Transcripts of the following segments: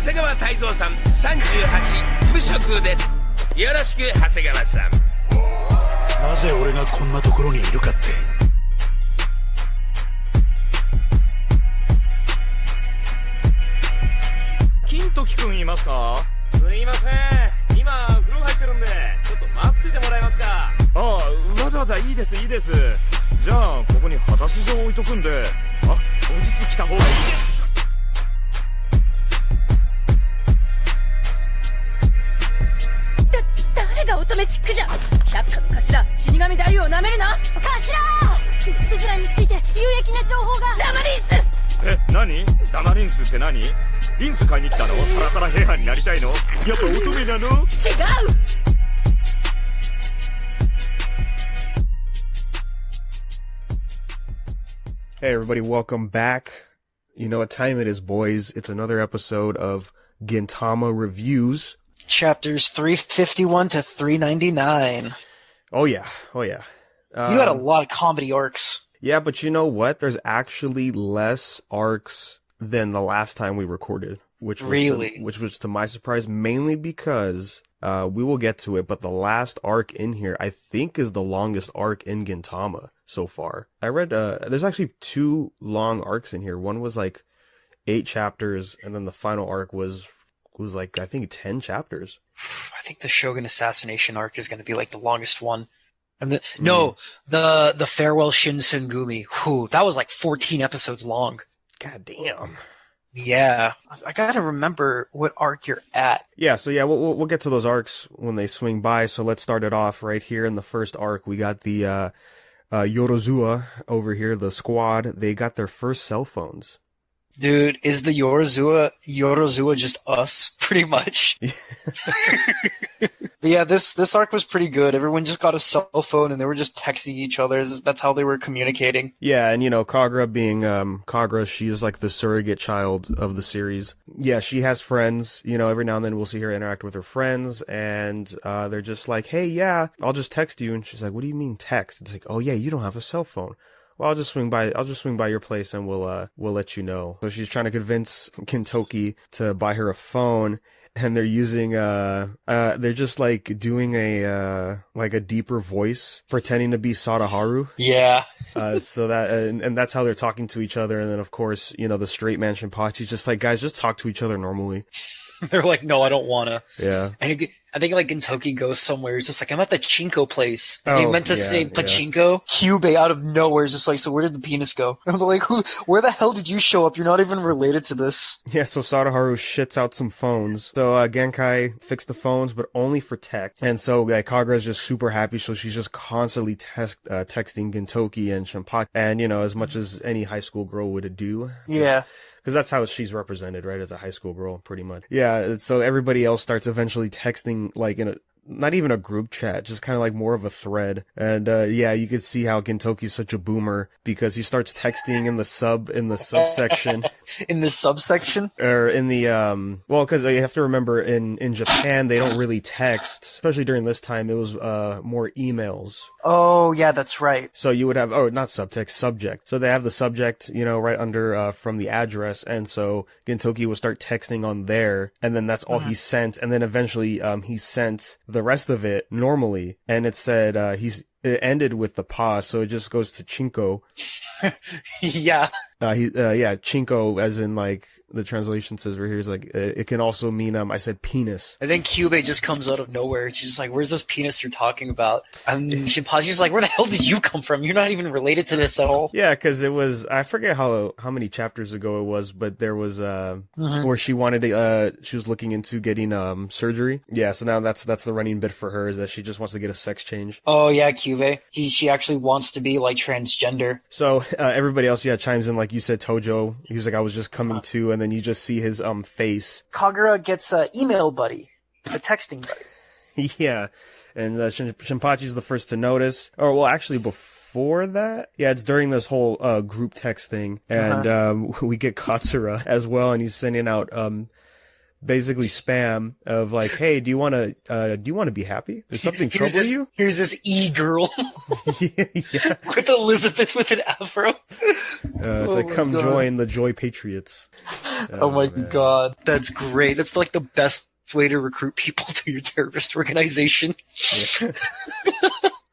谷川泰造さん38無職です。よろしく長谷川さん。なぜ俺がこんなところにいるかって。金時くんいますか？すいません、今風呂入ってるんでちょっと待っててもらえますか？ああ、わざわざいいですいいです。じゃあここに果たし状置いとくんで、後日来た方がいいです。誰が乙女チックじゃ。百花の頭、死神大王をなめるな。頭、そちらについて有益な情報が。ダマリンス。何？ダマリンスって何？リンス買いに来たの？サラサラヘアになりたいの？やっぱ乙女なの？違う。Hey everybody, welcome back. You know what time it is, boys. It's another episode of Gintama Reviews. Chapters 351 to 399. Oh yeah. You had a lot of comedy arcs. Yeah, but you know what? There's actually less arcs than the last time we recorded. Which was to my surprise, mainly because we will get to it, but the last arc in here, I think, is the longest arc in Gintama so far. I read, there's actually 2 long arcs in here. One was like 8 chapters, and then the final arc was like, I think 10 chapters. I think the Shogun assassination arc is going to be like the longest one. And the farewell Shinsengumi. Whew, that was like 14 episodes long. God damn. Yeah, I gotta remember what arc you're at. Yeah, so yeah, we'll get to those arcs when they swing by. So let's start it off right here in the first arc. We got the Yorozuya over here, the squad. They got their first cell phones. Dude, is the Yorozuya just us, pretty much? But yeah, this arc was pretty good. Everyone just got a cell phone and they were just texting each other. That's how they were communicating. Yeah, and you know, Kagura being Kagura, she is like the surrogate child of the series. Yeah, she has friends. You know, every now and then we'll see her interact with her friends, and they're just like, "Hey, yeah, I'll just text you." And she's like, "What do you mean text?" It's like, "Oh yeah, you don't have a cell phone. Well, I'll just swing by your place and we'll let you know." So she's trying to convince Kintoki to buy her a phone, and they're using they're just like doing a deeper voice, pretending to be Sadaharu. Yeah. So that and that's how they're talking to each other. And then of course, you know, the straight man Shinpachi's just like, "Guys, just talk to each other normally." They're like, "No, I don't wanna." Yeah. And I think like Gintoki goes somewhere. He's just like, "I'm at the Chinko place." And he meant to say Pachinko. Yeah. Kyubei out of nowhere is just like, "So where did the penis go?" And I'm like, where the hell did you show up? You're not even related to this. Yeah, so Sadaharu shits out some phones. So Genkai fixed the phones, but only for text. And so Kagura's just super happy, so she's just constantly texting Gintoki and Shinpachi. And, you know, as much as any high school girl would do. Yeah. Because that's how she's represented, right? As a high school girl, pretty much. Yeah, so everybody else starts eventually texting, like, in a, not even a group chat, just kind of like more of a thread. And, yeah, you could see how Gintoki's such a boomer, because he starts texting in the subsection. In the subsection? Or in the, well, because you have to remember, in Japan, they don't really text, especially during this time, it was, more emails. Oh, yeah, that's right. So you would have, not subtext, subject. So they have the subject, you know, right under, from the address, and so Gintoki would start texting on there, and then that's all he sent, and then eventually, he sent the rest of it normally, and it said, it ended with the pause, so it just goes to Chinko. Yeah. Chinko, as in, like, the translation says right here, is like, it can also mean, I said penis. And then Kyubei just comes out of nowhere. She's just like, "Where's those penis you're talking about?" And Shinpachi's like, "Where the hell did you come from? You're not even related to this at all." Yeah, because it was, I forget how many chapters ago it was, but there was, where she wanted to, she was looking into getting, surgery. Yeah, so now that's the running bit for her, is that she just wants to get a sex change. Oh, yeah, Kyubei. She actually wants to be, like, transgender. So, everybody else, chimes in, like you said, Tojo. He was like, "I was just coming to," and then you just see his, face. Kagura gets a email buddy. A texting buddy. Yeah. And, Shinpachi's the first to notice. Or, well, actually, before that, yeah, it's during this whole, group text thing. And, we get Katsura as well, and he's sending out, basically spam of like, "Hey, do you want to be happy? There's something troubling you?" Here's this e-girl. Yeah. With Elizabeth with an afro. It's like, "Come join the Joy Patriots." Oh my god, that's great. That's like the best way to recruit people to your terrorist organization. Yeah.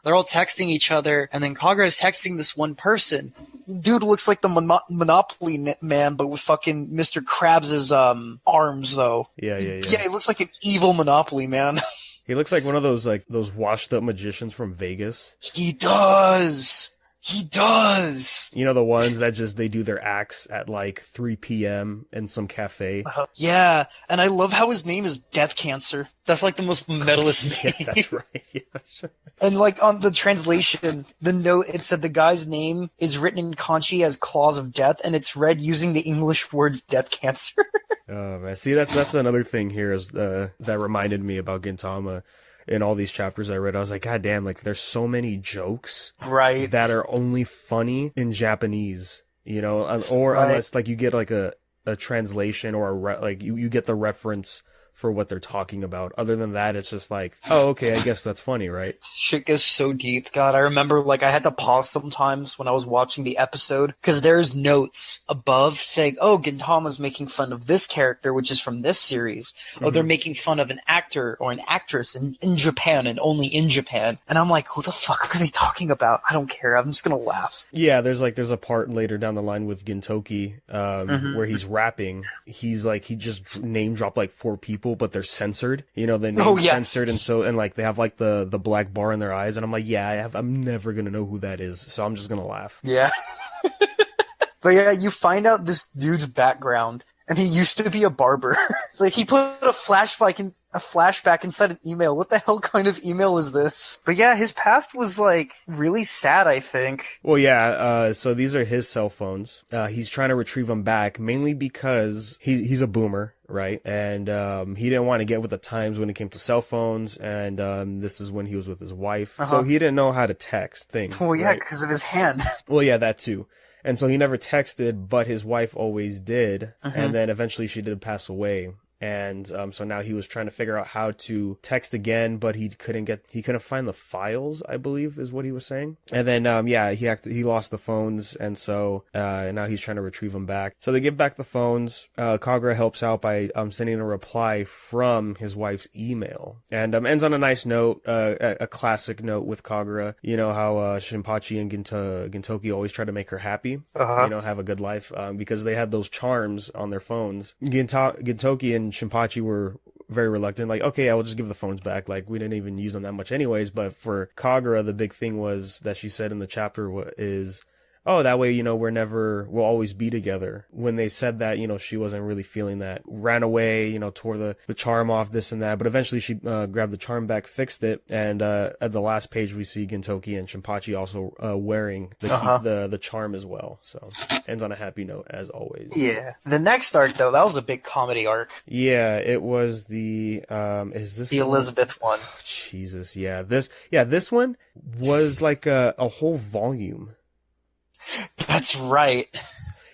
They're all texting each other, and then Kagura is texting this one person. Dude looks like the Monopoly man, but with fucking Mr. Krabs' arms, though. Yeah. Yeah, he looks like an evil Monopoly man. He looks like one of those washed up magicians from Vegas. He does. He does. You know, the ones that they do their acts at like 3 p.m. in some cafe. Yeah, and I love how his name is Death Cancer. That's like the most metalist name. Yeah, that's right. Yeah. And like on the translation, the note, it said the guy's name is written in kanji as Claws of Death, and it's read using the English words Death Cancer. Oh man, see that's another thing here is that reminded me about Gintama. In all these chapters I read, I was like, God damn, like there's so many jokes, right, that are only funny in Japanese, you know, or right. Unless like you get like a translation or you get the reference for what they're talking about. Other than that, it's just like, oh, okay, I guess that's funny, right? Shit gets so deep. God, I remember like I had to pause sometimes when I was watching the episode because there's notes above saying, oh, Gintama's making fun of this character, which is from this series. Mm-hmm. Oh, they're making fun of an actor or an actress in Japan and only in Japan. And I'm like, who the fuck are they talking about? I don't care. I'm just going to laugh. Yeah, there's a part later down the line with Gintoki where he's rapping. He's like, he just name dropped like 4 people, but they're censored, you know, the name's censored, and like they have like the black bar in their eyes, and I'm like, yeah, I'm never gonna know who that is, so I'm just gonna laugh. Yeah. But yeah, you find out this dude's background, and he used to be a barber. It's like he put a flashback inside an email. What the hell kind of email is this? But yeah, his past was like really sad, I think. Well, yeah. So these are his cell phones. He's trying to retrieve them back, mainly because he's a boomer, right? And he didn't want to get with the times when it came to cell phones. And this is when he was with his wife, so he didn't know how to text things. Well, yeah, because of his hand. Well, yeah, that too. And so he never texted, but his wife always did. And then eventually she did pass away. And so now he was trying to figure out how to text again, but he couldn't find the files, I believe is what he was saying. And then he lost the phones, and so now he's trying to retrieve them back. So they give back the phones. Kagura helps out by sending a reply from his wife's email, and ends on a nice note, a classic note with Kagura. You know how Shinpachi and Gintoki always try to make her happy, you know, have a good life, because they had those charms on their phones. Gintoki and Shinpachi were very reluctant, like, okay, I will just give the phones back, like we didn't even use them that much anyways. But for Kagura, the big thing was that she said in the chapter is, oh, that way, you know, we'll always be together. When they said that, you know, she wasn't really feeling that, ran away, you know, tore the charm off, this and that. But eventually she grabbed the charm back, fixed it, and at the last page we see Gintoki and Shinpachi also wearing the charm as well. So ends on a happy note as always. Yeah. The next arc though, that was a big comedy arc. Yeah, it was the is this the Elizabeth one? Oh, Jesus, yeah. This one was like a whole volume. That's right.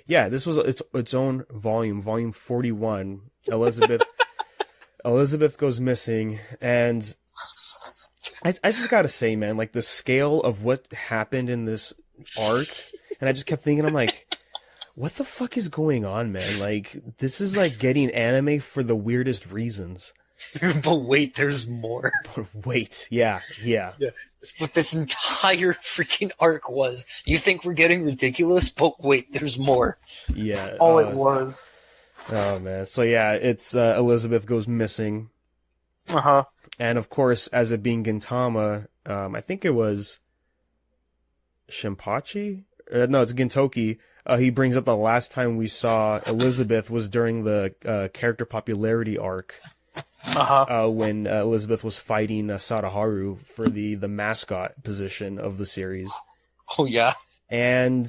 Yeah, this was its own volume 41. Elizabeth goes missing, and I just gotta say, man, like the scale of what happened in this arc, and I just kept thinking, I'm like, what the fuck is going on, man? Like, this is like getting anime for the weirdest reasons. But wait, there's more. But wait, yeah. That's what this entire freaking arc was. You think we're getting ridiculous, but wait, there's more. Yeah. That's all it was. Oh, man. So yeah, it's Elizabeth goes missing. And of course, as it being Gintama, I think it was Shinpachi? No, it's Gintoki. He brings up the last time we saw Elizabeth was during the character popularity arc. When Elizabeth was fighting Sadaharu for the mascot position of the series. Oh, yeah. And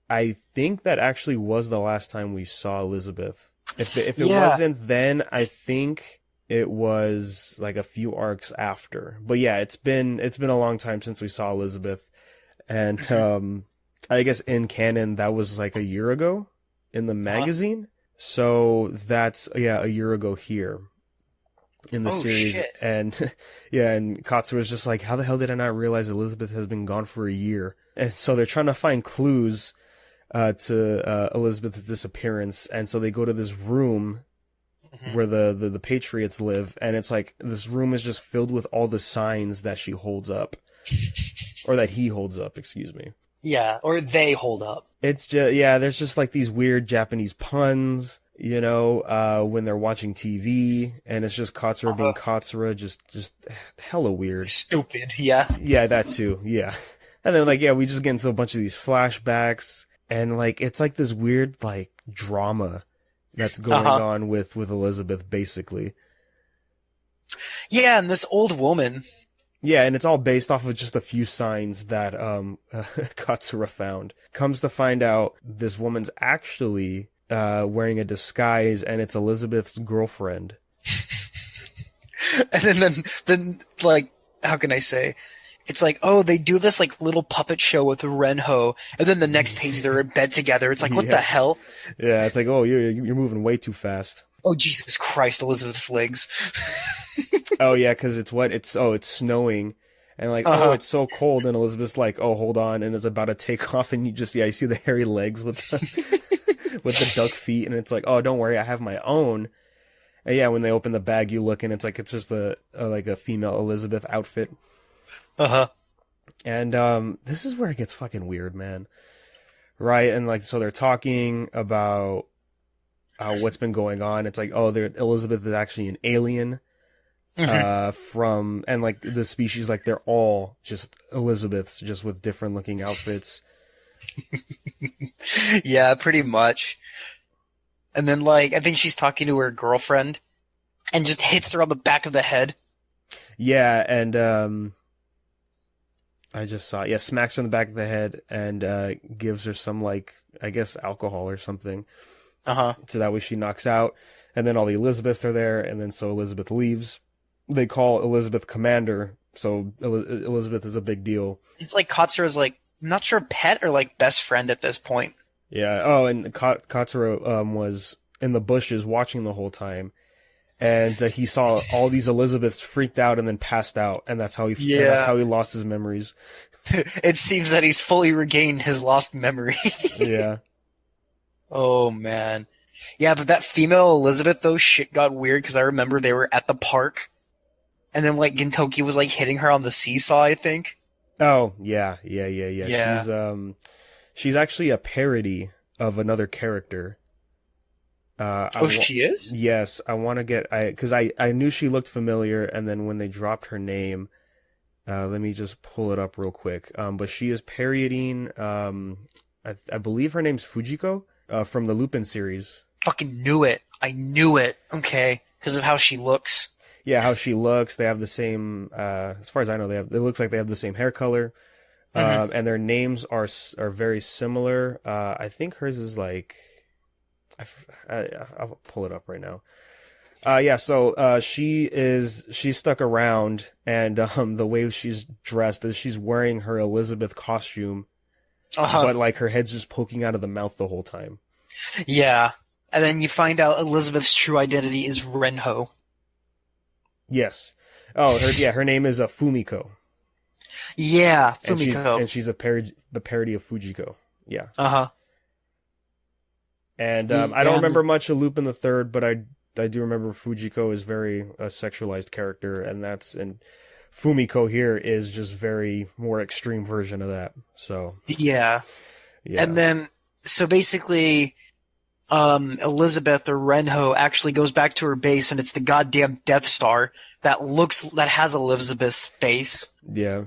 I think that actually was the last time we saw Elizabeth. If it wasn't then, I think it was like a few arcs after. But yeah, it's been a long time since we saw Elizabeth. And I guess in canon, that was like a year ago in the magazine. So that's, a year ago here in the series. Shit. And and Katsu was just like, how the hell did I not realize Elizabeth has been gone for a year? And so they're trying to find clues to Elizabeth's disappearance, and so they go to this room where the Patriots live, and it's like this room is just filled with all the signs that she holds up, or that he holds up, excuse me. Yeah, or they hold up. It's just, yeah, there's just like these weird Japanese puns, you know, when they're watching TV, and it's just Katsura being Katsura, just hella weird. Stupid, yeah. Yeah, that too, yeah. And then, like, yeah, we just get into a bunch of these flashbacks, and, like, it's like this weird, like, drama that's going on with Elizabeth, basically. Yeah, and this old woman. Yeah, and it's all based off of just a few signs that Katsura found. Comes to find out, this woman's actually wearing a disguise, and it's Elizabeth's girlfriend. And then, like, how can I say? It's like, oh, they do this, like, little puppet show with Renho, and then the next page they're in bed together. It's like, what the hell? Yeah, it's like, oh, you're moving way too fast. Oh, Jesus Christ, Elizabeth's legs. Oh, yeah, because it's snowing, and like, oh, it's so cold, and Elizabeth's like, oh, hold on, and it's about to take off, and you see the hairy legs with the duck feet, and it's like, oh, don't worry, I have my own. And yeah, when they open the bag, you look, and it's like, it's just like a female Elizabeth outfit. And this is where it gets fucking weird, man. Right? And like, so they're talking about what's been going on. It's like, oh, Elizabeth is actually an alien. And like the species, like they're all just Elizabeths, just with different looking outfits. Yeah, pretty much. And then, like, I think she's talking to her girlfriend and just hits her on the back of the head. Yeah, and I just saw, smacks her on the back of the head and gives her some, like, I guess alcohol or something. So that way she knocks out. And then all the Elizabeths are there, and then so Elizabeth leaves. They call Elizabeth Commander, so Elizabeth is a big deal. It's like Katsura's, like, I'm not sure, pet or, like, best friend at this point. Yeah. Oh, and Katsura was in the bushes watching the whole time, and he saw all these Elizabeths freaked out and then passed out, and that's how he lost his memories. It seems that he's fully regained his lost memory. Yeah. Oh man. Yeah, but that female Elizabeth, though, shit got weird because I remember they were at the park, and then like Gintoki was like hitting her on the seesaw, I think. Oh yeah. She's actually a parody of another character. She is? Yes, I want to get... Because I knew she looked familiar, and then when they dropped her name... let me just pull it up real quick. But she is parodying... I believe her name's Fujiko from the Lupin series. Fucking knew it. I knew it. Okay. Because of how she looks. Yeah, how she looks. They have the same... as far as I know, it looks like they have the same hair color. And their names are very similar. I think hers is like... I'll pull it up right now. So she's stuck around, and the way she's dressed is she's wearing her Elizabeth costume, but like her head's just poking out of the mouth the whole time. Yeah, and then you find out Elizabeth's true identity is Renho. Yes. Oh, her name is Fumiko. Yeah, Fumiko. And she's the parody of Fujiko. Yeah. And I don't remember much of Lupin the Third, but I do remember Fujiko is very sexualized character, and Fumiko here is just very more extreme version of that. So yeah. And then so basically, Elizabeth or Renho actually goes back to her base, and it's the goddamn Death Star that has Elizabeth's face. Yeah.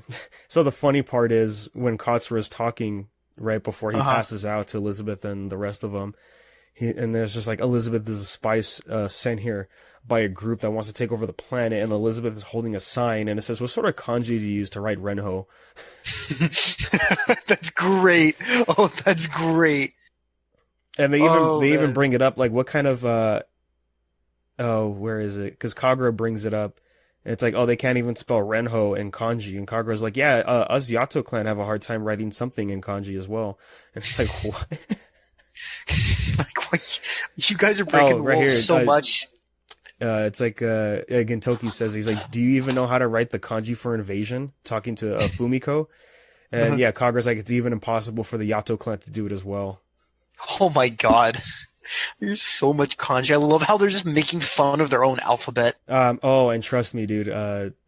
So the funny part is when Katsura is talking right before he passes out to Elizabeth and the rest of them. And there's just like, Elizabeth is a spy sent here by a group that wants to take over the planet, and Elizabeth is holding a sign, and it says, what sort of kanji do you use to write Renho? That's great. Oh, that's great. And they even bring it up, like, what kind of, where is it? Because Kagura brings it up, and it's like, oh, they can't even spell Renho in kanji, and Kagura's like, yeah, us Yato clan have a hard time writing something in kanji as well. And it's like, what? Like, what? You guys are breaking the rules so much. It's like Gintoki says, he's like, do you even know how to write the kanji for invasion? Talking to Fumiko. And yeah, Kagura's like, it's even impossible for the Yato clan to do it as well. Oh my god. There's so much kanji. I love how they're just making fun of their own alphabet. And trust me, dude,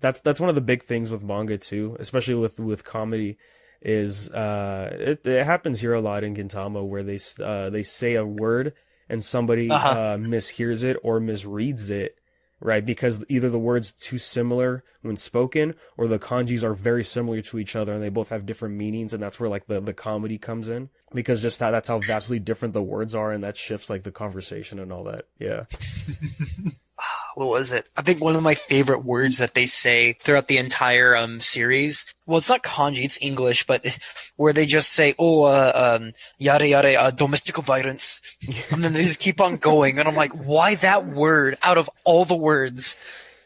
that's one of the big things with manga too, especially with comedy, is it happens here a lot in Gintama where they say a word and somebody mishears it or misreads it, right? Because either the word's too similar when spoken or the kanjis are very similar to each other and they both have different meanings, and that's where like the comedy comes in, because just that's how vastly different the words are, and that shifts like the conversation and all that. Yeah. What was it? I think one of my favorite words that they say throughout the entire series, well, it's not kanji, it's English, but where they just say, yada yada, domestic violence. And then they just keep on going. And I'm like, why that word out of all the words?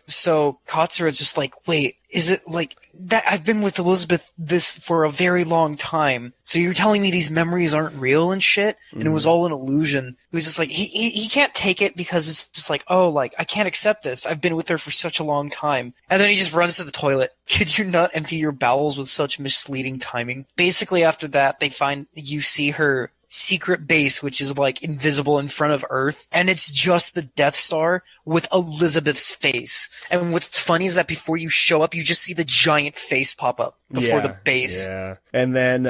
So Katsura's just like, wait, is it like that? I've been with Elizabeth this for a very long time. So you're telling me these memories aren't real and shit? And it was all an illusion. It was just like, he can't take it because it's just like, I can't accept this. I've been with her for such a long time. And then he just runs to the toilet. Could you not empty your bowels with such misleading timing? Basically after that, you see her secret base, which is like invisible in front of Earth, and it's just the Death Star with Elizabeth's face. And what's funny is that before you show up, you just see the giant face pop up before the base. Yeah, and then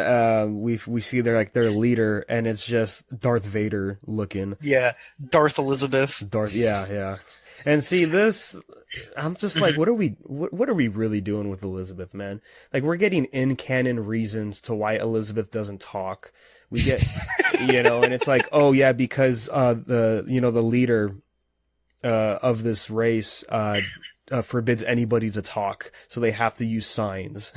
we see their leader, and it's just Darth Vader looking. Yeah, Darth Elizabeth. Yeah. And see this, I'm just like, what are we really doing with Elizabeth, man? Like, we're getting in canon reasons to why Elizabeth doesn't talk. We get, and it's like, oh yeah, because the leader of this race forbids anybody to talk, so they have to use signs.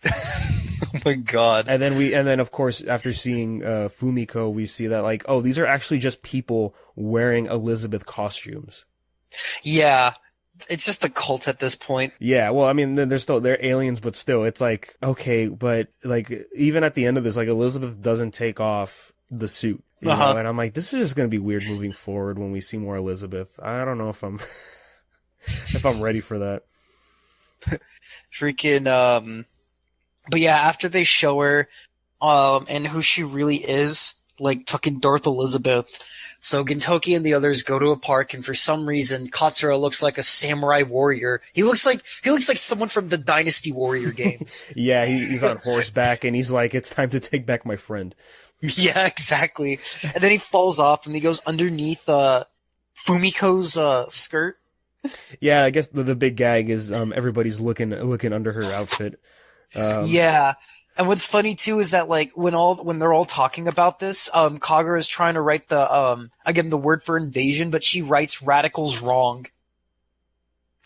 Oh my god! And then of course, after seeing Fumiko, we see that like, oh, these are actually just people wearing Elizabeth costumes. Yeah. It's just a cult at this point. Yeah, well, I mean, they're aliens, but still, it's like, okay, but like, even at the end of this, like, Elizabeth doesn't take off the suit, you know? And I'm like, this is just gonna be weird moving forward when we see more Elizabeth. I don't know if I'm ready for that. Freaking, but yeah, after they show her, and who she really is, like fucking Darth Elizabeth. So Gintoki and the others go to a park, and for some reason, Katsura looks like a samurai warrior. He looks like someone from the Dynasty Warrior games. Yeah, he's on horseback, and he's like, it's time to take back my friend. Yeah, exactly. And then he falls off, and he goes underneath Fumiko's skirt. Yeah, I guess the big gag is everybody's looking under her outfit. Yeah. And what's funny too is that like when they're all talking about this, Kagura is trying to write the word for invasion, but she writes radicals wrong.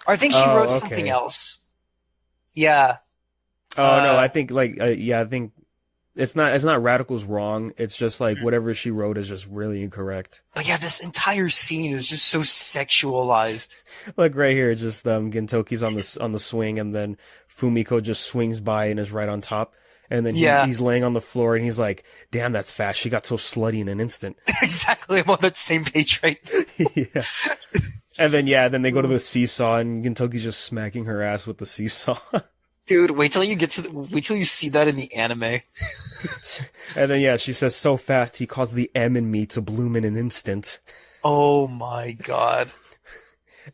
Or I think she wrote something else. Yeah. Oh no, I think I think it's not radicals wrong. It's just like whatever she wrote is just really incorrect. But yeah, this entire scene is just so sexualized. Like right here, just Gintoki's on the swing, and then Fumiko just swings by and is right on top. And then he's laying on the floor, and he's like, damn, that's fast. She got so slutty in an instant. Exactly. I'm on that same page, right? Yeah. And then they go to the seesaw, and Gintoki's just smacking her ass with the seesaw. Dude, wait till you see that in the anime. And then, she says, so fast, he caused the M in me to bloom in an instant. Oh my god.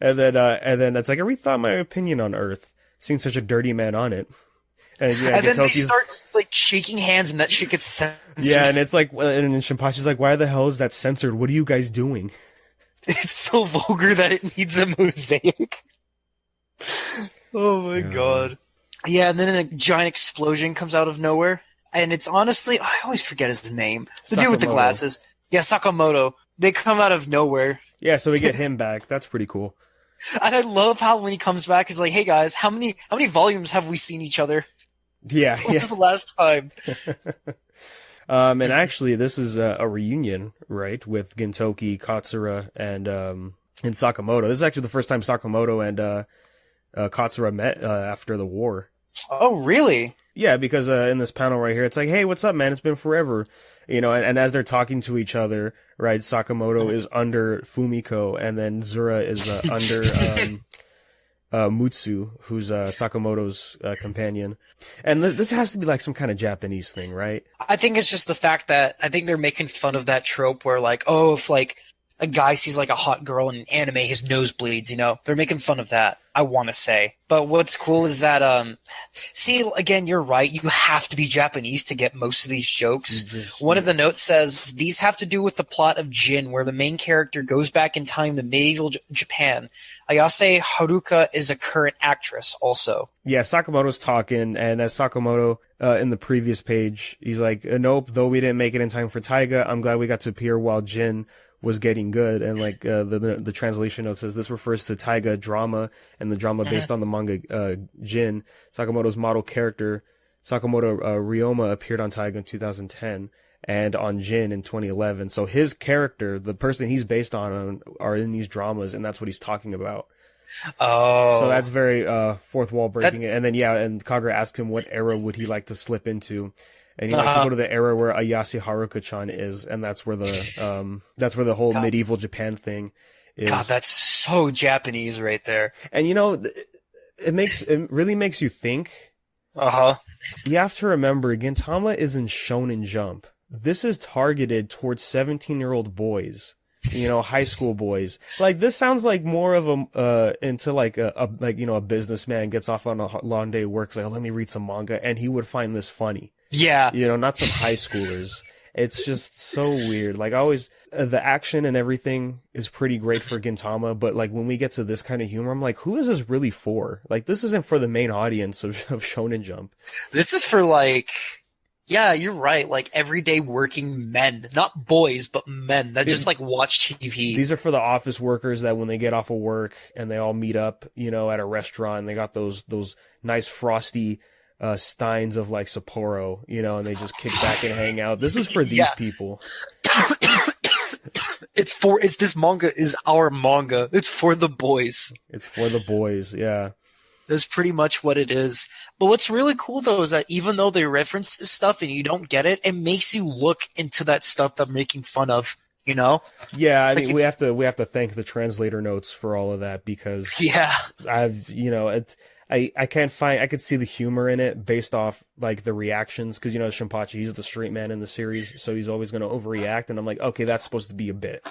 And then it's like, I rethought my opinion on Earth, seeing such a dirty man on it. And then they start like shaking hands, and that shit gets censored. Yeah, and it's like, and Shinpachi's like, "Why the hell is that censored? What are you guys doing?" It's so vulgar that it needs a mosaic. Oh my god. Yeah, and then a giant explosion comes out of nowhere, and it's honestly, I always forget his name. The dude with the glasses. Yeah, Sakamoto. They come out of nowhere. Yeah, so we get him back. That's pretty cool. And I love how when he comes back, he's like, "Hey guys, how many volumes have we seen each other?" Yeah. When was the last time? And actually, this is a reunion, right, with Gintoki, Katsura, and Sakamoto. This is actually the first time Sakamoto and Katsura met after the war. Oh, really? Yeah, because in this panel right here, it's like, hey, what's up, man? It's been forever. And as they're talking to each other, right, Sakamoto is under Fumiko, and then Zura is under Mutsu, who's Sakamoto's companion. And this has to be like some kind of Japanese thing, right? I think it's just the fact that I think they're making fun of that trope where like, oh, if like a guy sees like a hot girl in an anime, his nose bleeds, you know? They're making fun of that, I want to say. But what's cool is that, see, again, you're right. You have to be Japanese to get most of these jokes. One of the notes says, these have to do with the plot of Jin, where the main character goes back in time to medieval Japan. Ayase Haruka is a current actress also. Yeah, Sakamoto's talking, and as Sakamoto, in the previous page, he's like, nope, though we didn't make it in time for Taiga, I'm glad we got to appear while Jin was getting good. And like the translation note says this refers to Taiga drama and the drama based on the manga Jin. Sakamoto's model character Sakamoto Ryoma appeared on Taiga in 2010 and on Jin in 2011. So his character, the person he's based on, are in these dramas, and that's what he's talking about. Oh, so that's very fourth wall breaking. And then and Kagura asks him what era would he like to slip into. And he likes to go to the era where Ayase Haruka-chan is, and that's where the whole medieval Japan thing is. God, that's so Japanese right there. And you know, it really makes you think. You have to remember, Gintama is in Shonen Jump. This is targeted towards 17-year-old boys. You know, high school boys. Like, this sounds like more of a businessman gets off on a long day of work. It's like, oh, let me read some manga, and he would find this funny. Yeah. You know, not some high schoolers. It's just so weird. Like, always, the action and everything is pretty great for Gintama, but like, when we get to this kind of humor, I'm like, who is this really for? Like, this isn't for the main audience of Shonen Jump. This is for like, yeah, you're right. Like, everyday working men, not boys, but men that just like watch TV. These are for the office workers that when they get off of work and they all meet up, you know, at a restaurant, and they got those nice frosty steins of like Sapporo, you know, and they just kick back and hang out. This is for these people. This manga is our manga. It's for the boys. It's for the boys, yeah. That's pretty much what it is. But what's really cool though is that even though they reference this stuff and you don't get it, it makes you look into that stuff they're making fun of, you know? Yeah, I mean, we have to thank the translator notes for all of that, because I could see the humor in it based off like the reactions, because you know Shinpachi, he's the straight man in the series, so he's always going to overreact, and I'm like, okay, that's supposed to be a bit,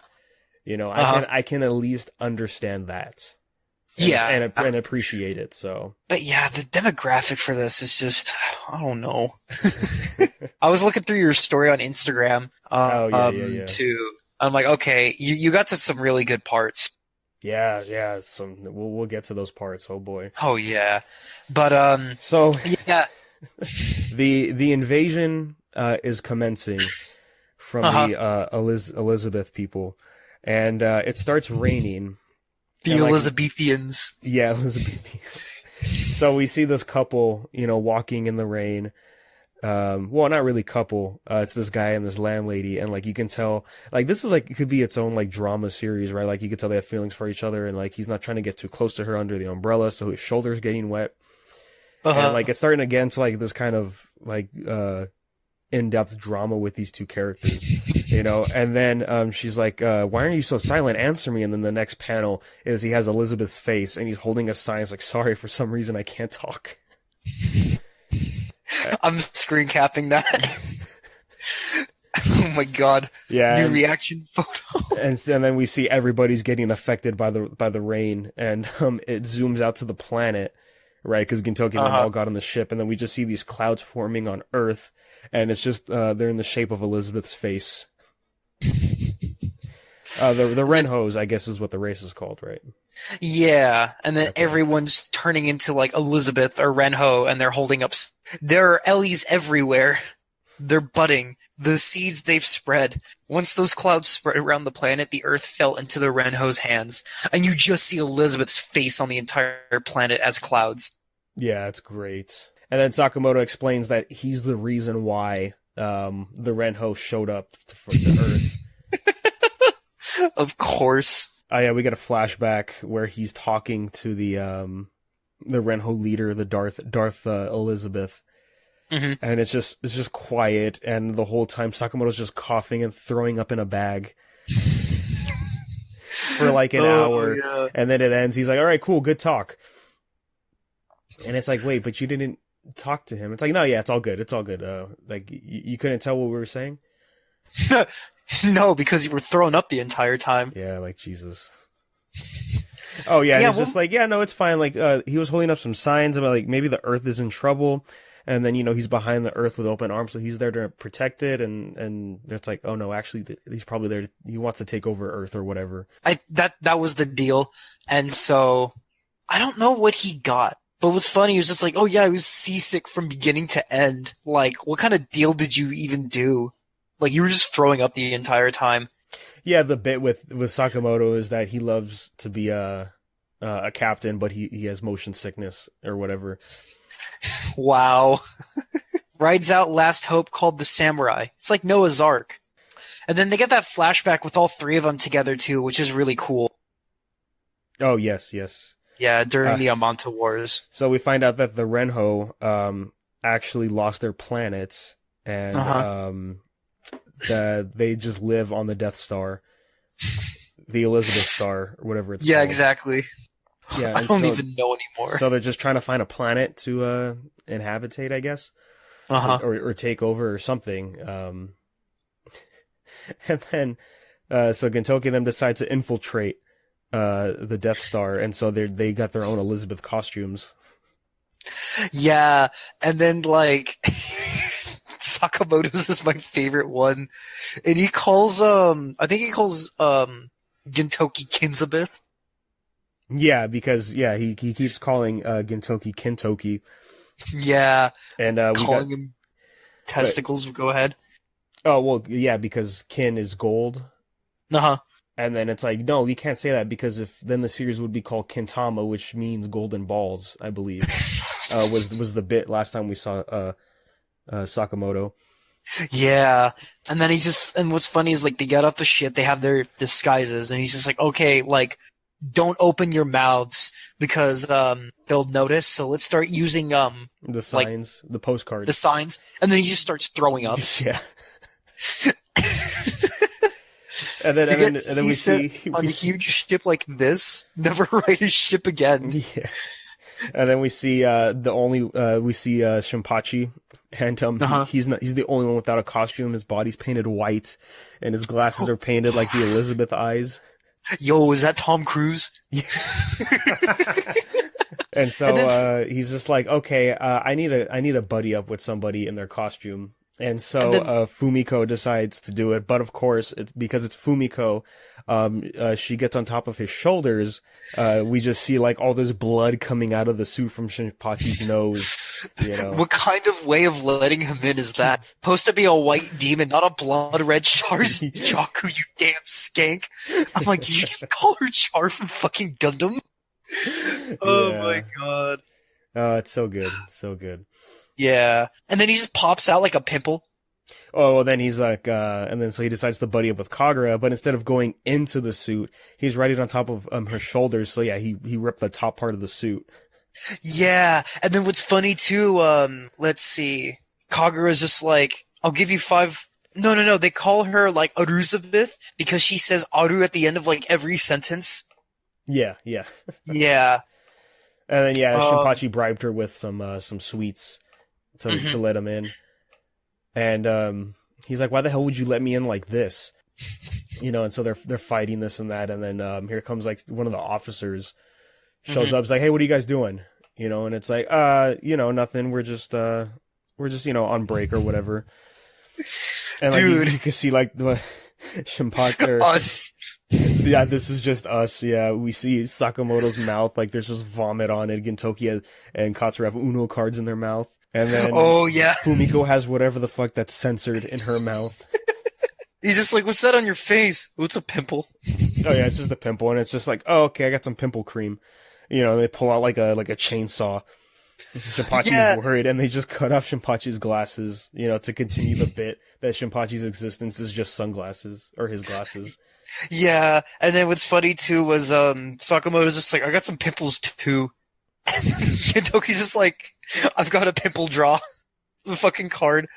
you know. I can at least understand that, and appreciate it. So, but yeah, the demographic for this is just, I don't know. I was looking through your story on Instagram, too. I'm like, okay, you got to some really good parts. Yeah. We'll get to those parts. Oh boy. Oh yeah, but so yeah, the invasion is commencing from the Elizabeth people, and it starts raining. The Elizabethans. Yeah, Elizabethans. So we see this couple, you know, walking in the rain. Well, not really couple. It's this guy and this landlady, and like you can tell, like this is like, it could be its own like drama series, right? Like you could tell they have feelings for each other, and like he's not trying to get too close to her under the umbrella, so his shoulder's getting wet. And like it's starting to get into like this kind of like in-depth drama with these two characters, you know. And then she's like, why aren't you so silent? Answer me. And then the next panel is he has Elizabeth's face and he's holding a sign. It's like, sorry, for some reason I can't talk. I'm screen capping that. Oh my god! Yeah, new reaction photo. and then we see everybody's getting affected by the rain, and it zooms out to the planet, right? Because Gintoki and them all got on the ship, and then we just see these clouds forming on Earth, and it's just they're in the shape of Elizabeth's face. The Renhos, I guess, is what the race is called, right? Yeah, and then everyone's turning into like Elizabeth or Renho, and they're holding up. There are Ellies everywhere. They're budding. The seeds they've spread. Once those clouds spread around the planet, the Earth fell into the Renho's hands, and you just see Elizabeth's face on the entire planet as clouds. Yeah, it's great. And then Sakamoto explains that he's the reason why the Renho showed up to Earth. Of course. Oh yeah, we get a flashback where he's talking to the Renho leader, the Darth Elizabeth, and it's just quiet, and the whole time Sakamoto's just coughing and throwing up in a bag for like an hour, and then it ends. He's like, "All right, cool, good talk." And it's like, wait, but you didn't talk to him. It's like, no, yeah, it's all good. It's all good. Like, you couldn't tell what we were saying? No, because you were throwing up the entire time. Yeah, like, Jesus. Oh, yeah, he's just like, yeah, no, it's fine. Like, he was holding up some signs about, like, maybe the Earth is in trouble. And then, he's behind the Earth with open arms, so he's there to protect it. And it's like, oh, no, actually, he's probably there. He wants to take over Earth or whatever. That was the deal. And so, I don't know what he got. But what's funny, he was just like, oh, yeah, I was seasick from beginning to end. Like, what kind of deal did you even do? Like, you were just throwing up the entire time. Yeah, the bit with Sakamoto is that he loves to be a captain, but he has motion sickness or whatever. Wow. Rides out Last Hope called the Samurai. It's like Noah's Ark. And then they get that flashback with all three of them together, too, which is really cool. Oh, yes. Yeah, during the Amanta Wars. So we find out that the Renho actually lost their planet, and that they just live on the Death Star, the Elizabeth Star, or whatever it's called. Yeah, exactly. Yeah, I don't even know anymore. So they're just trying to find a planet to inhabitate, I guess, or take over or something. And then, so Gintoki and them decide to infiltrate the Death Star, and so they got their own Elizabeth costumes. Yeah, and then like Sakamoto's is my favorite one, and he calls I think he calls Gintoki Kinzabeth. Yeah, because he keeps calling Gintoki Kintoki. Yeah, and calling him testicles. Go ahead. Oh well, yeah, because kin is gold. And then it's like, no, we can't say that because then the series would be called Gintama, which means golden balls, I believe. was the bit last time we saw Sakamoto. Yeah, and then and what's funny is like they get off the ship, they have their disguises, and he's just like, okay, like don't open your mouths because they'll notice. So let's start using the signs, the postcards, the signs, and then he just starts throwing up. Yeah. And then we see on a huge ship like this, never ride a ship again. Yeah. And then we see Shinpachi, and he's the only one without a costume. His body's painted white, and his glasses are painted like the Elizabeth eyes. Yo, is that Tom Cruise? And so he's just like, okay, I need a buddy up with somebody in their costume. And so Fumiko decides to do it, but of course, because it's Fumiko, she gets on top of his shoulders. We just see like all this blood coming out of the suit from Shinpachi's nose. What kind of way of letting him in is that? Supposed to be a white demon, not a blood red Chaku, you damn skank. I'm like, did you just call her Char from fucking Gundam? Oh my god. Oh, it's so good. So good. Yeah. And then he just pops out like a pimple. Oh, well, then he's like, and then so he decides to buddy up with Kagura, but instead of going into the suit, he's riding on top of her shoulders. So yeah, he ripped the top part of the suit. Yeah. And then what's funny too, let's see. Kagura's just like, I'll give you 5. No. They call her like Aruzabeth because she says Aru at the end of like every sentence. Yeah. Yeah. And then Shinpachi bribed her with some sweets to let him in. And he's like, why the hell would you let me in like this? And so they're fighting this and that, and then here comes like one of the officers shows up, is like, hey, what are you guys doing? And it's like, nothing, we're just on break or whatever. And like dude, you can see like the Shinpachi us. Yeah, this is just us. Yeah, we see Sakamoto's mouth, like there's just vomit on it. Gintoki and Katsura have Uno cards in their mouth. And then Fumiko has whatever the fuck that's censored in her mouth. He's just like, what's that on your face? Oh, it's a pimple. Oh yeah, it's just a pimple, and it's just like, oh okay, I got some pimple cream. They pull out like a chainsaw. Shinpachi's worried, and they just cut off Shinpachi's glasses, to continue the bit that Shinpachi's existence is just sunglasses, or his glasses. Yeah, and then what's funny too was Sakamoto's just like, I got some pimples too. And Gintoki's just like, I've got a pimple draw. The fucking card.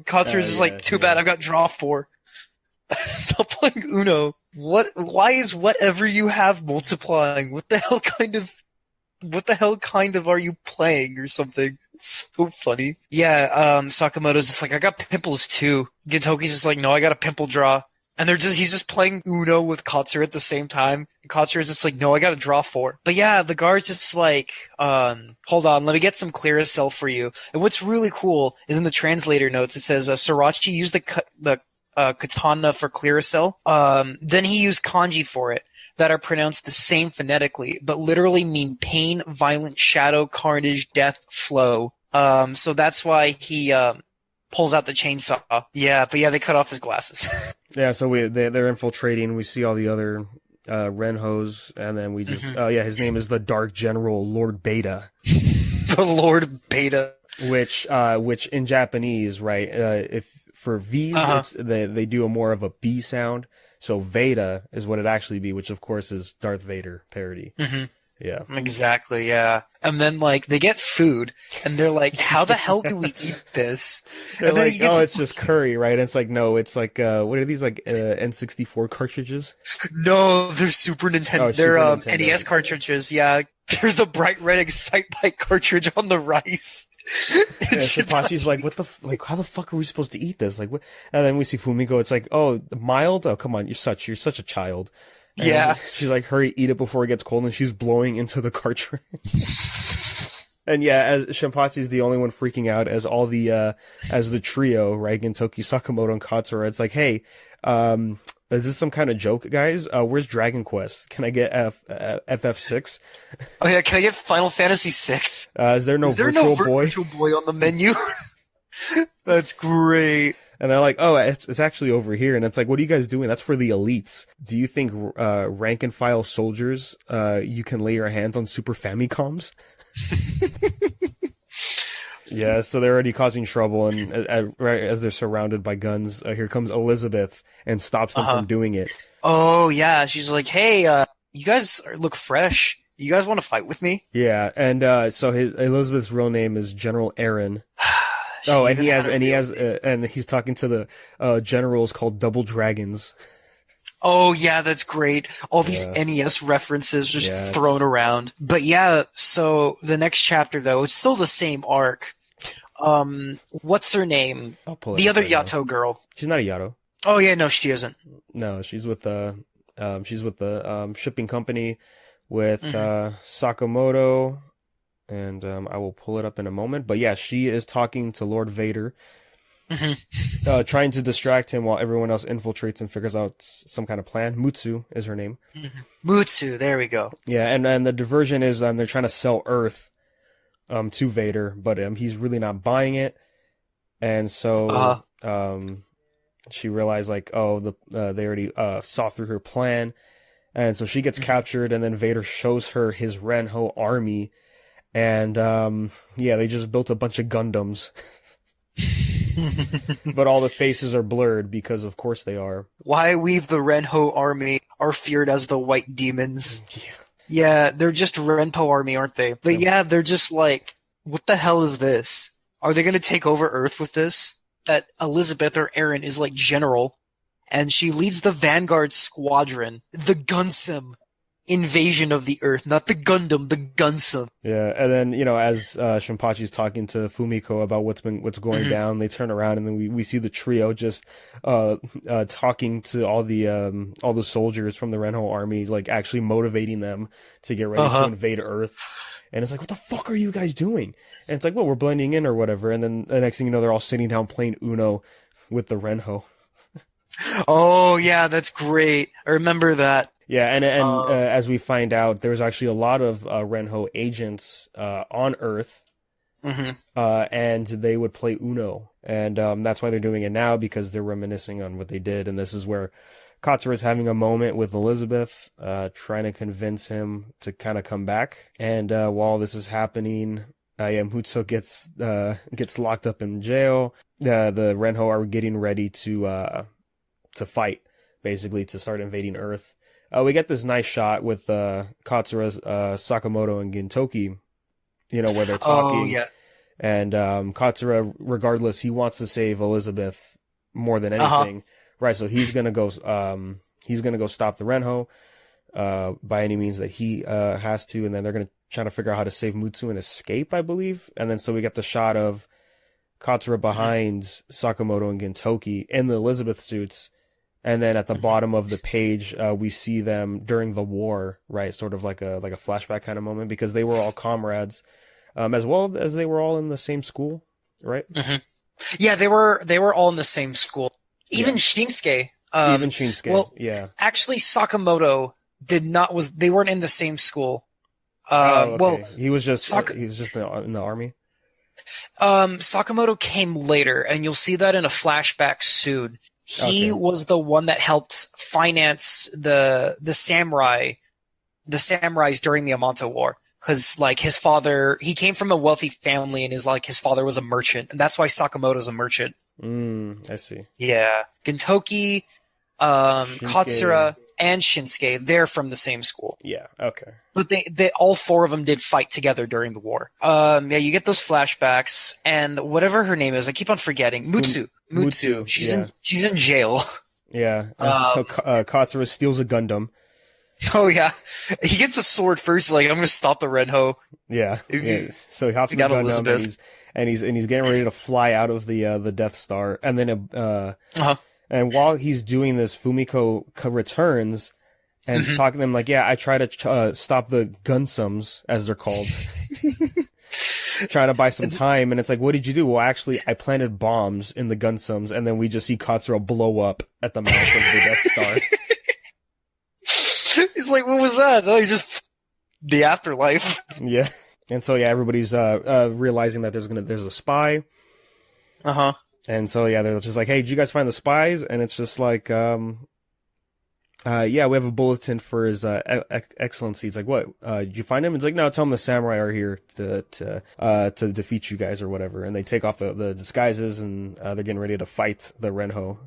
Katsura's just like, too bad, I've got draw 4. Stop playing Uno. Why is whatever you have multiplying? What the hell kind of what the hell kind of are you playing or something? It's so funny. Yeah, Sakamoto's just like, I got pimples too. Gintoki's just like, no, I got a pimple draw. And he's just playing Uno with Katsura at the same time. Katsura's just like, no, I gotta draw 4. But yeah, the guard's just like, hold on, let me get some Clearasil for you. And what's really cool is in the translator notes, it says, Sorachi used the katana for Clearasil. Then he used kanji for it that are pronounced the same phonetically, but literally mean pain, violent shadow, carnage, death, flow. So that's why he, pulls out the chainsaw. Yeah, but yeah, they cut off his glasses. Yeah, so they're infiltrating. We see all the other Renhos, and then we just his name is the Dark General Lord Beta. The Lord Beta, which in Japanese, right? If for V's, it's, they do a more of a B sound. So Veda is what it actually be, which of course is Darth Vader parody. Mm-hmm. Yeah. Exactly, yeah. And then, like, they get food, and they're like, how the hell do we eat this? They're like, it's just curry, right? And it's like, no, it's like, what are these, like, N64 cartridges? No, they're Super Nintendo. Oh, they're Super Nintendo. NES cartridges, yeah. There's a bright red Excitebike cartridge on the rice. Shinpachi's like, how the fuck are we supposed to eat this? Like, what? And then we see Fumiko, it's like, oh, mild? Oh, come on, you're such a child. And yeah. She's like, hurry, eat it before it gets cold, and she's blowing into the cartridge. And yeah, as Shinpachi's the only one freaking out as all the, as the trio, right? Gintoki, Sakamoto, and Katsura. It's like, hey, is this some kind of joke, guys? Where's Dragon Quest? Can I get FF6? Oh yeah, can I get Final Fantasy 6? Is there no Virtual Boy on the menu? That's great. And they're like, oh, it's actually over here. And it's like, what are you guys doing? That's for the elites. Do you think rank and file soldiers, you can lay your hands on Super Famicoms? Yeah, so they're already causing trouble. And right as they're surrounded by guns, here comes Elizabeth and stops them from doing it. Oh, yeah. She's like, hey, you guys look fresh. You guys want to fight with me? Yeah, and so Elizabeth's real name is General Aaron. Oh, and he's talking to the generals called Double Dragons. Oh yeah, that's great. All these NES references just thrown around. But yeah, so the next chapter though, it's still the same arc. What's her name? The other Yato girl. She's not a Yato. Oh yeah, no, she isn't. No, she's with the shipping company with Sakamoto. And I will pull it up in a moment. But yeah, she is talking to Lord Vader, trying to distract him while everyone else infiltrates and figures out some kind of plan. Mutsu is her name. Mutsu, there we go. Yeah, and the diversion is they're trying to sell Earth to Vader, but he's really not buying it. And so she realized, like, oh, they already saw through her plan. And so she gets captured, and then Vader shows her his Renho army. And, they just built a bunch of Gundams. But all the faces are blurred because, of course, they are. Why we've the Renho army are feared as the White Demons. Yeah, they're just Renpo army, aren't they? But yeah, they're just like, what the hell is this? Are they going to take over Earth with this? That Elizabeth or Aaron is like general, and she leads the Vanguard Squadron, the Gunsum invasion of the Earth, not the Gundam, the Gunsum. Yeah, and then, as Shinpachi's talking to Fumiko about what's going down, they turn around and then we see the trio just talking to all the soldiers from the Renho army, like actually motivating them to get ready to invade Earth. And it's like, what the fuck are you guys doing? And it's like, well, we're blending in or whatever. And then the next thing you know, they're all sitting down playing Uno with the Renho. Oh yeah, that's great. I remember that. Yeah, and as we find out, there's actually a lot of Renho agents on Earth, and they would play Uno, and that's why they're doing it now, because they're reminiscing on what they did, and this is where Katsura is having a moment with Elizabeth, trying to convince him to kind of come back, and while this is happening, Mutsu gets locked up in jail. The Renho are getting ready to fight, basically, to start invading Earth. We get this nice shot with Katsura, Sakamoto, and Gintoki, where they're talking. Oh, yeah. And Katsura, regardless, he wants to save Elizabeth more than anything. Right, so he's gonna go stop the Renho by any means that he has to, and then they're gonna trying to figure out how to save Mutsu and escape, I believe. And then so we get the shot of Katsura behind Sakamoto and Gintoki in the Elizabeth suits. And then at the bottom of the page, we see them during the war, right? Sort of like a flashback kind of moment, because they were all comrades, as well as they were all in the same school, right? Mm-hmm. Yeah, they were all in the same school. Even Shinsuke. Even Shinsuke. Well, yeah. Actually, Sakamoto they weren't in the same school. Okay. Well, he was just in the army. Sakamoto came later, and you'll see that in a flashback soon. He was the one that helped finance the samurais during the Yamato War. Because, like, his father, he came from a wealthy family, and his father was a merchant, and that's why Sakamoto's a merchant. I see. Yeah. Gintoki, Katsura, and Shinsuke, they're from the same school. Yeah, okay. But they all four of them did fight together during the war. Yeah, you get those flashbacks, and whatever her name is, I keep on forgetting. Mutsu. She's in jail. Yeah. So Katsura steals a Gundam. Oh yeah, he gets the sword first. Like, I'm gonna stop the Renho. Yeah. So he hops in the Gundam, and he's getting ready to fly out of the Death Star, and then and while he's doing this, Fumiko returns and is talking to them like, "Yeah, I try to stop the Gunsums, as they're called." Trying to buy some time, and it's like, what did you do? Well, actually, I planted bombs in the Gunsums, and then we just see Katsura blow up at the mouth of the Death Star. He's like, what was that? Oh, he's just the afterlife. Yeah. And so, yeah, everybody's realizing that there's a spy. And so, yeah, they're just like, hey, did you guys find the spies? And it's just like, yeah, we have a bulletin for his excellency. It's like, what? Did you find him? It's like, no, tell him the samurai are here to defeat you guys or whatever. And they take off the disguises, and they're getting ready to fight the Renho.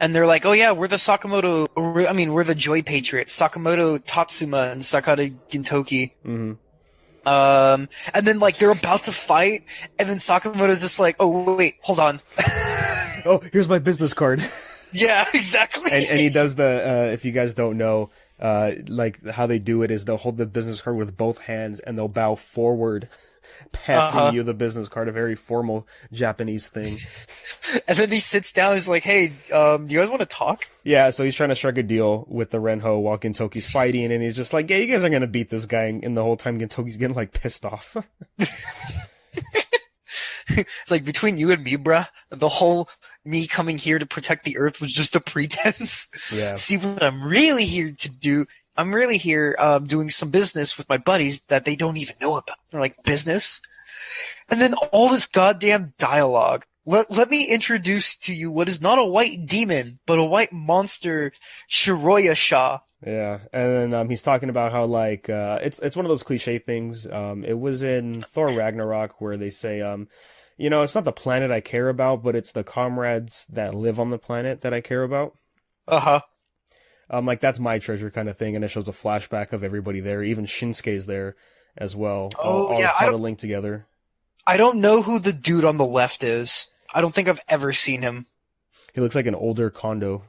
And they're like, oh yeah, we're the Sakamoto. We're the Joy Patriots. Sakamoto Tatsuma and Sakata Gintoki. Mm-hmm. And then, like, they're about to fight, and then Sakamoto's just like, oh wait, hold on. Oh, here's my business card. Yeah, exactly. And he does the, if you guys don't know, like how they do it is they'll hold the business card with both hands and they'll bow forward, passing you the business card, a very formal Japanese thing. And then he sits down, he's like, hey, you guys want to talk? Yeah, so he's trying to strike a deal with the Renho while Gintoki's fighting, and he's just like, yeah, you guys are going to beat this guy, and the whole time Gintoki's getting, like, pissed off. It's like, between you and me, bruh, the whole me coming here to protect the Earth was just a pretense. Yeah. See, what I'm really here to do, I'm really here doing some business with my buddies that they don't even know about. They're like, business? And then all this goddamn dialogue. Let me introduce to you what is not a white demon, but a white monster, Shiroya-sha. Yeah, and then he's talking about how, like, it's one of those cliche things. It was in Thor Ragnarok where they say, you know, it's not the planet I care about, but it's the comrades that live on the planet that I care about. Like, that's my treasure kind of thing, and it shows a flashback of everybody there. Even Shinsuke's there as well. All huddling together. I don't know who the dude on the left is. I don't think I've ever seen him. He looks like an older Kondo.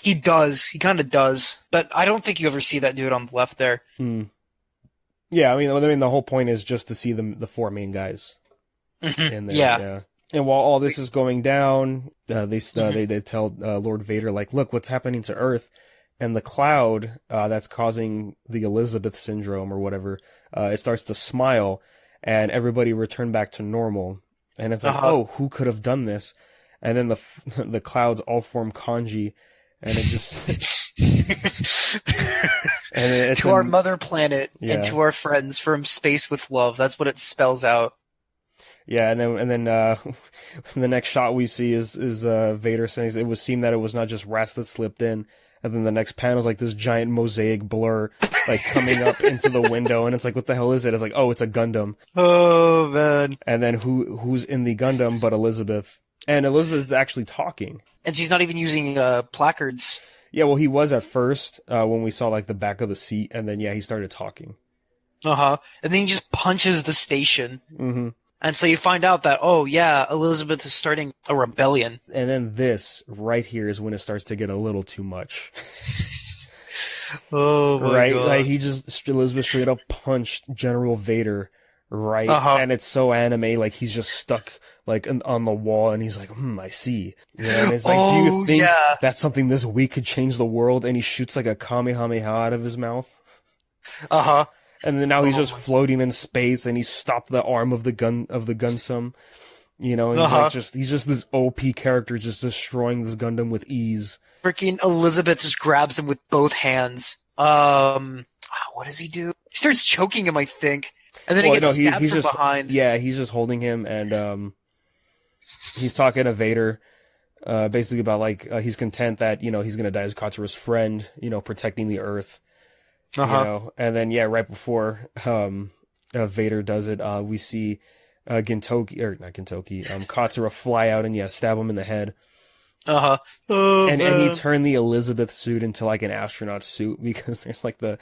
He does. He kind of does. But I don't think you ever see that dude on the left there. Yeah, I mean, the whole point is just to see the four main guys in there. Yeah. And while all this is going down, they tell Lord Vader, like, look, what's happening to Earth? And the cloud that's causing the Elizabeth syndrome or whatever, it starts to smile, and everybody return back to normal. And it's like, oh, who could have done this? And then the clouds all form kanji, and it just and it's to our mother planet and to our friends from space with love. That's what it spells out. Yeah, and then the next shot we see is Vader saying it would seem that it was not just rats that slipped in. And then the next panel is like this giant mosaic blur, like coming up into the window, and it's like, what the hell is it? It's like, oh, it's a Gundam. Oh man! And then who's in the Gundam but Elizabeth? And Elizabeth is actually talking, and she's not even using placards. Yeah, well, he was at first when we saw like the back of the seat, and then he started talking. And then he just punches the station. Mm-hmm. And so you find out that, oh yeah, Elizabeth is starting a rebellion. And then this right here is when it starts to get a little too much. Oh my right? god. Like Elizabeth straight up punched General Vader, right? Uh-huh. And it's so anime, like he's just stuck like on the wall, and he's like, I see. And it's like, do you think that's something this weak could change the world? And he shoots like a Kamehameha out of his mouth. Uh-huh. And then now he's just floating in space, and he stopped the arm of the Gunsum. You know, and he's just this OP character just destroying this Gundam with ease. Freaking Elizabeth just grabs him with both hands. What does he do? He starts choking him, I think. And then he gets stabbed from behind. Yeah, he's just holding him, and he's talking to Vader, basically about like he's content that he's gonna die as Katsura's friend, protecting the Earth. And then right before Vader does it, we see Katsura fly out and stab him in the head. Oh, and he turned the Elizabeth suit into like an astronaut suit, because there's like the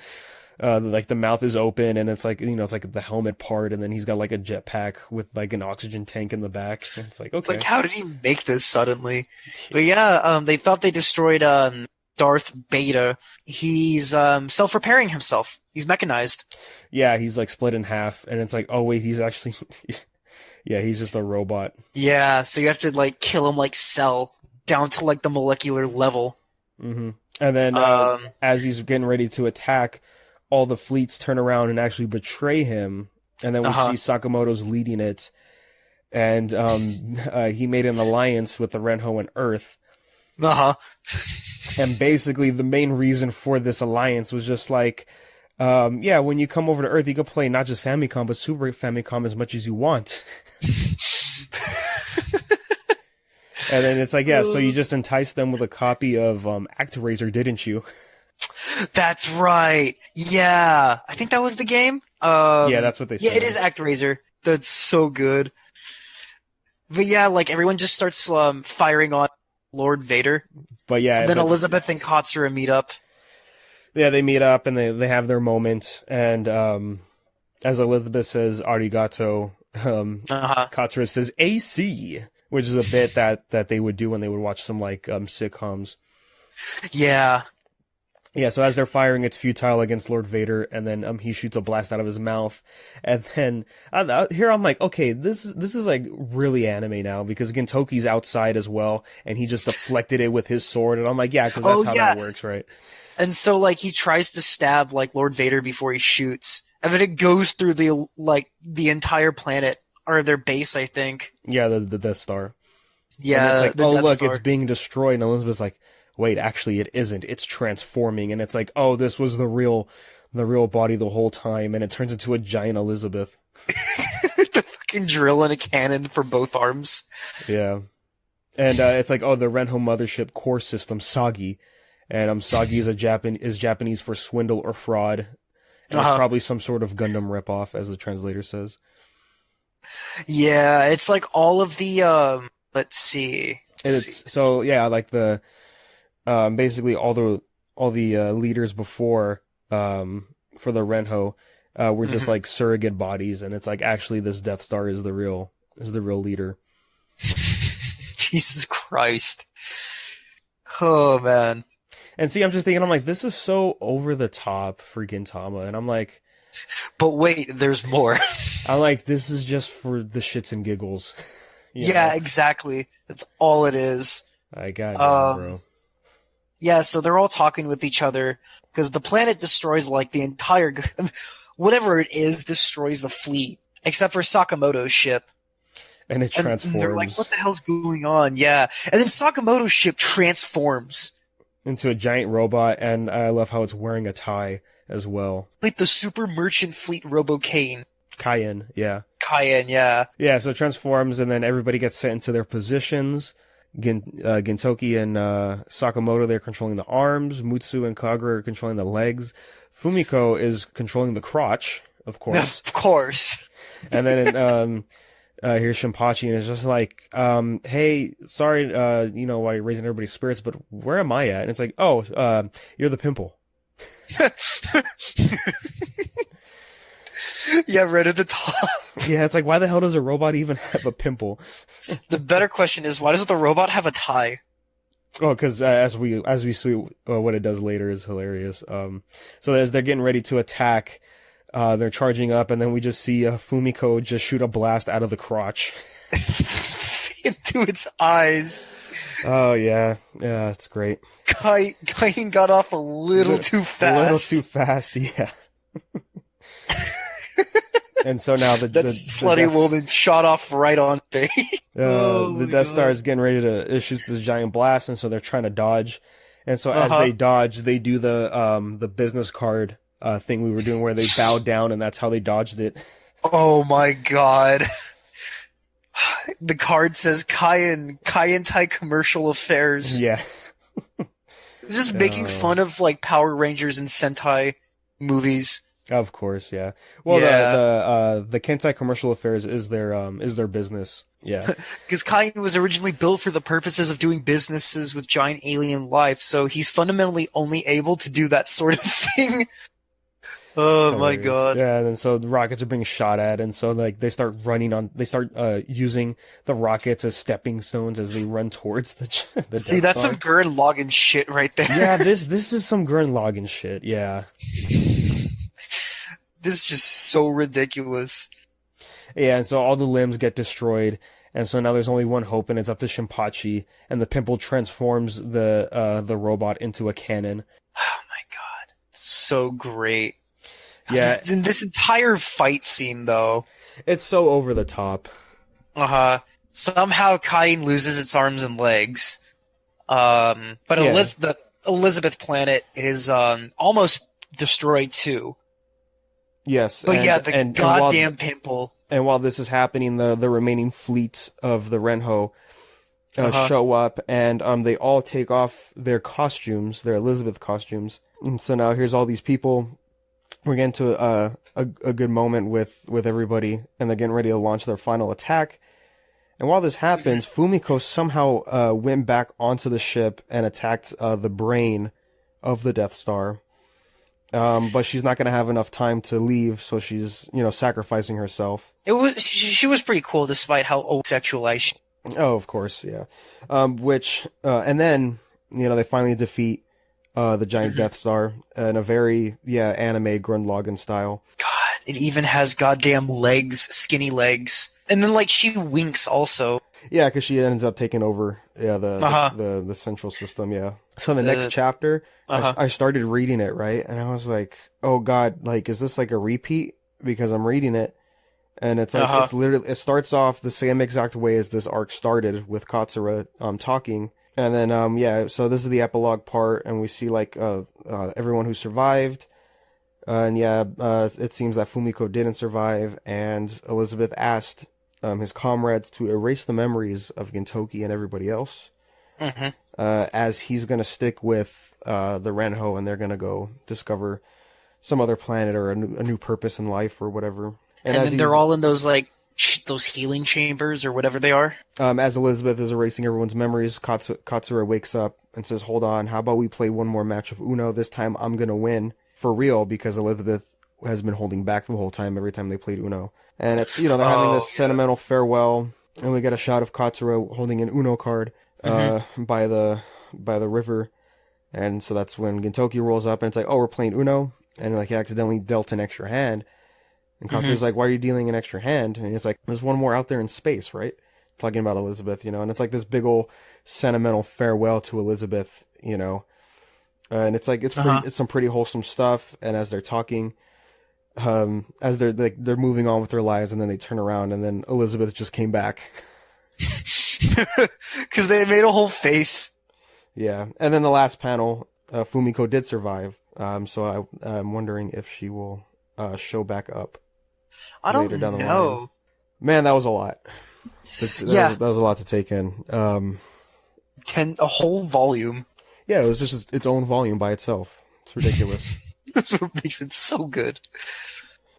mouth is open, and it's like it's like the helmet part, and then he's got like a jetpack with like an oxygen tank in the back. And it's like, okay, it's like, how did he make this suddenly? But they thought they destroyed Darth Beta. He's self-repairing himself. He's mechanized. Yeah, he's like split in half, and it's like, oh wait, he's actually he's just a robot. Yeah, so you have to like kill him like Cell, down to like the molecular level. Mm-hmm. And then as he's getting ready to attack, all the fleets turn around and actually betray him, and then we see Sakamoto's leading it, and he made an alliance with the Renho and Earth. And basically the main reason for this alliance was just like, when you come over to Earth, you can play not just Famicom, but Super Famicom as much as you want. And then it's like, so you just enticed them with a copy of ActRaiser, didn't you? That's right. Yeah. I think that was the game. That's what they said. Yeah, it is ActRaiser. That's so good. But like everyone just starts firing on Lord Vader. But then Elizabeth and Katsura meet up. Yeah, they meet up and they have their moment. And as Elizabeth says arigato, Katsura says AC, which is a bit that they would do when they would watch some like sitcoms. Yeah. Yeah, so as they're firing, it's futile against Lord Vader, and then he shoots a blast out of his mouth, and then here I'm like, okay, this is like really anime now, because Gintoki's outside as well, and he just deflected it with his sword, and I'm like, because that's how that works, right? And so like he tries to stab like Lord Vader before he shoots, and then it goes through the entire planet, or their base, I think. Yeah, the Death Star. Yeah, and it's like, Death look, Star. It's being destroyed, and Elizabeth's like, wait, actually it isn't. It's transforming. And it's like, oh, this was the real body the whole time. And it turns into a giant Elizabeth. The fucking drill and a cannon for both arms. Yeah. And it's like, oh, the Renho mothership core system, Sagi. And Sagi is Japanese for swindle or fraud. And it's probably some sort of Gundam ripoff, as the translator says. Yeah, it's like all of the let's see. Like the basically all the leaders before for the Renho were just like surrogate bodies, and it's like, actually this Death Star is the real leader. Jesus Christ. Oh man. And see, I'm just thinking, I'm like, this is so over the top for Gintama, and I'm like, but wait, there's more. I'm like, this is just for the shits and giggles. Yeah, exactly. That's all it is. I got it, bro. Yeah, so they're all talking with each other, because the planet destroys like the entire, whatever it is, destroys the fleet, except for Sakamoto's ship. And it transforms. And they're like, what the hell's going on? Yeah. And then Sakamoto's ship transforms into a giant robot, and I love how it's wearing a tie as well. Like the Super Merchant Fleet Robo-Kane. Cayenne, yeah. Cayenne, yeah. Yeah, so it transforms, and then everybody gets sent into their positions. Gintoki and Sakamoto, they're controlling the arms. Mutsu and Kagura are controlling the legs. Fumiko is controlling the crotch, of course. Of course. And then here's Shinpachi, and it's just like, hey, sorry, why you're raising everybody's spirits, but where am I at? And it's like, oh, you're the pimple. Yeah, right at the top. Yeah, it's like, why the hell does a robot even have a pimple? The better question is, why doesn't the robot have a tie? Oh, because as we see what it does later is hilarious. So as they're getting ready to attack, they're charging up, and then we just see Fumiko just shoot a blast out of the crotch into its eyes. Oh yeah, it's great. Kain got off a little too fast. A little too fast, yeah. And so now the slutty woman shot off right on face. The Death Star is getting ready to shoot this giant blast, and so they're trying to dodge. And so as they dodge, they do the business card thing we were doing, where they bow down, and that's how they dodged it. Oh my god! The card says Kaientai Commercial Affairs. Yeah. Just making fun of like Power Rangers and Sentai movies. Of course, yeah. Well, yeah. The Kentai Commercial Affairs is their business. Yeah. Because Kain was originally built for the purposes of doing businesses with giant alien life, so he's fundamentally only able to do that sort of thing. Oh my god. Yeah, and so the rockets are being shot at, and so like they start using the rockets as stepping stones as they run towards the See, that's some Gurren Lagann shit right there. Yeah, this is some Gurren Lagann shit, yeah. This is just so ridiculous. Yeah, and so all the limbs get destroyed, and so now there's only one hope, and it's up to Shinpachi, and the pimple transforms the robot into a cannon. Oh my god. So great. Yeah. This entire fight scene, though. It's so over the top. Somehow Kain loses its arms and legs. But the Elizabeth planet is almost destroyed too. Yes. But the goddamn pimple. And while this is happening, the remaining fleet of the Renho show up, and they all take off their costumes, their Elizabeth costumes. And so now here's all these people. We're getting to a good moment with everybody, and they're getting ready to launch their final attack. And while this happens, Fumiko somehow went back onto the ship and attacked the brain of the Death Star. But she's not going to have enough time to leave, so she's, sacrificing herself. She was pretty cool, despite how sexualized she... Oh, of course, yeah. And then, they finally defeat the giant Death Star in a very, anime Gurren Lagann style. God, it even has goddamn legs, skinny legs. And then, she winks also. Yeah, because she ends up taking over, the central system, yeah. So the next chapter, I started reading it, right? And I was like, oh god, is this a repeat? Because I'm reading it, and it's it's literally, it starts off the same exact way as this arc started, with Katsura talking. And then, so this is the epilogue part, and we see, everyone who survived. It seems that Fumiko didn't survive, and Elizabeth asked his comrades to erase the memories of Gintoki and everybody else, as he's going to stick with the Renho, and they're going to go discover some other planet or a new purpose in life or whatever. And then they're all in those, those healing chambers or whatever they are. As Elizabeth is erasing everyone's memories, Katsura wakes up and says, hold on, how about we play one more match of Uno? This time I'm going to win for real, because Elizabeth has been holding back the whole time every time they played Uno. And it's, they're having this sentimental farewell, and we get a shot of Katsura holding an Uno card by the river. And so that's when Gintoki rolls up, and it's like, oh, we're playing Uno? And he accidentally dealt an extra hand. And Katsura's like, why are you dealing an extra hand? And it's like, there's one more out there in space, right? Talking about Elizabeth, and it's this big old sentimental farewell to Elizabeth, and it's it's some pretty wholesome stuff. And as they're talking, as they're moving on with their lives, and then they turn around, and then Elizabeth just came back. Because they made a whole face. Yeah. And then the last panel, Fumiko did survive. So I'm wondering if she will show back up. I don't know. Man, that was a lot. That was a lot to take in. A whole volume. Yeah, it was just its own volume by itself. It's ridiculous. That's what makes it so good.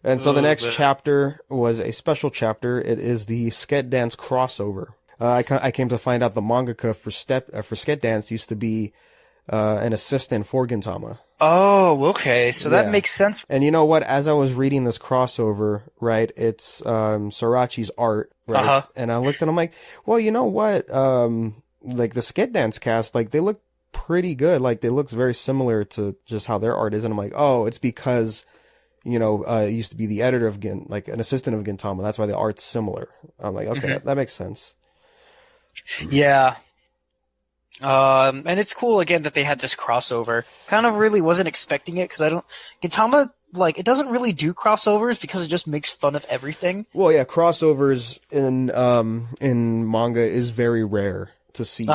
And so the next chapter was a special chapter. It is the Sket Dance crossover. I came to find out the mangaka for Sket Dance used to be an assistant for Gintama. Oh, okay. So that makes sense. And you know what? As I was reading this crossover, right, it's Sorachi's art, right? And I looked and I'm like, well, you know what? like the Sket Dance cast, like they look pretty good. Like they look very similar to just how their art is. And I'm like, oh, it's because, you know, it used to be the editor of like an assistant of Gintama. That's why the art's similar. I'm like, okay, that makes sense. Yeah. And it's cool again that they had this crossover. Kind of really wasn't expecting it because Gintama, like, it doesn't really do crossovers because it just makes fun of everything. Well, yeah, crossovers in manga is very rare to see.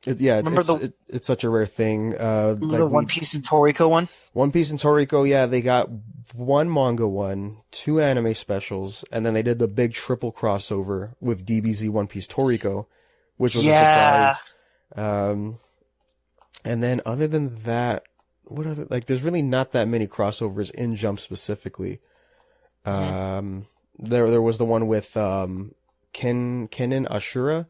It's such a rare thing. Remember the One Piece and Toriko one? One Piece and Toriko, yeah, they got one manga one, 2 anime specials, and then they did the big triple crossover with DBZ One Piece Toriko, which was a surprise. And then other than that, there's really not that many crossovers in Jump specifically. There was the one with Kennen Ashura,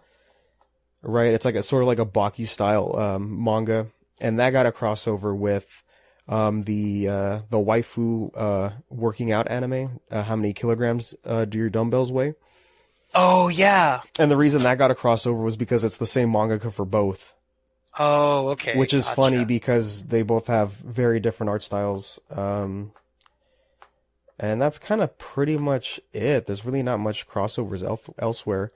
right? It's like a sort of like a Baki style manga, and that got a crossover with the waifu working out anime. How many kilograms do your dumbbells weigh? Oh yeah. And the reason that got a crossover was because it's the same mangaka for both. Oh, okay. Which is funny because they both have very different art styles. And that's kind of pretty much it. There's really not much crossovers elsewhere.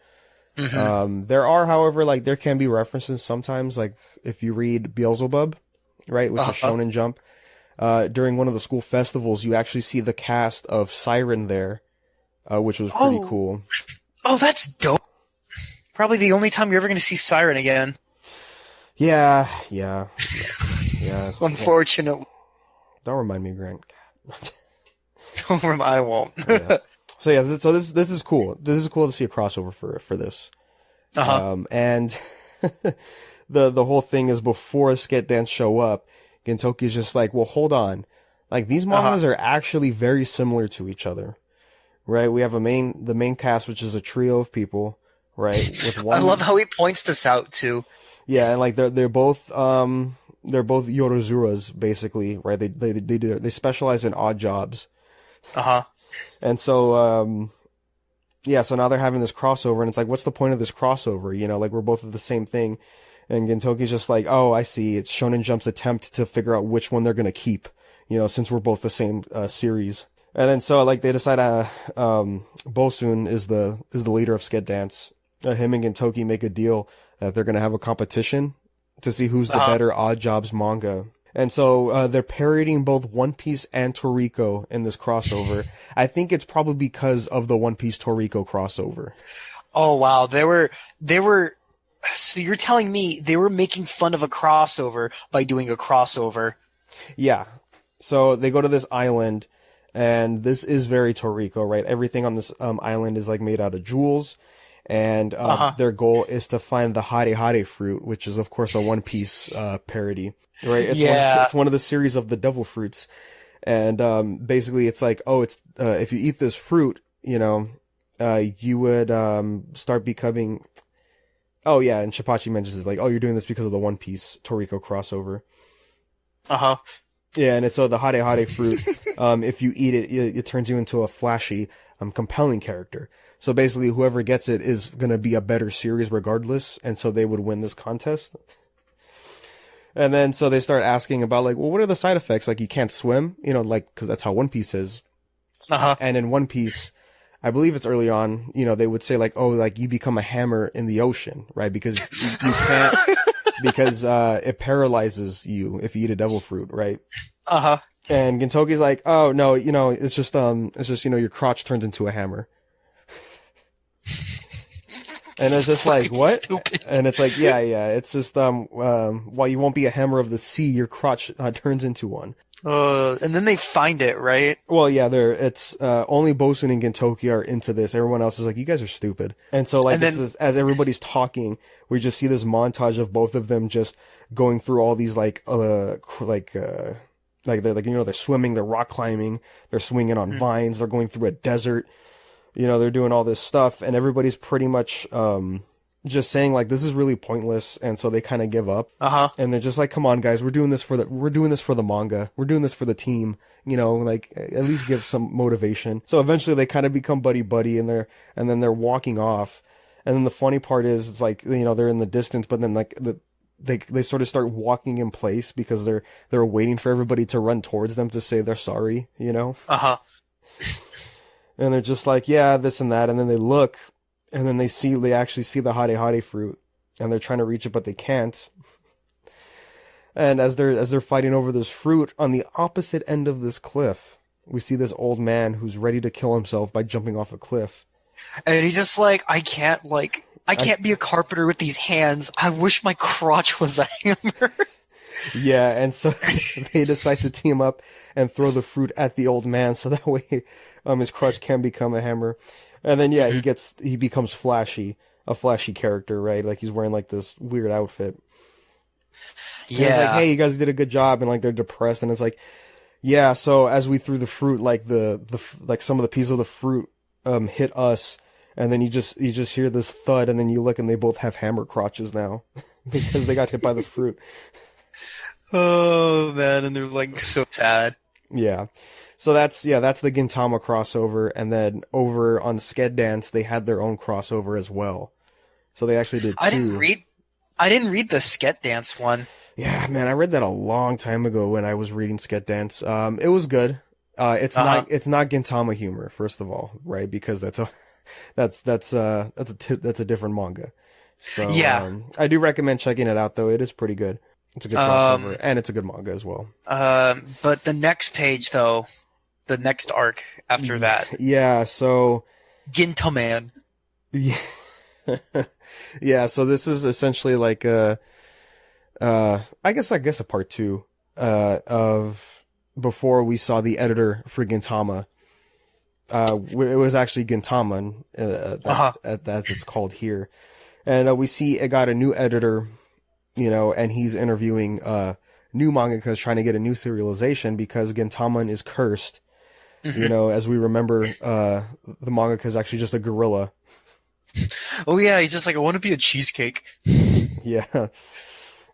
Mm-hmm. There are, however, like there can be references sometimes, like if you read Beelzebub, right, which is Shonen Jump, during one of the school festivals, you actually see the cast of Siren there, which was pretty cool. Oh, that's dope. Probably the only time you're ever going to see Siren again. Yeah. Unfortunately. Don't remind me, Grant. I won't. Yeah. So yeah, this is cool. This is cool to see a crossover for this. And the whole thing is before Sket Dance show up, Gintoki's just like, well, hold on. Like these mangas are actually very similar to each other. Right? We have the main cast, which is a trio of people, right? With one... I love how he points this out too. Yeah, and like they're both Yorozuras basically, right? They specialize in odd jobs. And so so now they're having this crossover, and it's like, what's the point of this crossover? You know, like we're both of the same thing. And Gintoki's just like, oh, I see. It's Shonen Jump's attempt to figure out which one they're gonna keep. You know, since we're both the same series. And then so like they decide Bosun is the leader of Sket Dance. Him and Gintoki make a deal that they're gonna have a competition to see who's the better Odd Jobs manga. And so they're parodying both One Piece and Toriko in this crossover. I think it's probably because of the One Piece Toriko crossover. Oh wow, they were. So you're telling me they were making fun of a crossover by doing a crossover? Yeah. So they go to this island. And this is very Toriko, right? Everything on this island is like made out of jewels, and their goal is to find the Hare Hare fruit, which is of course a One Piece parody, right? It's one of the series of the devil fruits, and basically it's like, oh, it's if you eat this fruit, you know, you would start becoming. Oh yeah, and Shippachi mentions it, like, oh, you're doing this because of the One Piece Toriko crossover. Yeah, and it's so the Hare Hare fruit, if you eat it, it turns you into a flashy, compelling character. So basically, whoever gets it is going to be a better series regardless, and so they would win this contest. And then, so they start asking about, like, well, what are the side effects? Like, you can't swim, you know, like, because that's how One Piece is. And in One Piece, I believe it's early on, you know, they would say, like, oh, like, you become a hammer in the ocean, right? Because you can't... because it paralyzes you if you eat a devil fruit, right? And Gintoki's like, oh no, you know, it's just you know, your crotch turns into a hammer. And it's just like, what? Stupid. And it's like, yeah, it's just while you won't be a hammer of the sea, your crotch turns into one. And then they find it, right? Well, yeah, it's only Bosun and Gintoki are into this. Everyone else is like, you guys are stupid. And so, like, this is, as everybody's talking, we just see this montage of both of them just going through all these, like they're like, you know, they're swimming, they're rock climbing, they're swinging on vines, they're going through a desert, you know, they're doing all this stuff, and everybody's pretty much, just saying, like, this is really pointless, and so they kind of give up. And they're just like, come on, guys, we're doing this for the manga. We're doing this for the team. You know, like, at least give some motivation. So eventually they kind of become buddy-buddy, and then they're walking off. And then the funny part is, it's like, you know, they're in the distance, but then like they sort of start walking in place because they're waiting for everybody to run towards them to say they're sorry, you know? Uh-huh. And they're just like, yeah, this and that. And then they look, and then they actually see the hare hare fruit, and they're trying to reach it, but they can't. And as they're fighting over this fruit, on the opposite end of this cliff, we see this old man who's ready to kill himself by jumping off a cliff. And he's just like, I can't be a carpenter with these hands. I wish my crotch was a hammer. Yeah, and so they decide to team up and throw the fruit at the old man, so that way his crutch can become a hammer. And then yeah, he becomes a flashy character, right? Like he's wearing like this weird outfit. Yeah. And it's like, hey, you guys did a good job, and like they're depressed, and it's like, yeah, so as we threw the fruit, like like some of the pieces of the fruit hit us, and then you just hear this thud, and then you look and they both have hammer crotches now because they got hit by the fruit. Oh man, and they're like so sad. Yeah. So that's the Gintama crossover, and then over on Sket Dance they had their own crossover as well. So they actually did two. I didn't read the Sket Dance one. Yeah, man, I read that a long time ago when I was reading Sket Dance. It was good. It's not Gintama humor, first of all, right? Because that's a different manga. So yeah. I do recommend checking it out though. It is pretty good. It's a good crossover, and it's a good manga as well. But the next page, though, the next arc after that. Yeah, so... Gintaman. Yeah. Yeah, so this is essentially like I guess a part 2 of before we saw the editor for Gintama. It was actually Gintaman, as it's called here. And we see it got a new editor, you know, and he's interviewing new mangakas trying to get a new serialization because Gintaman is cursed. Mm-hmm. You know, as we remember, the mangaka is actually just a gorilla. Oh yeah, he's just like, I want to be a cheesecake. Yeah.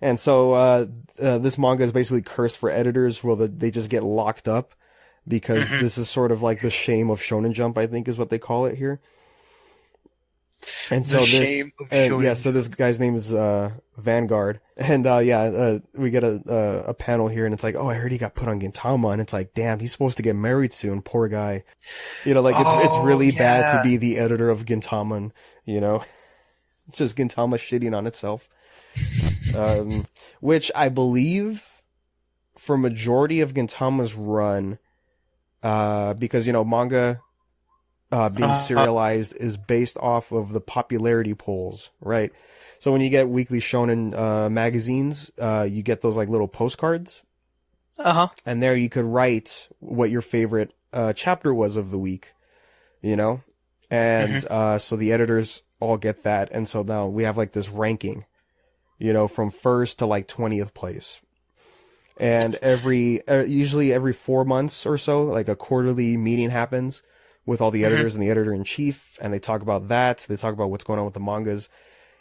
And so this manga is basically cursed for editors where they just get locked up because this is sort of like the shame of Shonen Jump, I think is what they call it here. And so so this guy's name is Vanguard, and we get a panel here, and it's like, oh, I heard he got put on Gintama, and it's like, damn, he's supposed to get married soon, poor guy. You know, like it's really bad to be the editor of Gintaman. You know, it's just Gintama shitting on itself, which I believe for majority of Gintama's run, because you know manga. Being serialized is based off of the popularity polls, right? So when you get weekly shonen magazines, you get those like little postcards. And there you could write what your favorite chapter was of the week, you know? And so the editors all get that, and so now we have like this ranking, you know, from first to like 20th place. And usually every 4 months or so, like a quarterly meeting happens with all the editors and the editor-in-chief, and they talk about that. They talk about what's going on with the mangas.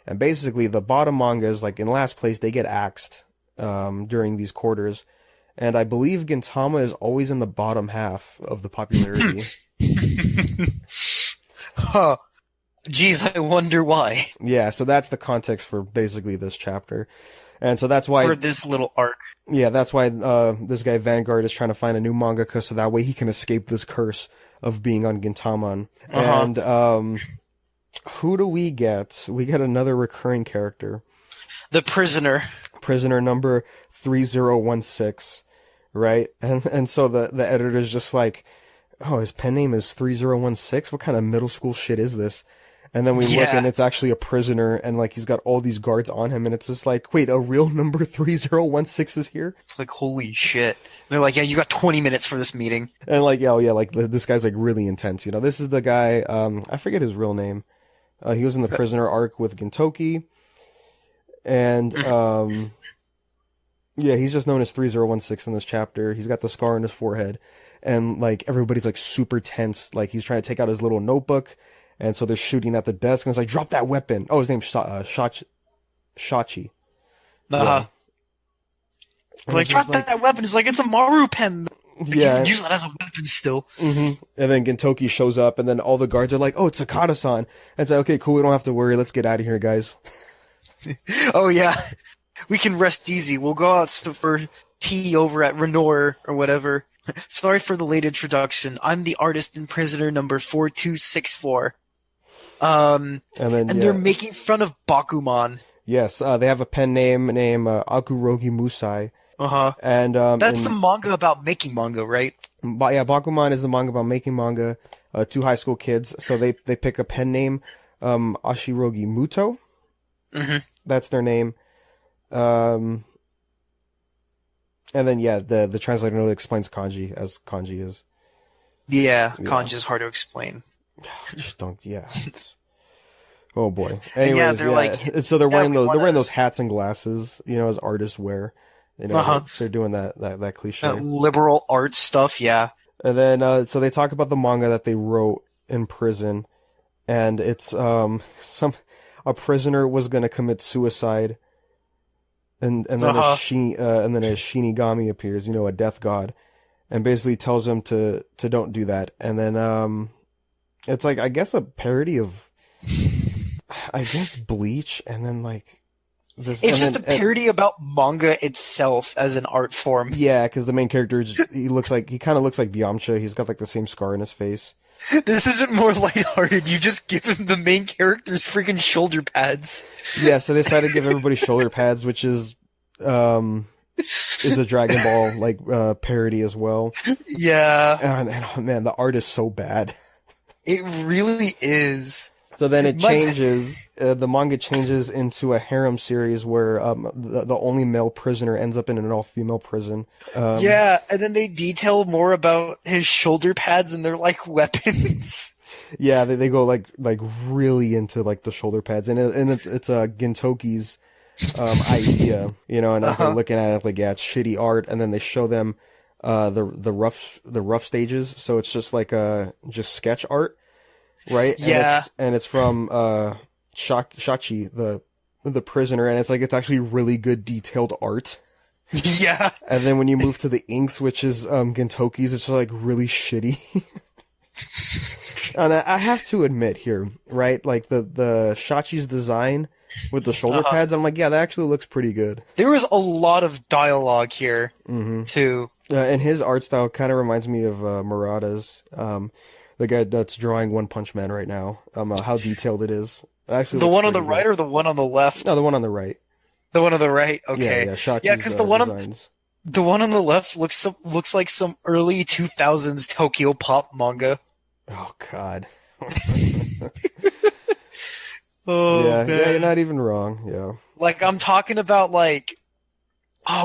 And basically, the bottom mangas, like in last place, they get axed during these quarters. And I believe Gintama is always in the bottom half of the popularity. Huh. Jeez, I wonder why. Yeah, so that's the context for basically this chapter. And so that's why... For this little arc. Yeah, that's why this guy Vanguard is trying to find a new mangaka so that way he can escape this curse of being on Gintaman. And who do we get? We get another recurring character. The prisoner. Prisoner number 3016, right? And so the editor's just like, oh, his pen name is 3016? What kind of middle school shit is this? And then we look and it's actually a prisoner, and like he's got all these guards on him, and it's just like, wait, a real number 3016 is here? It's like, holy shit. And they're like, yeah, you got 20 minutes for this meeting. And like, oh yeah, like this guy's like really intense, you know? This is the guy, I forget his real name. He was in the prisoner arc with Kintoki. And, yeah, he's just known as 3016 in this chapter. He's got the scar on his forehead. And like, everybody's like super tense. Like, he's trying to take out his little notebook. And so they're shooting at the desk, and it's like, drop that weapon. Oh, his name's Shachi. Like, drop that weapon. It's like, it's a Maru pen. You can use that as a weapon still. Mm-hmm. And then Gintoki shows up, and then all the guards are like, "Oh, it's a Kourtesan." And it's like, "Okay, cool. We don't have to worry. Let's get out of here, guys." Oh yeah, we can rest easy. We'll go out for tea over at Renor or whatever. Sorry for the late introduction. I'm the artist and prisoner number 4264. And they're making fun of Bakuman. Yes, they have a pen name named Akurogi Musai. And that's the manga about making manga, right? Yeah, Bakuman is the manga about making manga. 2 high school kids, so they pick a pen name, Ashirogi Muto. Mm-hmm. That's their name. And then the translator really explains kanji as kanji is. Yeah, kanji is hard to explain. Just don't. Yeah. Oh boy. Anyways, so they're wearing those hats and glasses, as artists wear. They're doing that cliche. Liberal art stuff, yeah. And then so they talk about the manga that they wrote in prison, and it's a prisoner was gonna commit suicide, and then a Shinigami appears, a death god, and basically tells him to don't do that. And then it's like, I guess, a parody of, I guess, Bleach, and then like this. It's just a parody about manga itself as an art form. Yeah, because the main character he kind of looks like Byamcha. He's got like the same scar in his face. This isn't more lighthearted. You just give him the main character's freaking shoulder pads. Yeah, so they decided to give everybody shoulder pads, which is it's a Dragon Ball parody as well. Yeah. And oh man, the art is so bad. It really is. So then it changes, the manga changes into a harem series where the only male prisoner ends up in an all-female prison. Yeah, and then they detail more about his shoulder pads, and they're like weapons. Yeah, they go like really into like the shoulder pads, and it's Gintoki's idea, and they're looking at it like, yeah, it's shitty art, and then they show them the rough stages, so it's just like just sketch art. Right? Yeah. And it's from Shachi, the prisoner, and it's actually really good detailed art. Yeah. And then when you move to the inks, which is Gintoki's, it's like really shitty. And I have to admit here, right? Like the Shachi's design with the shoulder pads, I'm like, yeah, that actually looks pretty good. There was a lot of dialogue here, too. And his art style kind of reminds me of Murata's. The guy that's drawing One Punch Man right now. How detailed it is. It actually the one on the right or the one on the left? No, the one on the right. The one on the right. Okay. Yeah, Shachi's, because the one on the left looks like some early 2000s Tokyo Pop manga. Oh God. Oh yeah, man. Yeah, you're not even wrong. Yeah. Like, I'm talking about what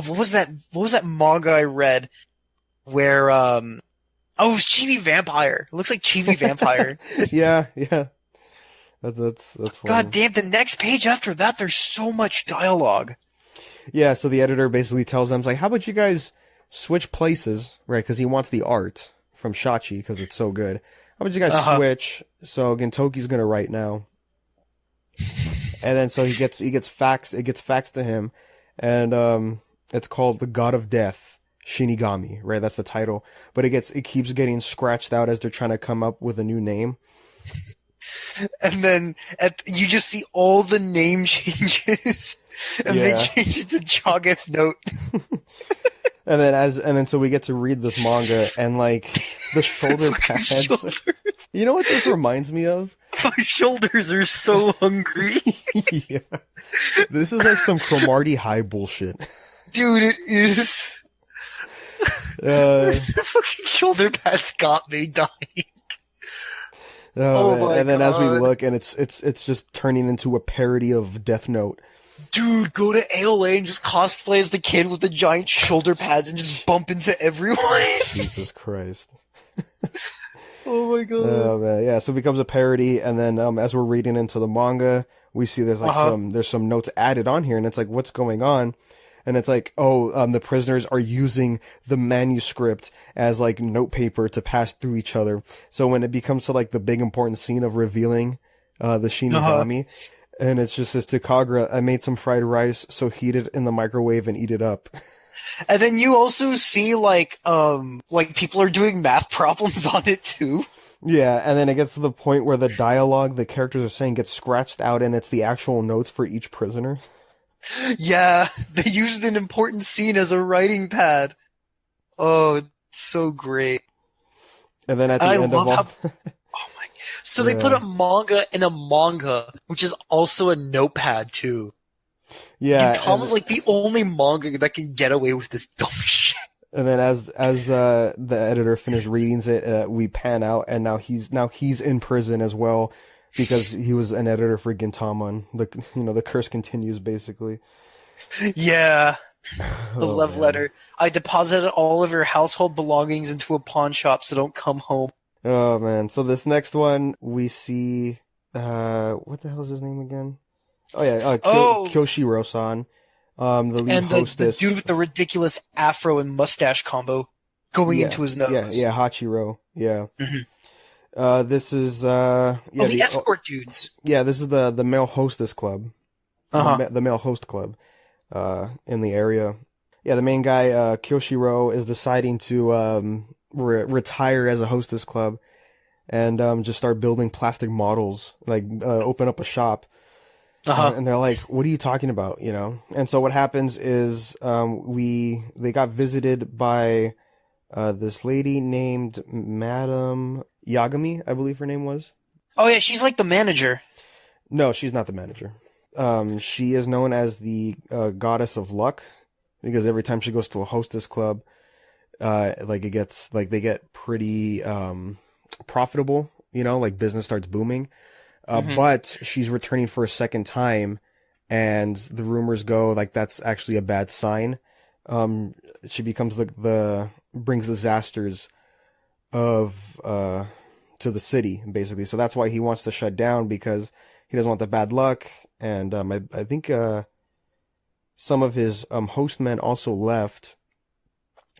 was that manga I read where it was Chibi Vampire. It looks like Chibi Vampire. Yeah. That's funny. God damn, the next page after that, there's so much dialogue. Yeah, so the editor basically tells them, how about you guys switch places, right? Because he wants the art from Shachi because it's so good. How about you guys switch? So Gintoki's gonna write now. And then so it gets faxed to him, and it's called The God of Death. Shinigami, right? That's the title. But it keeps getting scratched out as they're trying to come up with a new name. And then you just see all the name changes, and they change it to Cho'Gath Note. and then so we get to read this manga, and like the shoulder pads. Shoulders. You know what this reminds me of? My shoulders are so hungry. Yeah, this is like some Cromartie High bullshit. Dude, it is. The fucking shoulder pads got me dying. And then as we look, and it's just turning into a parody of Death Note. Dude, go to AOA and just cosplay as the kid with the giant shoulder pads and just bump into everyone. Jesus Christ. Oh my god. Oh man, yeah. So it becomes a parody, and then as we're reading into the manga, we see there's some notes added on here, and it's like, what's going on? And it's like, the prisoners are using the manuscript as like notepaper to pass through each other. So when it becomes to like the big important scene of revealing the Shinigami, and it's just this to Kagura, I made some fried rice, so heat it in the microwave and eat it up. And then you also see like people are doing math problems on it too. Yeah, and then it gets to the point where the dialogue the characters are saying gets scratched out, and it's the actual notes for each prisoner. Yeah, they used an important scene as a writing pad. Oh, it's so great. And then at the end of all... So they put a manga in a manga, which is also a notepad too. Yeah, Gintama's like the only manga that can get away with this dumb shit. And then as the editor finished reading it, we pan out, and now he's in prison as well because he was an editor for Gintaman. The curse continues basically. Yeah. The love letter. I deposited all of your household belongings into a pawn shop, so don't come home. Oh man! So this next one we see, what the hell is his name again? Oh yeah, Kyoshiro-san, the lead hostess, the dude with the ridiculous afro and mustache combo going into his nose. Yeah, Hachiro. Yeah. Mm-hmm. This is the escort dudes. Yeah, this is the male hostess club. The male host club, in the area. Yeah, the main guy, Kyoshiro, is deciding to retire as a hostess club and just start building plastic models, like open up a shop. And they're like, what are you talking about, And so what happens is they got visited by this lady named Madam Yagami, I believe her name was. Oh yeah, she's like the manager. No, she's not the manager. She is known as the goddess of luck, because every time she goes to a hostess club, they get pretty profitable, like business starts booming. But she's returning for a second time, and the rumors go like that's actually a bad sign. She becomes brings disasters to the city, basically. So that's why he wants to shut down, because he doesn't want the bad luck. And I think some of his host men also left.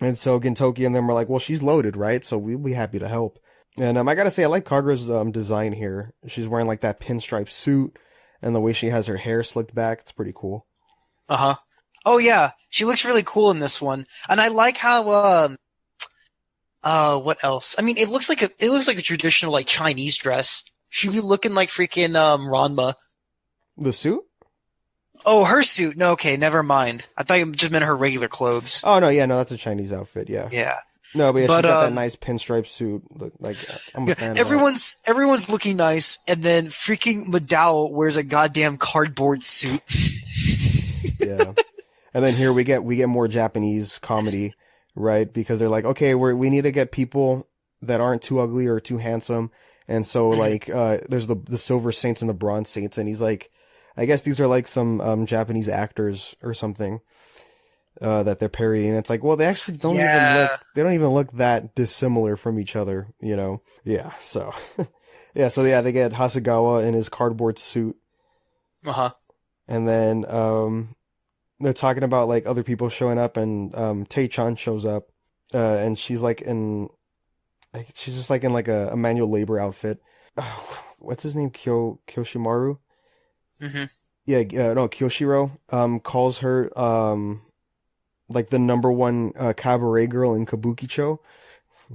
And so Gintoki and them were like, well, she's loaded, right? So we'll be happy to help. And I gotta say, I like Kagura's design here. She's wearing like that pinstripe suit, and the way she has her hair slicked back, it's pretty cool. Oh yeah, she looks really cool in this one. And I like how what else? I mean, it looks like a traditional like Chinese dress. She'd be looking like freaking Ranma. The suit? Oh, her suit. No, okay, never mind. I thought you just meant her regular clothes. Oh no, that's a Chinese outfit. Yeah. Yeah. No, but she's got that nice pinstripe suit. Like, I'm a fan of that. Everyone's looking nice, and then freaking Madao wears a goddamn cardboard suit. Yeah. And then here we get more Japanese comedy, right? Because they're like, okay, we need to get people that aren't too ugly or too handsome. And so like, there's the Silver Saints and the Bronze Saints, and he's like, I guess these are like some Japanese actors or something. That they're parodying. It's like, well, they actually don't even look that dissimilar from each other, Yeah, so they get Hasegawa in his cardboard suit. And then they're talking about like other people showing up, and Tei-chan shows up, and she's just like in like a manual labor outfit. What's his name? Kyoshimaru? Yeah, no, Kyoshiro calls her like the number one cabaret girl in Kabukicho,